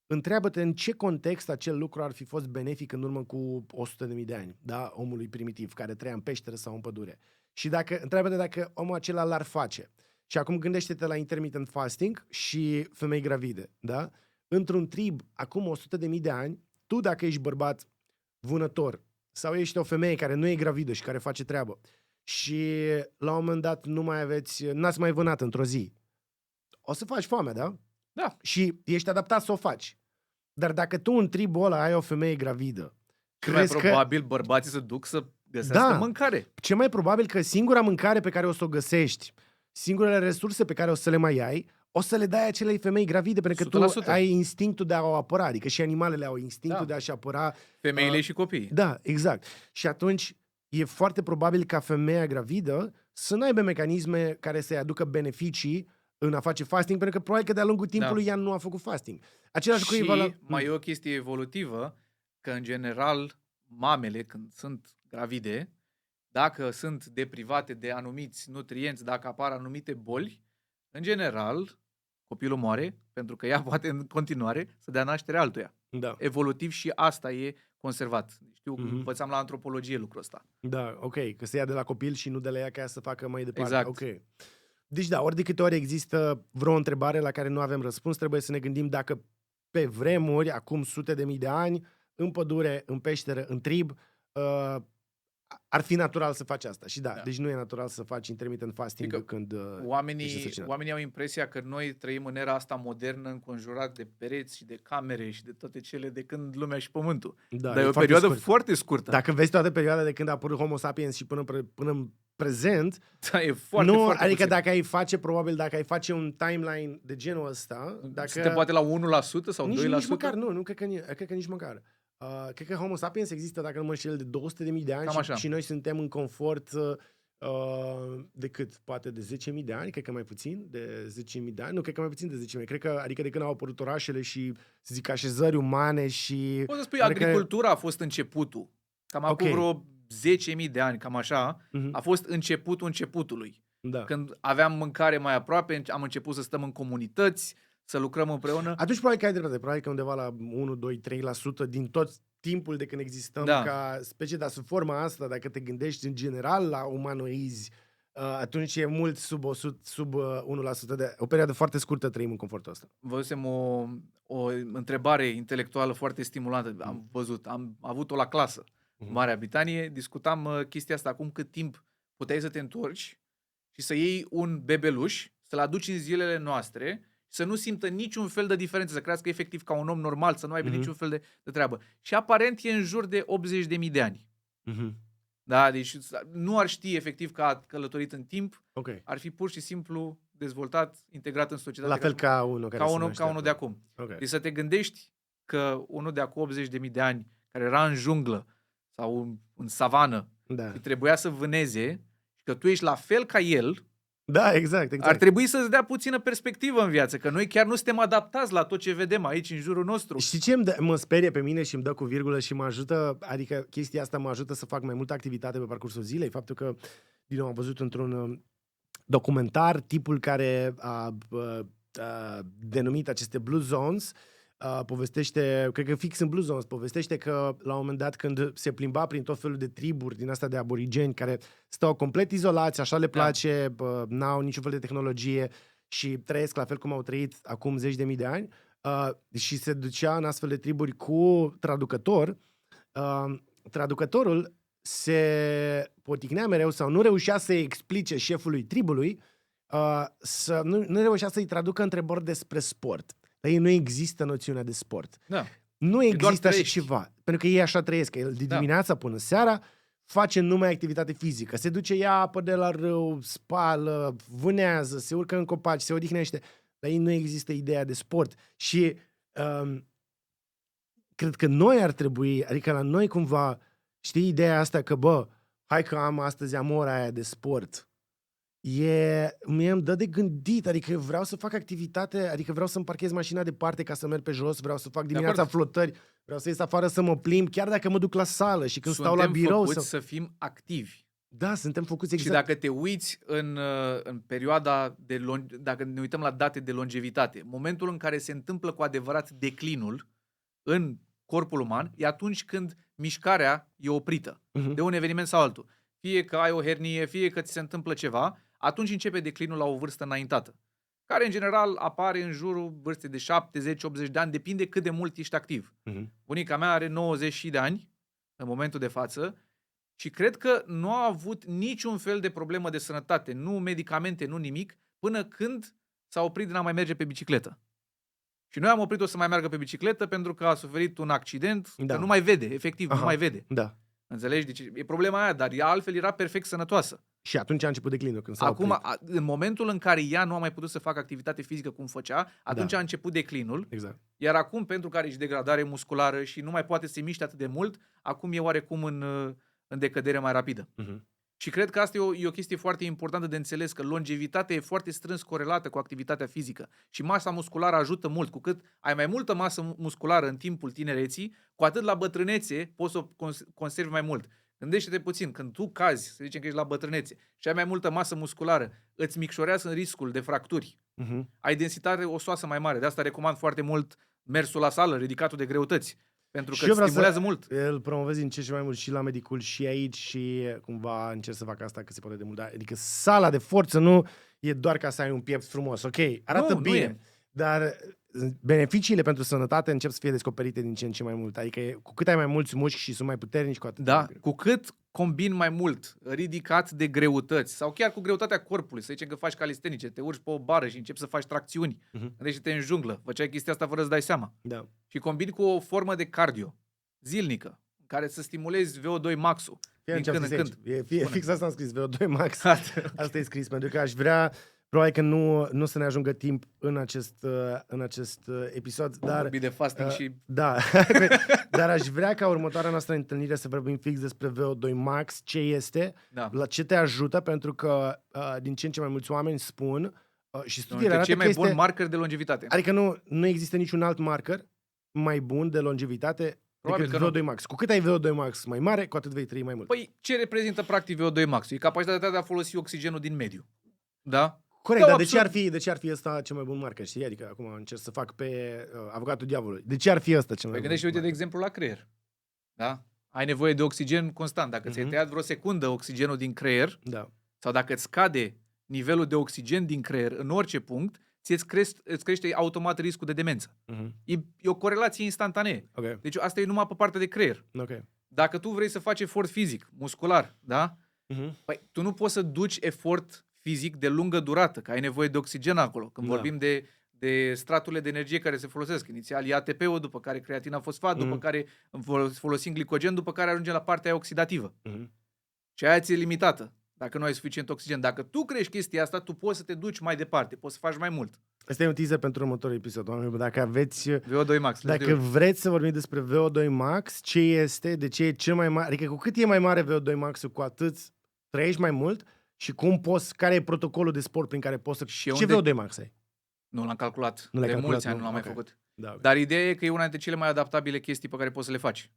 întreabă-te în ce context acel lucru ar fi fost benefic în urmă cu 100.000 de ani, da? Omului primitiv, care trăia în peșteră sau în pădure. Și întreabă-te dacă omul acela l-ar face. Și acum gândește-te la intermittent fasting și femei gravide, da? Într-un trib, acum 100.000 de ani, tu dacă ești bărbat vânător sau ești o femeie care nu e gravidă și care face treabă și la un moment dat n-ați mai vânat într-o zi, o să faci foame, da? Da. Și ești adaptat să o faci. Dar dacă tu în tribul ăla ai o femeie gravidă, mai probabil bărbații se duc să găsească mâncare. Ce mai probabil că singura mâncare pe care o să o găsești, singurele resurse pe care o să le mai ai, o să le dai acelei femei gravide, pentru că 100%. Tu ai instinctul de a o apăra, adică și animalele au instinctul de a-și apăra. Femeile și copiii. Da, exact. Și atunci e foarte probabil ca femeia gravidă să n-aibă mecanisme care să-i aducă beneficii în a face fasting, pentru că probabil că de-a lungul timpului ea nu a făcut fasting. Și mai e o chestie evolutivă, că în general mamele când sunt gravide, dacă sunt deprivate de anumiți nutrienți, dacă apar anumite boli, în general Copilul moare pentru că ea poate în continuare să dea naștere altuia. Da. Evolutiv și asta e conservat. Știu, Mhm. la antropologie lucrul ăsta. Da, ok, că se ia de la copil și nu de la ea ca ea să facă mai departe. Exact. Ok. Deci da, ori de câte ori există vreo întrebare la care nu avem răspuns, trebuie să ne gândim dacă pe vremuri, acum sute de mii de ani, în pădure, în peșteră, în trib, ar fi natural să faci asta. Și da, deci nu e natural să faci intermittent fasting Adică când ești însărcinat. Oamenii au impresia că noi trăim în era asta modernă, înconjurat de pereți și de camere și de toate cele de când lumea și pământul. Da, Dar e o foarte perioadă scurt. foarte scurtă. Dacă vezi toată perioada de când a apărut Homo sapiens și până în prezent, Da, e foarte, nu, foarte adică puțin. dacă ai face un timeline de genul ăsta, dacă Suntem poate la 1% sau 2%? nici măcar, nu cred că nici măcar. Cred că Homo sapiens există, dacă nu mă înșel, de 200.000 de ani Cam așa. și noi suntem în confort de cât? Poate de 10.000 de ani, cred că mai puțin, de 10.000 de ani, nu, cred că mai puțin de 10.000. Cred că, adică de când au apărut orașele și, să zic, așezări umane și... Poți să spui, adică- agricultura a fost începutul. Cam acum Ok. vreo 10.000 de ani, cam așa, Mhm. a fost începutul începutului. Da. Când aveam mâncare mai aproape, am început să stăm în comunități, să lucrăm împreună. Atunci probabil că ai dreptate, probabil că undeva la 1, 2, 3% din tot timpul de când existăm Da. ca specie, dar sub forma asta, dacă te gândești în general la umanoizi, atunci e mult sub 1%. O perioadă foarte scurtă trăim în confortul ăsta. Văzusem o întrebare intelectuală foarte stimulantă. Am văzut, am avut-o la clasă. În Marea Britanie, discutam chestia asta, acum cât timp puteai să te întorci și să iei un bebeluș, să-l aduci în zilele noastre, să nu simtă niciun fel de diferență, să crească efectiv ca un om normal, să nu aibă niciun fel de treabă. Și aparent e în jur de 80.000 de ani. Da, deci nu ar ști efectiv că a călătorit în timp, Ok. ar fi pur și simplu dezvoltat, integrat în societate. La fel ca unul care se naște ca unul de acum. acum. Ok. Deci să te gândești că unul de acum 80.000 de ani, care era în junglă sau în savană Da. și trebuia să vâneze, și că tu ești la fel ca el, Da, exact. ar trebui să-ți dea puțină perspectivă în viață, că noi chiar nu suntem adaptați la tot ce vedem aici în jurul nostru. Știi ce mă sperie pe mine și îmi dă cu virgulă și mă ajută, adică chestia asta mă ajută să fac mai multă activitate pe parcursul zilei, faptul că, din nou, am văzut într-un documentar tipul care a denumit aceste Blue Zones, povestește, cred că fix în Blue Zones, povestește că la un moment dat când se plimba prin tot felul de triburi din astea de aborigeni care stau complet izolați, așa le place, n-au niciun fel de tehnologie și trăiesc la fel cum au trăit acum 10.000 de ani, și se ducea în astfel de triburi cu traducător, traducătorul se poticnea mereu sau nu reușea să-i explice șefului tribului, nu reușea să-i traducă întrebări despre sport. Dar ei nu există noțiunea de sport. Da. Nu doar există așa trăiești. ceva. Pentru că ei așa trăiesc. Că el de dimineața până seara face numai activitate fizică. Se duce, ia apă de la râu, spală, vânează, se urcă în copaci, se odihnește. Dar ei nu există ideea de sport. Și cred că noi ar trebui, adică la noi cumva, știi ideea asta că, bă, hai că astăzi am ora aia de sport. Mie îmi dă de gândit, adică eu vreau să fac activitate, adică vreau să-mi parchez mașina departe ca să merg pe jos, vreau să fac dimineața flotări, vreau să ies afară să mă plimb, chiar dacă mă duc la sală și când stau la birou. Să fim activi. Da, suntem făcuți exact. Și dacă te uiți în perioada dacă ne uităm la date de longevitate, momentul în care se întâmplă cu adevărat declinul în corpul uman e atunci când mișcarea e oprită de un eveniment sau altul. Fie că ai o hernie, fie că ți se întâmplă ceva, atunci începe declinul la o vârstă înaintată, care în general apare în jurul vârstei de 70-80 de ani, depinde cât de mult ești activ. Bunica mea are 90 de ani în momentul de față și cred că nu a avut niciun fel de problemă de sănătate, nu medicamente, nu nimic, până când s-a oprit din a mai merge pe bicicletă. Și noi am oprit-o să mai meargă pe bicicletă pentru că a suferit un accident, că nu mai vede, efectiv, nu mai vede. Da. Înțelegi? Deci e problema aia, dar ea altfel era perfect sănătoasă. Și atunci a început declinul, când s-a Acum, oprit. în momentul în care ea nu a mai putut să facă activitate fizică cum făcea, atunci a început declinul. Exact. Iar acum, pentru că are și degradare musculară și nu mai poate să se miște atât de mult, acum e oarecum în decădere mai rapidă. Și cred că asta e o chestie foarte importantă de înțeles, că longevitatea e foarte strâns corelată cu activitatea fizică. Și masa musculară ajută mult. Cu cât ai mai multă masă musculară în timpul tinereții, cu atât la bătrânețe poți să o conservi mai mult. Gândește-te puțin, când tu cazi, să zicem că ești la bătrânețe, și ai mai multă masă musculară, îți micșorează riscul de fracturi. ai densitate osoasă mai mare. De asta recomand foarte mult mersul la sală, ridicatul de greutăți. Pentru că îți stimulează mult. Îl promovez din ce și mai mult și la Medicul și aici și cumva încerc să fac asta cât se poate de mult. Adică sala de forță nu e doar ca să ai un piept frumos. Ok, arată bine, dar beneficiile pentru sănătate încep să fie descoperite din ce în ce mai mult. Adică cu cât ai mai mulți mușchi și sunt mai puternici, cu atât. Da, cu cât combin mai mult ridicat de greutăți sau chiar cu greutatea corpului, să zicem că faci calistenice, te urci pe o bară și începi să faci tracțiuni, gândește-te în junglă, făceai chestia asta fără să dai seama. Da. Și combini cu o formă de cardio zilnică, care să stimulezi VO2 max-ul din când în când. Fix asta am scris, VO2 max. Asta e scris, pentru că aș vrea, probabil că nu să ne ajungă timp în acest episod, dar... de fasting și... Da, dar aș vrea ca următoarea noastră întâlnire să vorbim fix despre VO2 max, ce este, la ce te ajută, pentru că din ce în ce mai mulți oameni spun și studiile arată cei mai buni marker de longevitate. Adică nu există niciun alt marker mai bun de longevitate decât VO2 max. Cu cât ai VO2 max mai mare, cu atât vei trăi mai mult. Păi ce reprezintă practic VO2 max? E capacitatea de a folosi oxigenul din mediu. Da? Corect, dar de ce ar fi ăsta cel mai bun marker, știi? Adică acum încerc să fac pe avocatul diavolului. De ce ar fi ăsta cel mai bun? Gândește, uite, de exemplu, la creier. Da? Ai nevoie de oxigen constant. Dacă ți-ai tăiat vreo secundă oxigenul din creier, sau dacă îți scade nivelul de oxigen din creier în orice punct, îți crește automat riscul de demență. E o corelație instantanee. Okay. Deci asta e numai pe partea de creier. Okay. Dacă tu vrei să faci efort fizic, muscular, da? Păi, tu nu poți să duci efort fizic de lungă durată, că ai nevoie de oxigen acolo. Când vorbim de straturile de energie care se folosesc. Inițial e ATP-ul, după care creatina fosfat, după care folosim glicogen, după care ajungem la partea aia oxidativă. Și aia ți e limitată, dacă nu ai suficient oxigen. Dacă tu crești chestia asta, tu poți să te duci mai departe, poți să faci mai mult. Asta e un teaser pentru următorul episod. Dacă aveți... VO2 max. Dacă vreți să vorbim despre VO2 max, ce este, de ce e cel mai mare... Adică cu cât e mai mare VO2 max-ul, cu atât trăiești mai mult și care e protocolul de sport prin care poți să... Ce VO2 max ai? Nu l-am calculat. Mulți ani nu l-am mai făcut. Da, dar ideea e că e una dintre cele mai adaptabile chestii pe care poți să le faci.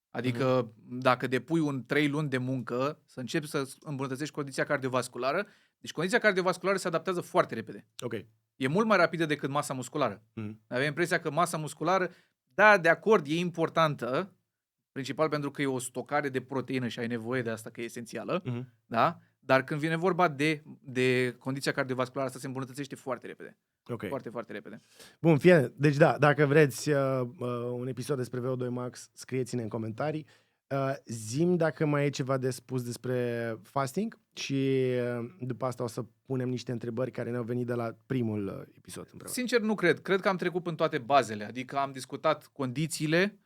Adică dacă depui 3 luni de muncă, să începi să îmbunătățești condiția cardiovasculară, deci condiția cardiovasculară se adaptează foarte repede. E mult mai rapidă decât masa musculară. Avem impresia că masa musculară, da, de acord, e importantă, principal pentru că e o stocare de proteină și ai nevoie de asta, că e esențială, da? Dar când vine vorba de condiția cardiovasculară, asta se îmbunătățește foarte repede. Foarte, foarte repede. Bun, fie. Deci dacă vreți un episod despre VO2 max, scrieți-ne în comentarii. Zi-mi dacă mai e ceva de spus despre fasting și după asta o să punem niște întrebări care ne-au venit de la primul episod. Împreună. Sincer, nu cred. Cred că am trecut în toate bazele. Adică am discutat condițiile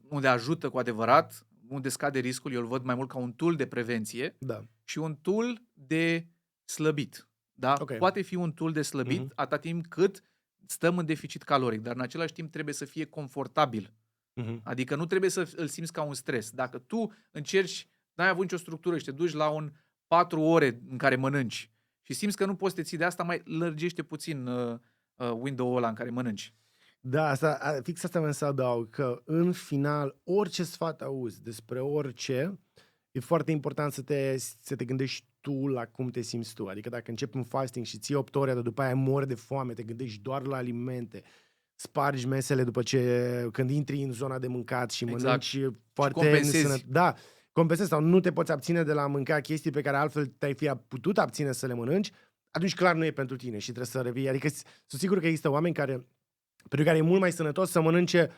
unde ajută cu adevărat, unde scade riscul. Eu îl văd mai mult ca un tool de prevenție și un tool de slăbit. Da? Poate fi un tool de slăbit atâta timp cât stăm în deficit caloric, dar în același timp trebuie să fie confortabil. Adică nu trebuie să îl simți ca un stres. Dacă tu încerci, n-ai avut nicio structură și te duci la 4 ore în care mănânci și simți că nu poți să te ții de asta, mai lărgește puțin window-ul ăla în care mănânci. Da, fix asta vreau să adaug, că în final, orice sfat auzi despre orice, e foarte important să te gândești tu la cum te simți tu. Adică dacă începi un fasting și ții 8 ore, dar după aia mori de foame, te gândești doar la alimente, spargi mesele când intri în zona de mâncat și mănânci foarte... Și compensezi. Da, compensezi sau nu te poți abține de la a mânca chestii pe care altfel te-ai fi putut abține să le mănânci, atunci clar nu e pentru tine și trebuie să revii. Adică sunt sigur că există oameni pentru care e mult mai sănătos să mănânce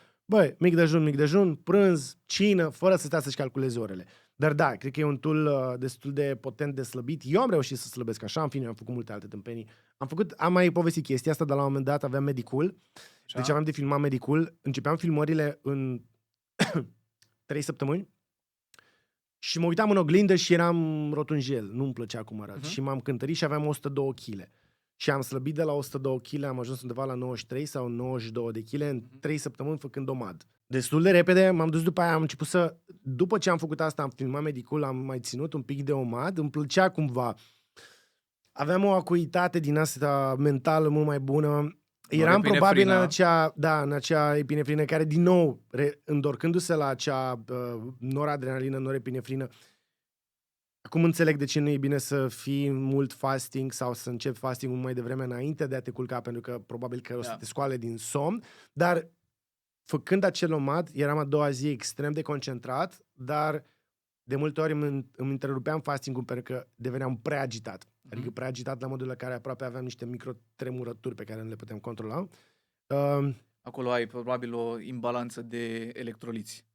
mic dejun, prânz, cină, fără să stea să-și calculeze orele. Dar da, cred că e un tool destul de potent de slăbit. Eu am reușit să slăbesc așa, în fine, am făcut multe alte tâmpenii. Am mai povestit chestia asta, dar la un moment dat aveam Medicul. Deci aveam de filmat Medicul. Începeam filmările în 3 săptămâni și mă uitam în oglindă și eram rotunjel. Nu-mi plăcea cum arăt. Și m-am cântărit și aveam 102 kg. Și am slăbit de la 102 kg, am ajuns undeva la 93 sau 92 de kg în 3 săptămâni făcând OMAD. Destul de repede, m-am dus după aia, am început după ce am făcut asta, am filmat Medicul, am mai ținut un pic de OMAD, îmi plăcea cumva. Aveam o acuitate din asta mentală mult mai bună. Eram probabil în acea epinefrină care, din nou, întorcându-se la acea noradrenalină, norepinefrină, Acum înțeleg de ce nu e bine să fii mult fasting sau să începi fasting mai devreme înainte de a te culca, pentru că probabil că o să te scoale din somn, dar făcând acel omad, eram a doua zi extrem de concentrat, dar de multe ori îmi întrerupeam fasting-ul pentru că deveneam prea agitat. Adică prea agitat la modul la care aproape aveam niște microtremurături pe care nu le putem controla. Acolo ai probabil o imbalanță de electroliți.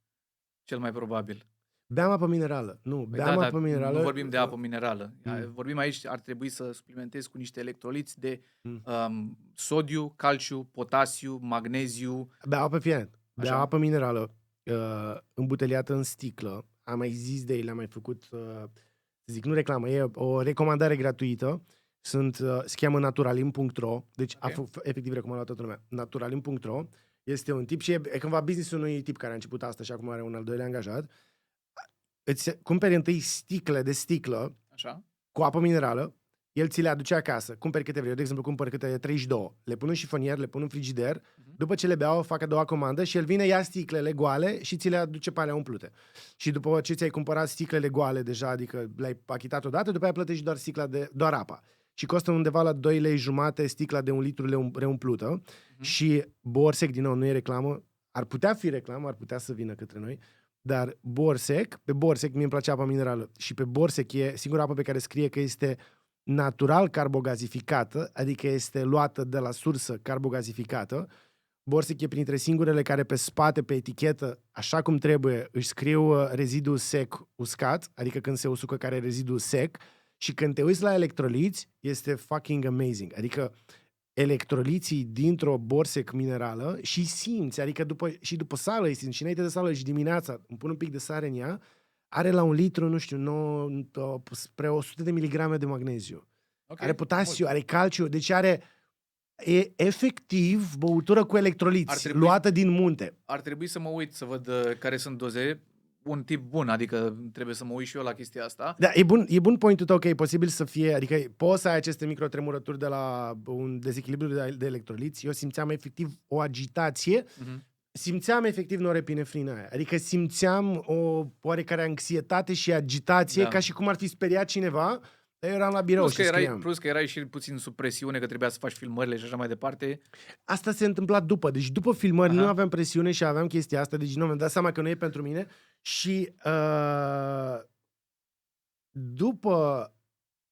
Cel mai probabil. Beam apă minerală. Beam apă minerală. Nu vorbim de apă minerală. Vorbim aici, ar trebui să suplimentezi cu niște electroliți de sodiu, calciu, potasiu, magneziu. Beam apă, beam apă minerală îmbuteliată în sticlă. Am mai zis de ei, le-am mai făcut, zic, nu reclamă, e o recomandare gratuită. Se cheamă naturalim.ro, deci efectiv recomandat toată lumea. Naturalim.ro este un tip și e cândva business-ul unui tip care a început asta și acum are un al doilea angajat. Îți cumperi întâi sticle de sticlă cu apă minerală, el ți le aduce acasă, cumperi câte vrei. Eu, de exemplu, cumpăr câte 32, le pun în șifonier, le pun în frigider, după ce le beau, fac a doua comandă și el vine, ia sticlele goale și ți le aduce pe alea umplute. Și după ce ți-ai cumpărat sticlele goale deja, adică le-ai achitat odată, după aia plătești doar sticla doar apa. Și costă undeva la 2 lei jumate sticla de 1 litru reumplută. Și Borsec, din nou, nu e reclamă, ar putea fi reclamă, ar putea să vină către noi, dar pe Borsec mie îmi place apa minerală și pe Borsec e singura apă pe care scrie că este natural carbogazificată, adică este luată de la sursă carbogazificată. Borsec e printre singurele care pe spate, pe etichetă, așa cum trebuie, își scriu rezidu sec uscat, adică când se usucă care rezidu sec, și când te uiți la electroliți, este fucking amazing. Adică electroliții dintr-o Borsec minerală și simți, adică după sală îi simți, și înainte de sală și dimineața îmi pun un pic de sare în ea, are la 1 litru, nu știu, spre 100 de miligrame de magneziu. Are potasiu, are calciu, deci e efectiv băutură cu electroliți, luată din munte. Ar trebui să mă uit să văd care sunt doze. Un tip bun, adică trebuie să mă uit și eu la chestia asta. Da, e bun point-ul tău că e posibil să fie, adică poți să ai aceste microtremurături de la un dezechilibru de electroliți. Eu simțeam efectiv o agitație, simțeam efectiv norepinefrina aia. Adică simțeam o oarecare anxietate și agitație, ca și cum ar fi speriat cineva. Eu eram la birou și scriam. Plus că erai și puțin sub presiune, că trebuia să faci filmările și așa mai departe. Asta se întâmpla după. Deci după filmări nu aveam presiune și aveam chestia asta. Deci nu mi-am dat seama că nu e pentru mine. Și după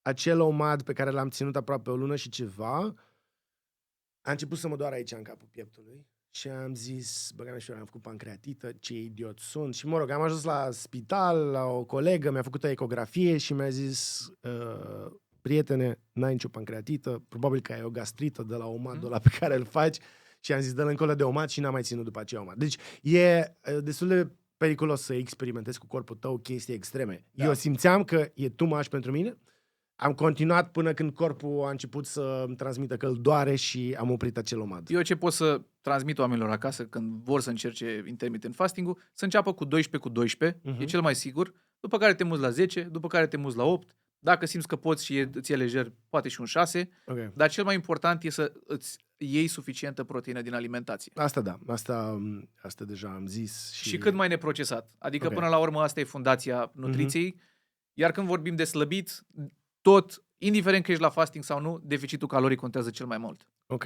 acel omad pe care l-am ținut aproape o lună și ceva, a început să mă doară aici în capul pieptului. Și am zis, băgame și eu, am făcut pancreatită, ce idiot sunt. Și mă rog, am ajuns la spital, la o colegă, mi-a făcut o ecografie și mi-a zis, prietene, n-ai nicio pancreatită, probabil că ai o gastrită de la omadul ăla pe care îl faci. Și am zis, dă-l încolo de omad și n-am mai ținut după aceea omad. Deci e destul de periculos să experimentezi cu corpul tău chestii extreme. Da. Eu simțeam că e too much pentru mine. Am continuat până când corpul a început să îmi transmită că îl doare și am oprit acel omad. Eu ce pot să transmit oamenilor acasă când vor să încerce intermittent fasting-ul, să înceapă cu 12 cu 12, e cel mai sigur, după care te muți la 10, după care te muți la 8, dacă simți că poți și ți-e lejer, poate și un 6, dar cel mai important e să îți iei suficientă proteină din alimentație. Asta da, asta deja am zis. Și cât mai neprocesat. Adică până la urmă asta e fundația nutriției, iar când vorbim de slăbit, tot, indiferent că ești la fasting sau nu, deficitul caloric contează cel mai mult. Ok.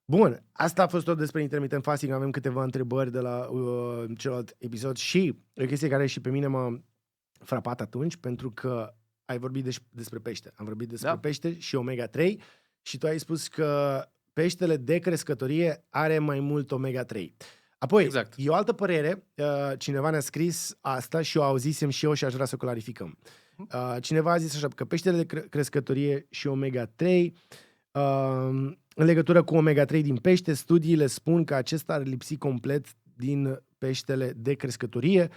Bun, asta a fost tot despre intermittent fasting. Avem câteva întrebări de la celălalt episod și o chestie care și pe mine m-a frapat atunci, pentru că ai vorbit despre pește. Am vorbit despre pește și omega-3 și tu ai spus că peștele de crescătorie are mai mult omega-3. Apoi, e o altă părere, cineva ne-a scris asta și o auzisem și eu și aș vrea să o clarificăm. Cineva a zis așa, că peștele de crescătorie și omega-3, în legătură cu omega-3 din pește, studiile spun că acesta ar lipsi complet din peștele de crescătorie,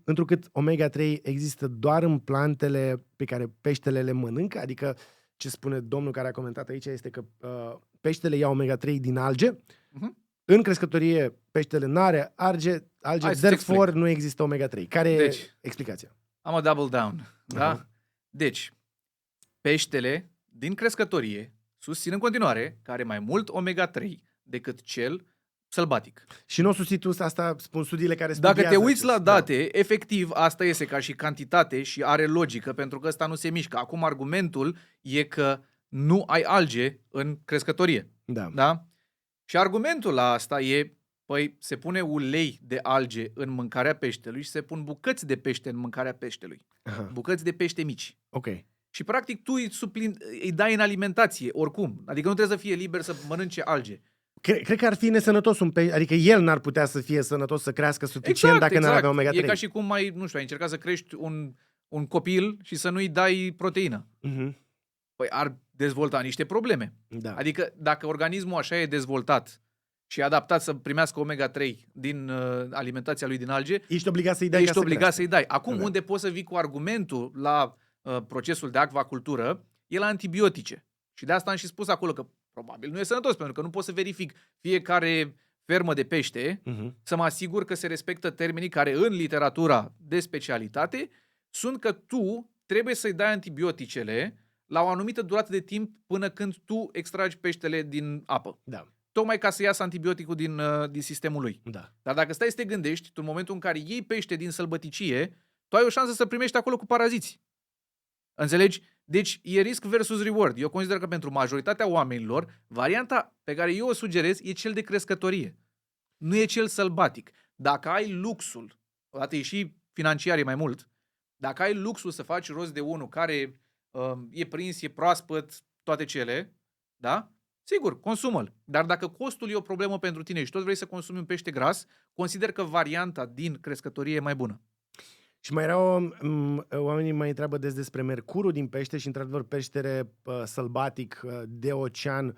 întrucât omega-3 există doar în plantele pe care peștele le mănâncă, adică ce spune domnul care a comentat aici este că peștele ia omega-3 din alge, în crescătorie peștele n-are alge, therefore nu există omega-3. Care e explicația? Am a double down. Da? Deci, peștele din crescătorie susțin în continuare că are mai mult omega-3 decât cel sălbatic. Și nu o susținut asta, spun studiile care Dacă studiază te uiți la acest- date, efectiv, asta iese ca și cantitate și are logică, pentru că ăsta nu se mișcă. Acum argumentul e că nu ai alge în crescătorie. Da. Da? Și argumentul la asta e, păi, se pune ulei de alge în mâncarea peștelui și se pun bucăți de pește în mâncarea peștelui. Aha. Bucăți de pește mici. Ok. Și practic tu îi dai în alimentație, oricum. Adică nu trebuie să fie liber să mănânce alge. Cred că ar fi nesănătos un pește, adică el n-ar putea să fie sănătos, să crească suficient dacă n-ar avea omega-3. E ca și cum ai încercat să crești un copil și să nu-i dai proteină. Mhm. Păi ar dezvolta niște probleme. Da. Adică dacă organismul așa e dezvoltat și e adaptat să primească omega-3 din alimentația lui din alge, Ești obligat să-i dai ești ca să obligat crească. să-i dai. Acum, Da. unde poți să vii cu argumentul la procesul de acvacultură, e la antibiotice. Și de asta am și spus acolo că probabil nu e sănătos, pentru că nu pot să verific fiecare fermă de pește Mhm. să mă asigur că se respectă termenii care în literatura de specialitate sunt că tu trebuie să-i dai antibioticele la o anumită durată de timp până când tu extragi peștele din apă. Da. Tocmai ca să iasă antibioticul din sistemul lui. Da. Dar dacă stai să te gândești, tu în momentul în care iei pește din sălbăticie, tu ai o șansă să primești acolo cu paraziți. Înțelegi? Deci e risc versus reward. Eu consider că pentru majoritatea oamenilor, varianta pe care eu o sugerez e cel de crescătorie. Nu e cel sălbatic. Dacă ai luxul, odată e și financiar e mai mult, dacă ai luxul să faci rost de unul care e prins, e proaspăt, toate cele, da? Sigur, consumă-l. Dar dacă costul e o problemă pentru tine și tot vrei să consumi un pește gras, consider că varianta din crescătorie e mai bună. Și mai era oamenii mai întreabă des despre mercurul din pește și într-adevăr peștere sălbatic de ocean,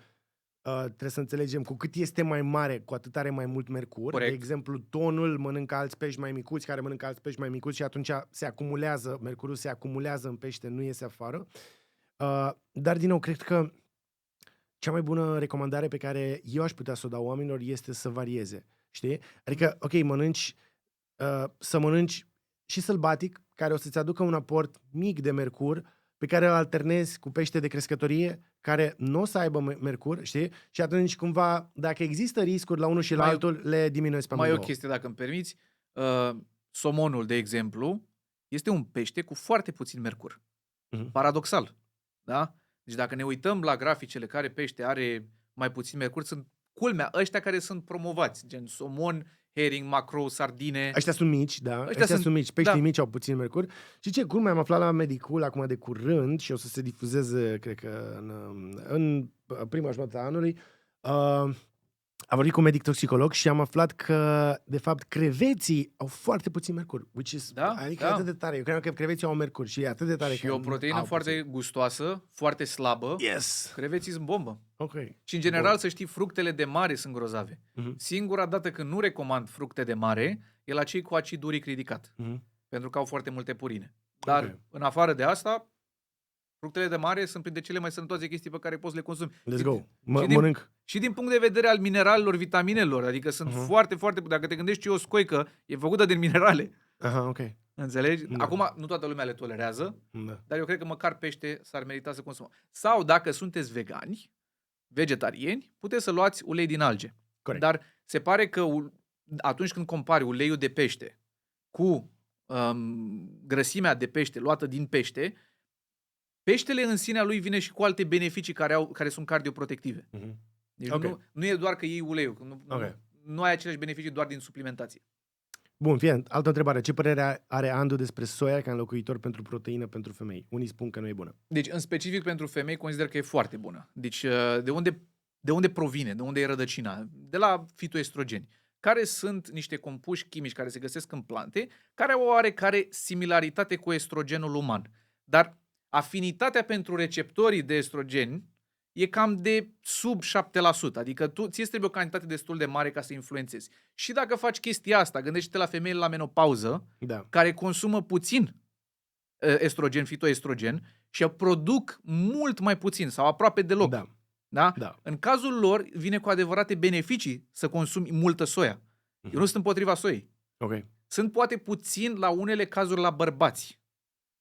trebuie să înțelegem cu cât este mai mare, cu atât are mai mult mercur. Corect. De exemplu, tonul mănâncă alți pești mai micuți, care mănâncă alți pești mai micuți și atunci se acumulează, mercurul se acumulează în pește, nu iese afară. Dar din nou, cred că cea mai bună recomandare pe care eu aș putea să o dau oamenilor este să varieze. Știi? Adică, ok, să mănânci și sălbatic, care o să-ți aducă un aport mic de mercur, pe care îl alternezi cu pește de crescătorie, care nu o să aibă mercur, știi? Și atunci, cumva, dacă există riscuri la unul și la Mai- altul, le diminuezi pe Mai e o amândouă. chestie, dacă îmi permiți. Somonul, de exemplu, este un pește cu foarte puțin mercur. Mhm. Paradoxal. Da? Deci dacă ne uităm la graficele care pește are mai puțin mercur, sunt culmea, ăștia care sunt promovați, gen somon, herring, macro, sardine. Ăștia sunt mici, da? Ăștia Ăștia sunt- sunt mici. Peștii da. mici au puțin mercur. Și ce, culmea, am aflat la Medicul acum de curând și o să se difuzeze, cred că, în prima jumătate a anului. Am vorbit cu un medic toxicolog și am aflat că, de fapt, creveții au foarte puțin mercur. Which is, Da, adică da. e atât de tare. Eu cred că creveții au mercur și e atât de tare Și că o proteină au foarte puțin. gustoasă, foarte slabă. Yes! Creveții sunt bombă. Ok. Și în general, Bun. să știi, fructele de mare sunt grozave. Mhm. Singura dată când nu recomand fructe de mare e la cei cu acid uric ridicat, Mhm. pentru că au foarte multe purine. Dar, Ok. în afară de asta, fructele de mare sunt printre cele mai sănătoase chestii pe care poți să le consumi. Let's go. și din- Mănânc. Și din punct de vedere al mineralelor, vitaminelor, adică sunt Mhm. foarte, foarte... Dacă te gândești, o scoică e făcută din minerale. Aha, ok. Înțelegi? Da. Acum, nu toată lumea le tolerează, Da. dar eu cred că măcar pește s-ar merita să consumăm. Sau dacă sunteți vegani, vegetariani, puteți să luați ulei din alge. Corect. Dar se pare că atunci când compari uleiul de pește cu grăsimea de pește luată din pește, peștele în sinea lui vine și cu alte beneficii care sunt cardioprotective. Mhm. Deci Ok. nu e doar că iei uleiul, că Ok. nu ai aceleași beneficii doar din suplimentație. Bun, fie, altă întrebare. Ce părere are Andu despre soia ca înlocuitor pentru proteină pentru femei? Unii spun că nu e bună. Deci, în specific pentru femei, consider că e foarte bună. Deci, de unde provine? De unde e rădăcina? De la fitoestrogeni, care sunt niște compuși chimici care se găsesc în plante, care au o oarecare similaritate cu estrogenul uman. Dar afinitatea pentru receptorii de estrogeni e cam de sub 7%. Adică ție trebuie o cantitate destul de mare ca să influențezi. Și dacă faci chestia asta, gândește-te la femeile la menopauză, Da. care consumă puțin estrogen, fitoestrogen și produc mult mai puțin sau aproape deloc. Da. Da? Da. În cazul lor vine cu adevărate beneficii să consumi multă soia. Eu nu sunt împotriva soiei. Ok. Sunt poate puțin la unele cazuri la bărbați.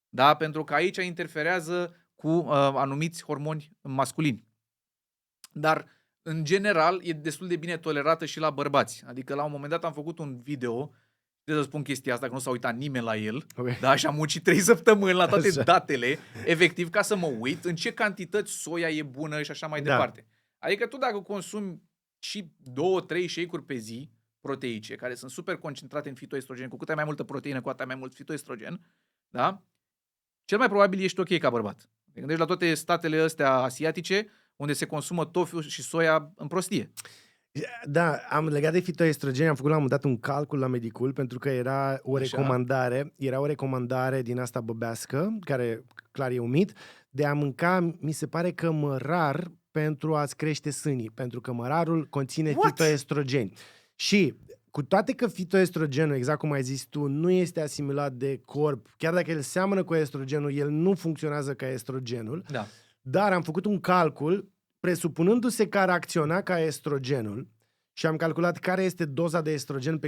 Da? Pentru că aici interferează cu anumiți hormoni masculini. Dar în general, e destul de bine tolerată și la bărbați. Adică la un moment dat am făcut un video, trebuie să spun chestia asta, că nu s-a uitat nimeni la el, Ok. dar și am muncit 3 săptămâni la toate Așa. datele, efectiv, ca să mă uit în ce cantități soia e bună și așa mai Da. departe. Adică tu dacă consumi și 2-3 shake-uri pe zi proteice, care sunt super concentrate în fitoestrogen, cu cât ai mai multă proteină, cu atât ai mai mult fitoestrogen, da? Cel mai probabil ești ok ca bărbat. Te gândești la toate statele astea asiatice, unde se consumă tofu și soia în prostie. Da, am legat de fitoestrogeni, am făcut la un moment dat un calcul la Medicul, pentru că era o recomandare din asta băbească, care clar e un mit, de a mânca, mi se pare că mărar pentru a-ți crește sânii, pentru că mărarul conține fitoestrogeni. Și cu toate că fitoestrogenul, exact cum ai zis tu, nu este asimilat de corp, chiar dacă el seamănă cu estrogenul, el nu funcționează ca estrogenul, Da. dar am făcut un calcul presupunându-se că ar acționa ca estrogenul și am calculat care este doza de estrogen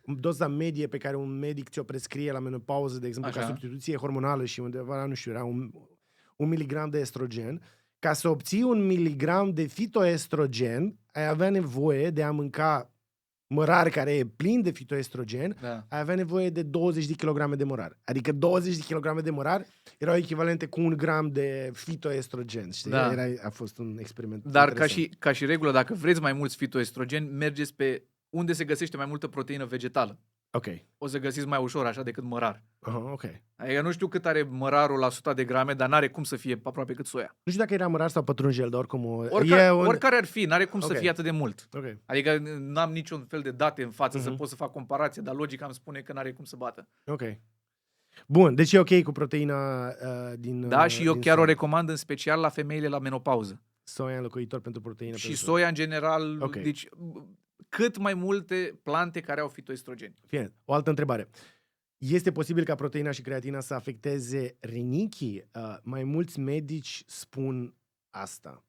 doza medie pe care un medic ți-o prescrie la menopauză, de exemplu, Așa. ca substituție hormonală și undeva, nu știu, era un miligram de estrogen. Ca să obții 1 miligram de fitoestrogen, ai avea nevoie de a mânca mărar care e plin de fitoestrogen, ai avea nevoie de 20 de kilograme de mărar. Adică 20 de kilograme de mărar erau echivalente cu 1 gram de fitoestrogen. Știi? Da. A fost un experiment Dar interesant. ca și regulă, dacă vreți mai mulți fitoestrogeni, mergeți pe unde se găsește mai multă proteină vegetală. Ok. O să găsiți mai ușor așa decât mărar. Ok. Adică nu știu cât are mărarul la 100 de grame, dar n-are cum să fie aproape cât soia. Nu știu dacă era mărar sau pătrunjel, dar oricum... Oricare ar fi, n-are cum să fie atât de mult. Ok. Adică n-am niciun fel de date în față să pot să fac comparație, dar logica îmi spune că n-are cum să bată. Ok. Bun, deci e ok cu proteina din Da, și eu din chiar o soia. recomand în special la femeile la menopauză. Soia înlocuitor pentru proteină. Și soia în general, Ok. deci cât mai multe plante care au fitoestrogeni. Fine, o altă întrebare. Este posibil ca proteina și creatina să afecteze rinichii? Mai mulți medici spun asta.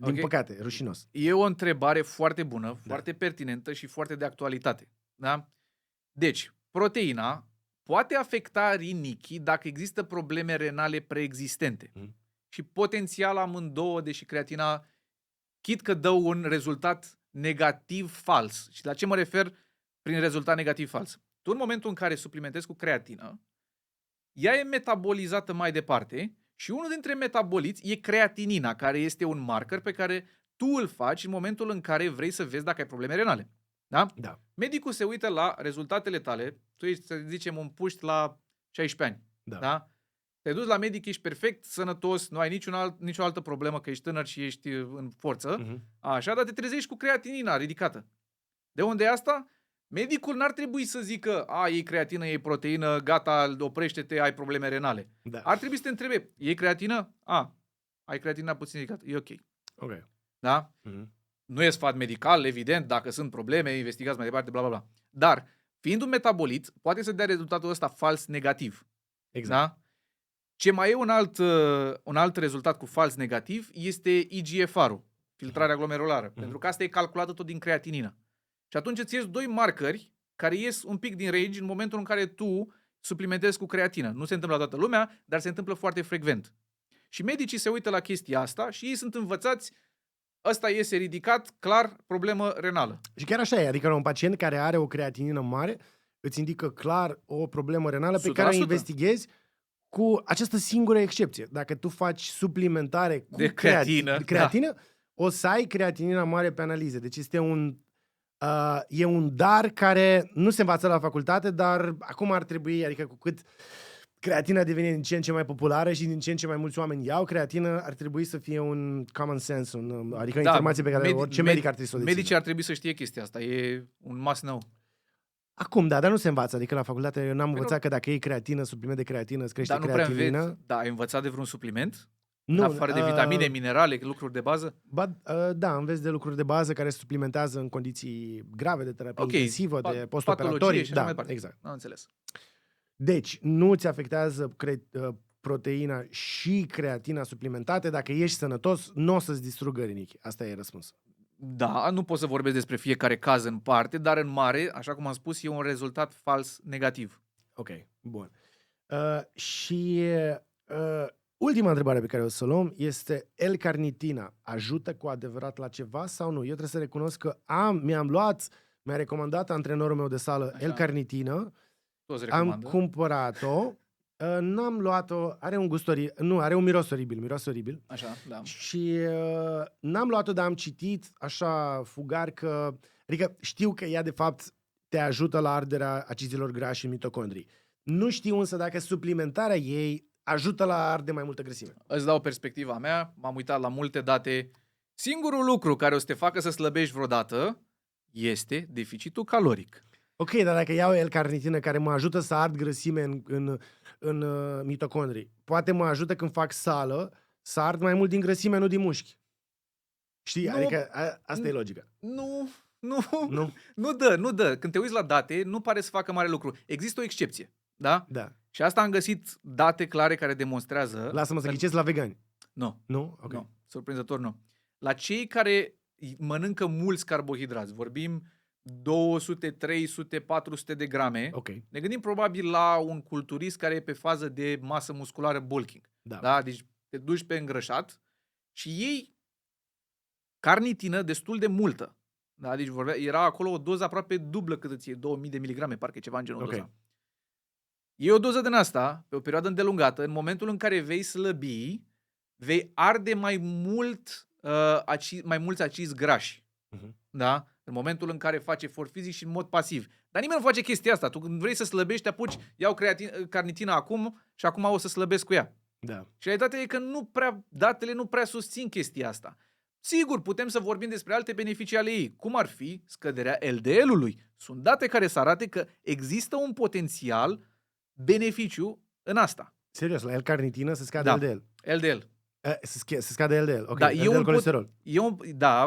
Din păcate, rușinos. E o întrebare foarte bună, foarte pertinentă și foarte de actualitate. Da? Deci, proteina poate afecta rinichii dacă există probleme renale preexistente. Și potențial amândouă, deși creatina, chit că dă un rezultat negativ fals. Și la ce mă refer prin rezultat negativ fals? Tu în momentul în care suplimentezi cu creatină, ea e metabolizată mai departe și unul dintre metaboliți e creatinina, care este un marker pe care tu îl faci în momentul în care vrei să vezi dacă ai probleme renale. Da? Da. Medicul se uită la rezultatele tale, tu ești, să zicem, un puști la 16 ani. Da. Da? Te duci la medic, ești perfect, sănătos, nu ai nicio altă problemă, că ești tânăr și ești în forță. Așa, dar te trezești cu creatinina ridicată. De unde e asta? Medicul n-ar trebui să zică, iei creatină, iei proteină, gata, oprește-te, ai probleme renale. Da. Ar trebui să te întrebe, iei creatină? Ai creatina puțin ridicată, e ok. Ok. Da? Nu e sfat medical, evident, dacă sunt probleme, investigați mai departe, bla bla bla. Dar, fiind un metabolit, poate să dea rezultatul ăsta fals negativ. Exact. Da? Ce mai e un alt rezultat cu fals negativ este IGF-ul, filtrarea glomerulară, pentru că asta e calculată tot din creatinină. Și atunci îți ies 2 marcări care ies un pic din range în momentul în care tu suplimentezi cu creatină. Nu se întâmplă la toată lumea, dar se întâmplă foarte frecvent. Și medicii se uită la chestia asta și ei sunt învățați, ăsta iese ridicat, clar, problemă renală. Și chiar așa e, adică la un pacient care are o creatinină mare, îți indică clar o problemă renală pe care o investighezi cu această singură excepție. Dacă tu faci suplimentare cu de creatină, o să ai creatinina mare pe analize. Deci este e un dar care nu se învață la facultate, dar acum ar trebui, adică cu cât creatina devine din ce în ce mai populară și din ce în ce mai mulți oameni iau creatină, ar trebui să fie un common sense, adică o informație pe care orice medic ar trebui să o dețină. Medicii ar trebui să știe chestia asta, e un must know. Acum, dar nu se învață, adică la facultate eu n-am învățat că dacă iei creatină, supliment de creatină, îți crește creatinină. Da, ai învățat de vreun supliment? Nu, în afară de vitamine, minerale, lucruri de bază? Da, înveți de lucruri de bază care se suplimentează în condiții grave de terapie intensivă, de postoperatorii. Da, exact. Am înțeles. Deci, nu ți afectează proteina și creatina suplimentate. Dacă ești sănătos, nu o să-ți distrugă rinichii. Asta e răspunsul. Da, nu pot să vorbesc despre fiecare caz în parte, dar în mare, așa cum am spus, e un rezultat fals negativ. Ok, bun. Și Ultima întrebare pe care o să o luăm este L-carnitina ajută cu adevărat la ceva sau nu? Eu trebuie să recunosc că mi-a recomandat antrenorul meu de sală Așa. L-carnitină, Toți am recomandă. cumpărat-o, n-am luat-o, are un gust are un miros oribil Așa, da. și n-am luat-o, dar am citit așa fugar că, adică știu că ea de fapt te ajută la arderea acizilor grași în mitocondrii. Nu știu însă dacă suplimentarea ei ajută la arde mai multă grăsime. Îți dau perspectiva mea, m-am uitat la multe date. Singurul lucru care o să te facă să slăbești vreodată este deficitul caloric. Ok, dar dacă iau L-carnitină care mă ajută să ard grăsime în mitocondrii, poate mă ajută când fac sală să ard mai mult din grăsime, nu din mușchi. Știi? Nu. Adică asta e logica. Nu dă. Când te uiți la date, nu pare să facă mare lucru. Există o excepție, da? Da. Și asta am găsit date clare care demonstrează... Lasă-mă să ghicesc la vegani. Nu. Nu? Ok. Nu. Surprinzător nu. La cei care mănâncă mulți carbohidrați, vorbim 200, 300, 400 de grame, Ok. ne gândim probabil la un culturist care e pe fază de masă musculară bulking. Da. Da? Deci te duci pe îngrășat și iei carnitină destul de multă. Da? Deci era acolo o doză aproape dublă cât îți e, 2000 de miligrame, parcă ceva în genul ăsta. E o doză din asta, pe o perioadă îndelungată, în momentul în care vei slăbi, vei arde mai mulți acizi grași. Da? În momentul în care faci efort fizic și în mod pasiv. Dar nimeni nu face chestia asta. Tu când vrei să slăbești, te apuci, iau carnitina acum și acum o să slăbesc cu ea. Da. Și realitatea e că datele nu prea susțin chestia asta. Sigur, putem să vorbim despre alte beneficii ale ei, cum ar fi scăderea LDL-ului. Sunt date care să arate că există un potențial beneficiu în asta. Serios, la L-carnitină se scade Da. LDL. LDL. Se scade LDL. Ok. Da, LDL colesterol.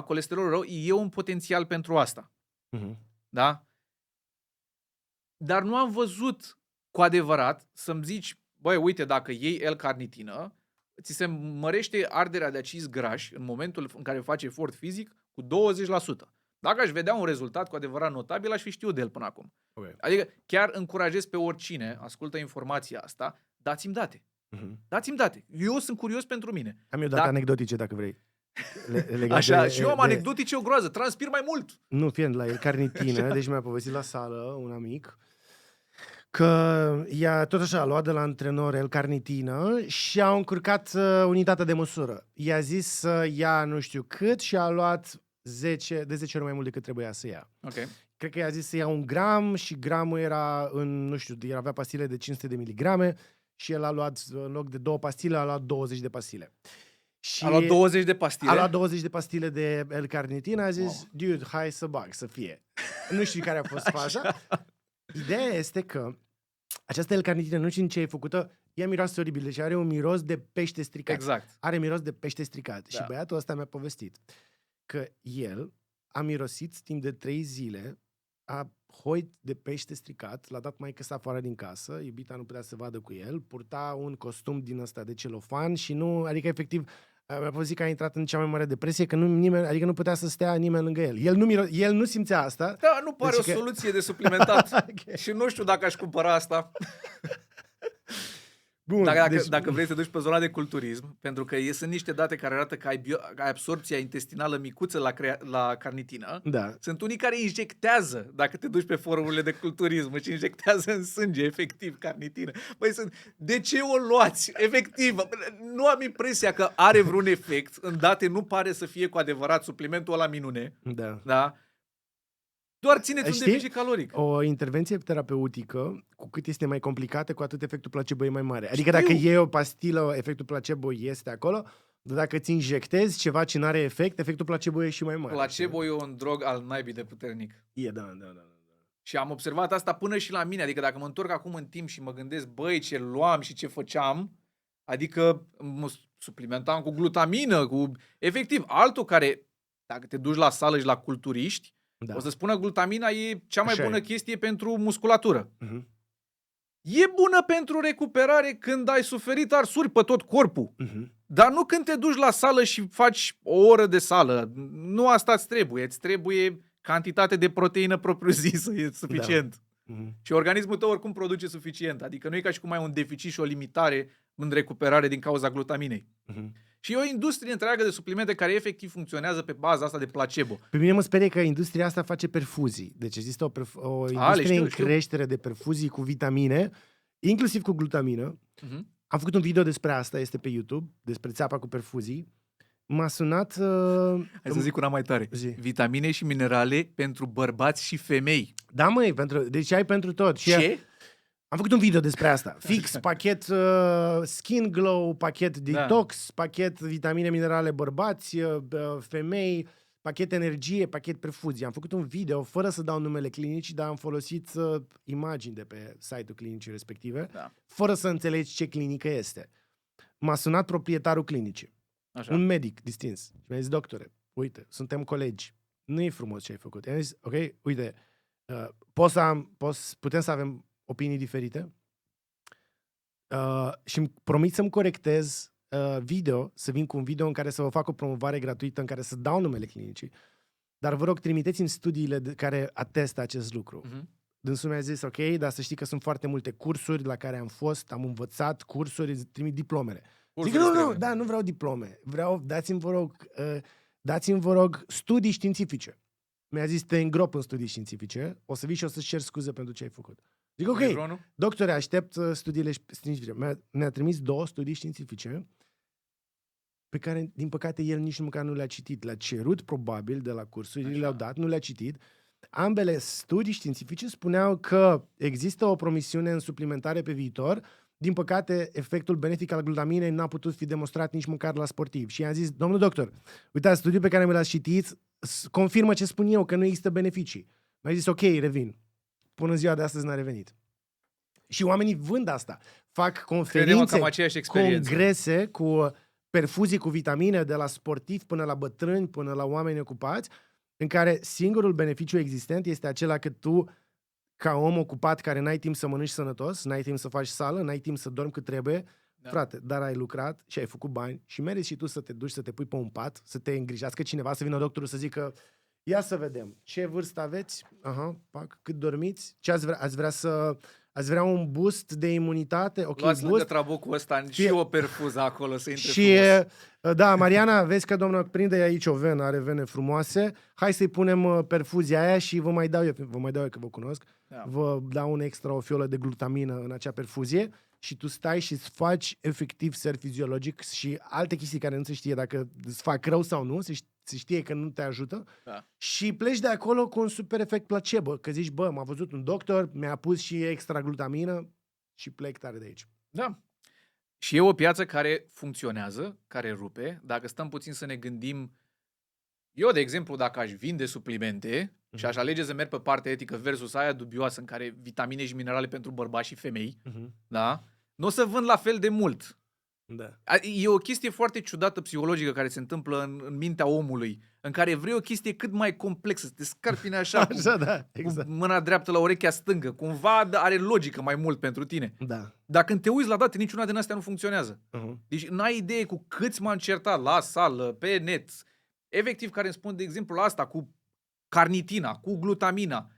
Colesterolul rău e un potențial pentru asta. Da? Dar nu am văzut cu adevărat să-mi zici, băi, uite, dacă iei L-carnitină, ți se mărește arderea de acizi grași în momentul în care faci efort fizic cu 20%. Dacă aș vedea un rezultat cu adevărat notabil, aș fi știut de el până acum. Okay. Adică chiar încurajez pe oricine, ascultă informația asta, dați-mi date. Dați-mi date. Eu sunt curios pentru mine. Am eu date anecdotice, dacă vrei. Așa, și eu am anecdotice o groază. Transpir mai mult. Nu, fiind la L-carnitină, deci mi-a povestit la sală un amic că ea tot așa a luat de la antrenor L-carnitină și a încurcat unitatea de măsură. I-a zis să ia nu știu cât și a luat de 10 ori mai mult decât trebuia să ia. Okay. Cred că i-a zis să ia 1 gram și gramul era el avea pastile de 500 de miligrame și el a luat, în loc de 2 pastile, a luat 20 de pastile. Și a luat 20 de pastile? A luat 20 de pastile de L-carnitină, a zis, dude, hai să bag, să fie. Nu știu care a fost faza. Ideea este că această L-carnitină, nu știu în ce e făcută, ea miroase oribil, deci are un miros de pește stricat. Exact. Are miros de pește stricat. Da. Și băiatul ăsta mi-a povestit că el a mirosit timp de 3 zile a hoit de pește stricat, l-a dat maică-sa afară din casă, iubita nu putea să vadă cu el, purta un costum din ăsta de celofan și nu, adică efectiv, mi-a povestit că a intrat în cea mai mare depresie, că nu putea să stea nimeni lângă el. El nu simțea asta. Da, nu pare deci o soluție de suplimentat. Okay. Și nu știu dacă aș cumpăra asta. Bun, dacă vrei să te duci pe zona de culturism, pentru că sunt niște date care arată că ai absorpția intestinală micuță la carnitină. Da. Sunt unii care injectează, dacă te duci pe forumurile de culturism, și injectează în sânge, efectiv, carnitină. Băi, de ce o luați? Efectiv, nu am impresia că are vreun efect. În date nu pare să fie cu adevărat suplimentul ăla minune. Da. Da? Doar țineți un deficit caloric. O intervenție terapeutică, cu cât este mai complicată, cu atât efectul placebo e mai mare. Adică dacă iei o pastilă, efectul placebo este acolo, dar dacă îți injectezi ceva ce nu are efect, efectul placebo e și mai mare. Placebo e un drog al naibii de puternic. E, da. Și am observat asta până și la mine. Adică dacă mă întorc acum în timp și mă gândesc, băi, ce luam și ce făceam, adică mă suplimentam cu glutamină, cu... Efectiv, altul care, dacă te duci la sală și la culturiști, o să spună glutamina e cea mai bună chestie pentru musculatură. E bună pentru recuperare când ai suferit arsuri pe tot corpul. Dar nu când te duci la sală și faci o oră de sală. Nu asta îți trebuie. Îți trebuie cantitate de proteină propriu-zisă. E suficient. Și organismul tău oricum produce suficient. Adică nu e ca și cum ai un deficit și o limitare în recuperare din cauza glutaminei. Mhm. Și e o industrie întreagă de suplimente care efectiv funcționează pe baza asta de placebo. Pe mine mă sperie că industria asta face perfuzii. Deci există o industrie știu, în știu. creștere de perfuzii cu vitamine, inclusiv cu glutamină. Mhm. Am făcut un video despre asta, este pe YouTube, despre țeapa cu perfuzii. M-a sunat... Hai să zic una mai tare. Zi. Vitamine și minerale pentru bărbați și femei. Da, măi, deci ai pentru tot. Și Ce? am făcut un video despre asta. Fix, pachet skin glow, pachet detox, pachet vitamine, minerale bărbați, femei, pachet energie, pachet perfuzie. Am făcut un video fără să dau numele clinicii, dar am folosit imagini de pe site-ul clinicii respective, fără să înțelegi ce clinică este. M-a sunat proprietarul clinicii, un medic distins. Și mi-a zis, doctore, uite, suntem colegi. Nu e frumos ce ai făcut. I-am zis, ok, uite, putem să avem opinii diferite și îmi promit să-mi corectez video, să vin cu un video în care să vă fac o promovare gratuită, în care să dau numele clinicii, dar vă rog, trimiteți-mi studiile care atestă acest lucru. Dânsul mi-a zis, ok, dar să știi că sunt foarte multe cursuri la care am fost, am învățat cursuri, îți trimit diplomele. Zic, nu vreau diplome, dați-mi, vă rog, studii științifice. Mi-a zis, te îngrop în studii științifice, o să vii și o să-ți cer scuze pentru ce ai făcut. Zic, ok, doctore, aștept studiile științifice. Mi-a trimis 2 studii științifice pe care, din păcate, el nici măcar nu le-a citit. Le-a cerut, probabil, de la cursuri, le-au dat, nu le-a citit. Ambele studii științifice spuneau că există o promisiune în suplimentare pe viitor. Din păcate, efectul benefic al glutaminei n-a putut fi demonstrat nici măcar la sportiv. Și i-am zis, domnul doctor, uitați, studiul pe care mi l-ați citit confirmă ce spun eu, că nu există beneficii. Mi-a zis, ok, revin. Până în ziua de astăzi n-a revenit. Și oamenii vând asta. Fac conferințe, congrese cu perfuzii cu vitamine de la sportivi până la bătrâni, până la oameni ocupați, în care singurul beneficiu existent este acela că tu, ca om ocupat care n-ai timp să mănânci sănătos, n-ai timp să faci sală, n-ai timp să dormi cât trebuie, frate, dar ai lucrat și ai făcut bani și meriți și tu să te duci, să te pui pe un pat, să te îngrijească cineva, să vină doctorul să zică, ia să vedem, ce vârstă aveți? Cât dormiți? Ce ați vrea un boost de imunitate? Okay, luați lângă trabucul ăsta și o perfuză acolo să intre și, frumos. Da, Mariana, vezi că doamna prinde aici o venă, are vene frumoase, hai să-i punem perfuzia aia și vă mai dau eu că vă cunosc, vă dau un extra, o fiolă de glutamină în acea perfuzie și tu stai și îți faci efectiv ser fiziologic și alte chestii care nu se știe dacă îți fac rău sau nu, se știe că nu te ajută și pleci de acolo cu un super efect placebo, că zici, m-a văzut un doctor, mi-a pus și extra glutamină și plec tare de aici. Da. Și e o piață care funcționează, care rupe. Dacă stăm puțin să ne gândim, eu, de exemplu, dacă aș vinde suplimente și aș alege să merg pe partea etică versus aia dubioasă în care vitamine și minerale pentru bărbați și femei, da? Nu o să vând la fel de mult. Da. E o chestie foarte ciudată psihologică care se întâmplă în mintea omului, în care vrei o chestie cât mai complexă, să te scarpine așa, exact. cu mâna dreaptă la urechea stângă. Cumva are logică mai mult pentru tine. Da. Dar când te uiți la date, niciuna din astea nu funcționează. Deci n-ai idee cu câți m-am certat la sală, pe net, efectiv care îmi spun, de exemplu, asta cu carnitina, cu glutamina.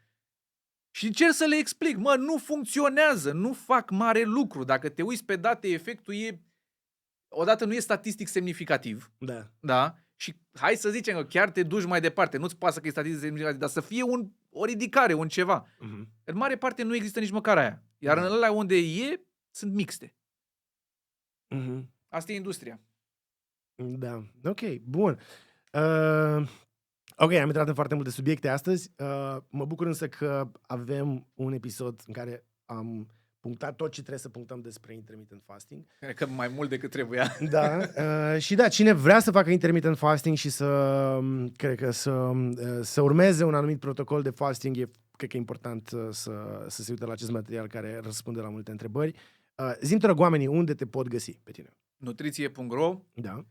Și încerc să le explic, nu funcționează, nu fac mare lucru. Dacă te uiți pe date, efectul odată nu e statistic semnificativ. Da? Și hai să zicem că chiar te duci mai departe, nu-ți pasă că e statistic semnificativ, dar să fie o ridicare, un ceva. În mare parte nu există nici măcar aia. Iar în ăla unde sunt mixte. Asta e industria. Da, ok, bun. Ok, am intrat în foarte multe subiecte astăzi. Mă bucur însă că avem un episod în care am punctat tot ce trebuie să punctăm despre intermittent fasting. Cred că mai mult decât trebuia. Da, și da, cine vrea să facă intermittent fasting și să urmeze un anumit protocol de fasting, cred că e important să se uite la acest material care răspunde la multe întrebări. Zi-mi, te rog, oamenii, unde te pot găsi pe tine? Nutriție.ro. Da.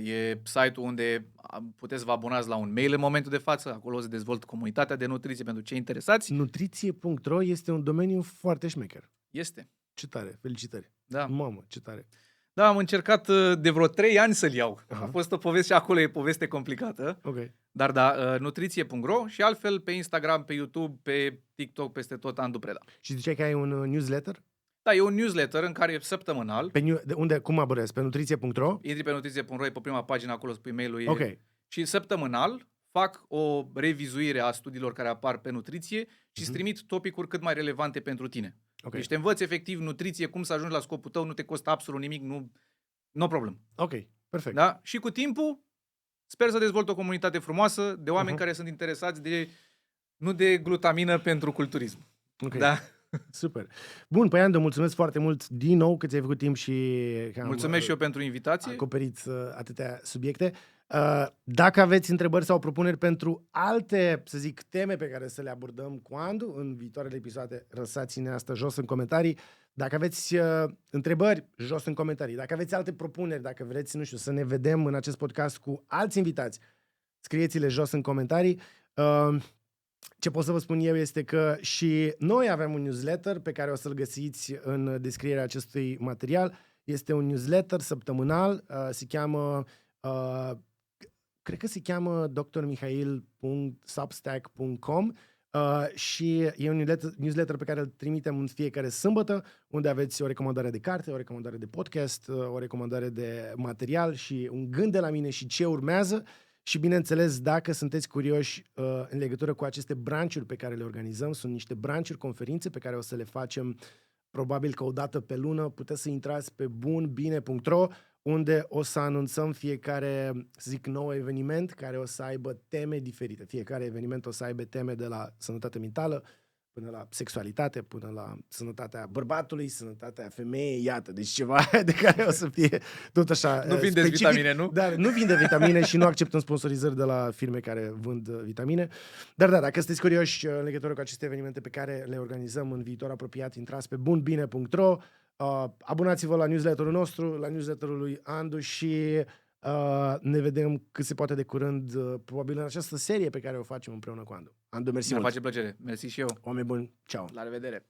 E site-ul unde puteți să vă abonați la un mail în momentul de față. Acolo se dezvoltă comunitatea de nutriție pentru cei interesați. Nutriție.ro este un domeniu foarte șmecher. Este. Ce tare, felicitări. Da. Mamă, ce tare. Da, am încercat de vreo 3 ani să-l iau. A fost o poveste și acolo e poveste complicată. Ok. Dar da, nutriție.ro și altfel pe Instagram, pe YouTube, pe TikTok, peste tot Andu Preda. Și ziceai că ai un newsletter? Da, e un newsletter în care săptămânal, Cum abonezi? Pe nutriție.ro? intri pe nutriție.ro, e pe prima pagină, acolo spui mail-ul. Ok. Și săptămânal fac o revizuire a studiilor care apar pe nutriție și îți trimit topicuri cât mai relevante pentru tine. Ok. Deci te învăț efectiv nutriție, cum să ajungi la scopul tău, nu te costă absolut nimic, no problem. Ok, perfect. Da? Și cu timpul sper să dezvolt o comunitate frumoasă de oameni care sunt interesați nu de glutamină pentru culturism. Ok. Da? Super. Bun, păi Andu, mulțumesc foarte mult din nou că ți-ai făcut timp și că am Mulțumesc și eu pentru invitație. acoperit atâtea subiecte. Dacă aveți întrebări sau propuneri pentru alte, să zic, teme pe care să le abordăm cu Andu în viitoarele episoade, lăsați-ne asta jos în comentarii. Dacă aveți întrebări, jos în comentarii. Dacă aveți alte propuneri, dacă vreți, nu știu, să ne vedem în acest podcast cu alți invitați, scrieți-le jos în comentarii. Ce pot să vă spun eu este că și noi avem un newsletter pe care o să-l găsiți în descrierea acestui material. Este un newsletter săptămânal, se cheamă, cred că se cheamă drmihail.substack.com și e un newsletter pe care îl trimitem în fiecare sâmbătă, unde aveți o recomandare de carte, o recomandare de podcast, o recomandare de material și un gând de la mine și ce urmează. Și bineînțeles, dacă sunteți curioși în legătură cu aceste branch-uri pe care le organizăm, sunt niște branch-uri, conferințe pe care o să le facem probabil că o dată pe lună, puteți să intrați pe bunbine.ro, unde o să anunțăm fiecare, să zic, nou eveniment care o să aibă teme diferite. Fiecare eveniment o să aibă teme de la sănătate mentală, până la sexualitate, până la sănătatea bărbatului, sănătatea femeii, iată, deci ceva de care o să fie tot așa Nu vindeți vitamine, nu? Dar nu vinde vitamine și nu acceptăm sponsorizări de la firme care vând vitamine. Dar da, dacă sunteți curioși în legătură cu aceste evenimente pe care le organizăm în viitor apropiat, intrați pe bunbine.ro, abonați-vă la newsletterul nostru, la newsletterul lui Andu și ne vedem cât se poate de curând, probabil în această serie pe care o facem împreună cu Andu. Andu, mersi Mi-ar mult. face plăcere. Mersi și eu. Oameni buni, ceau! La revedere!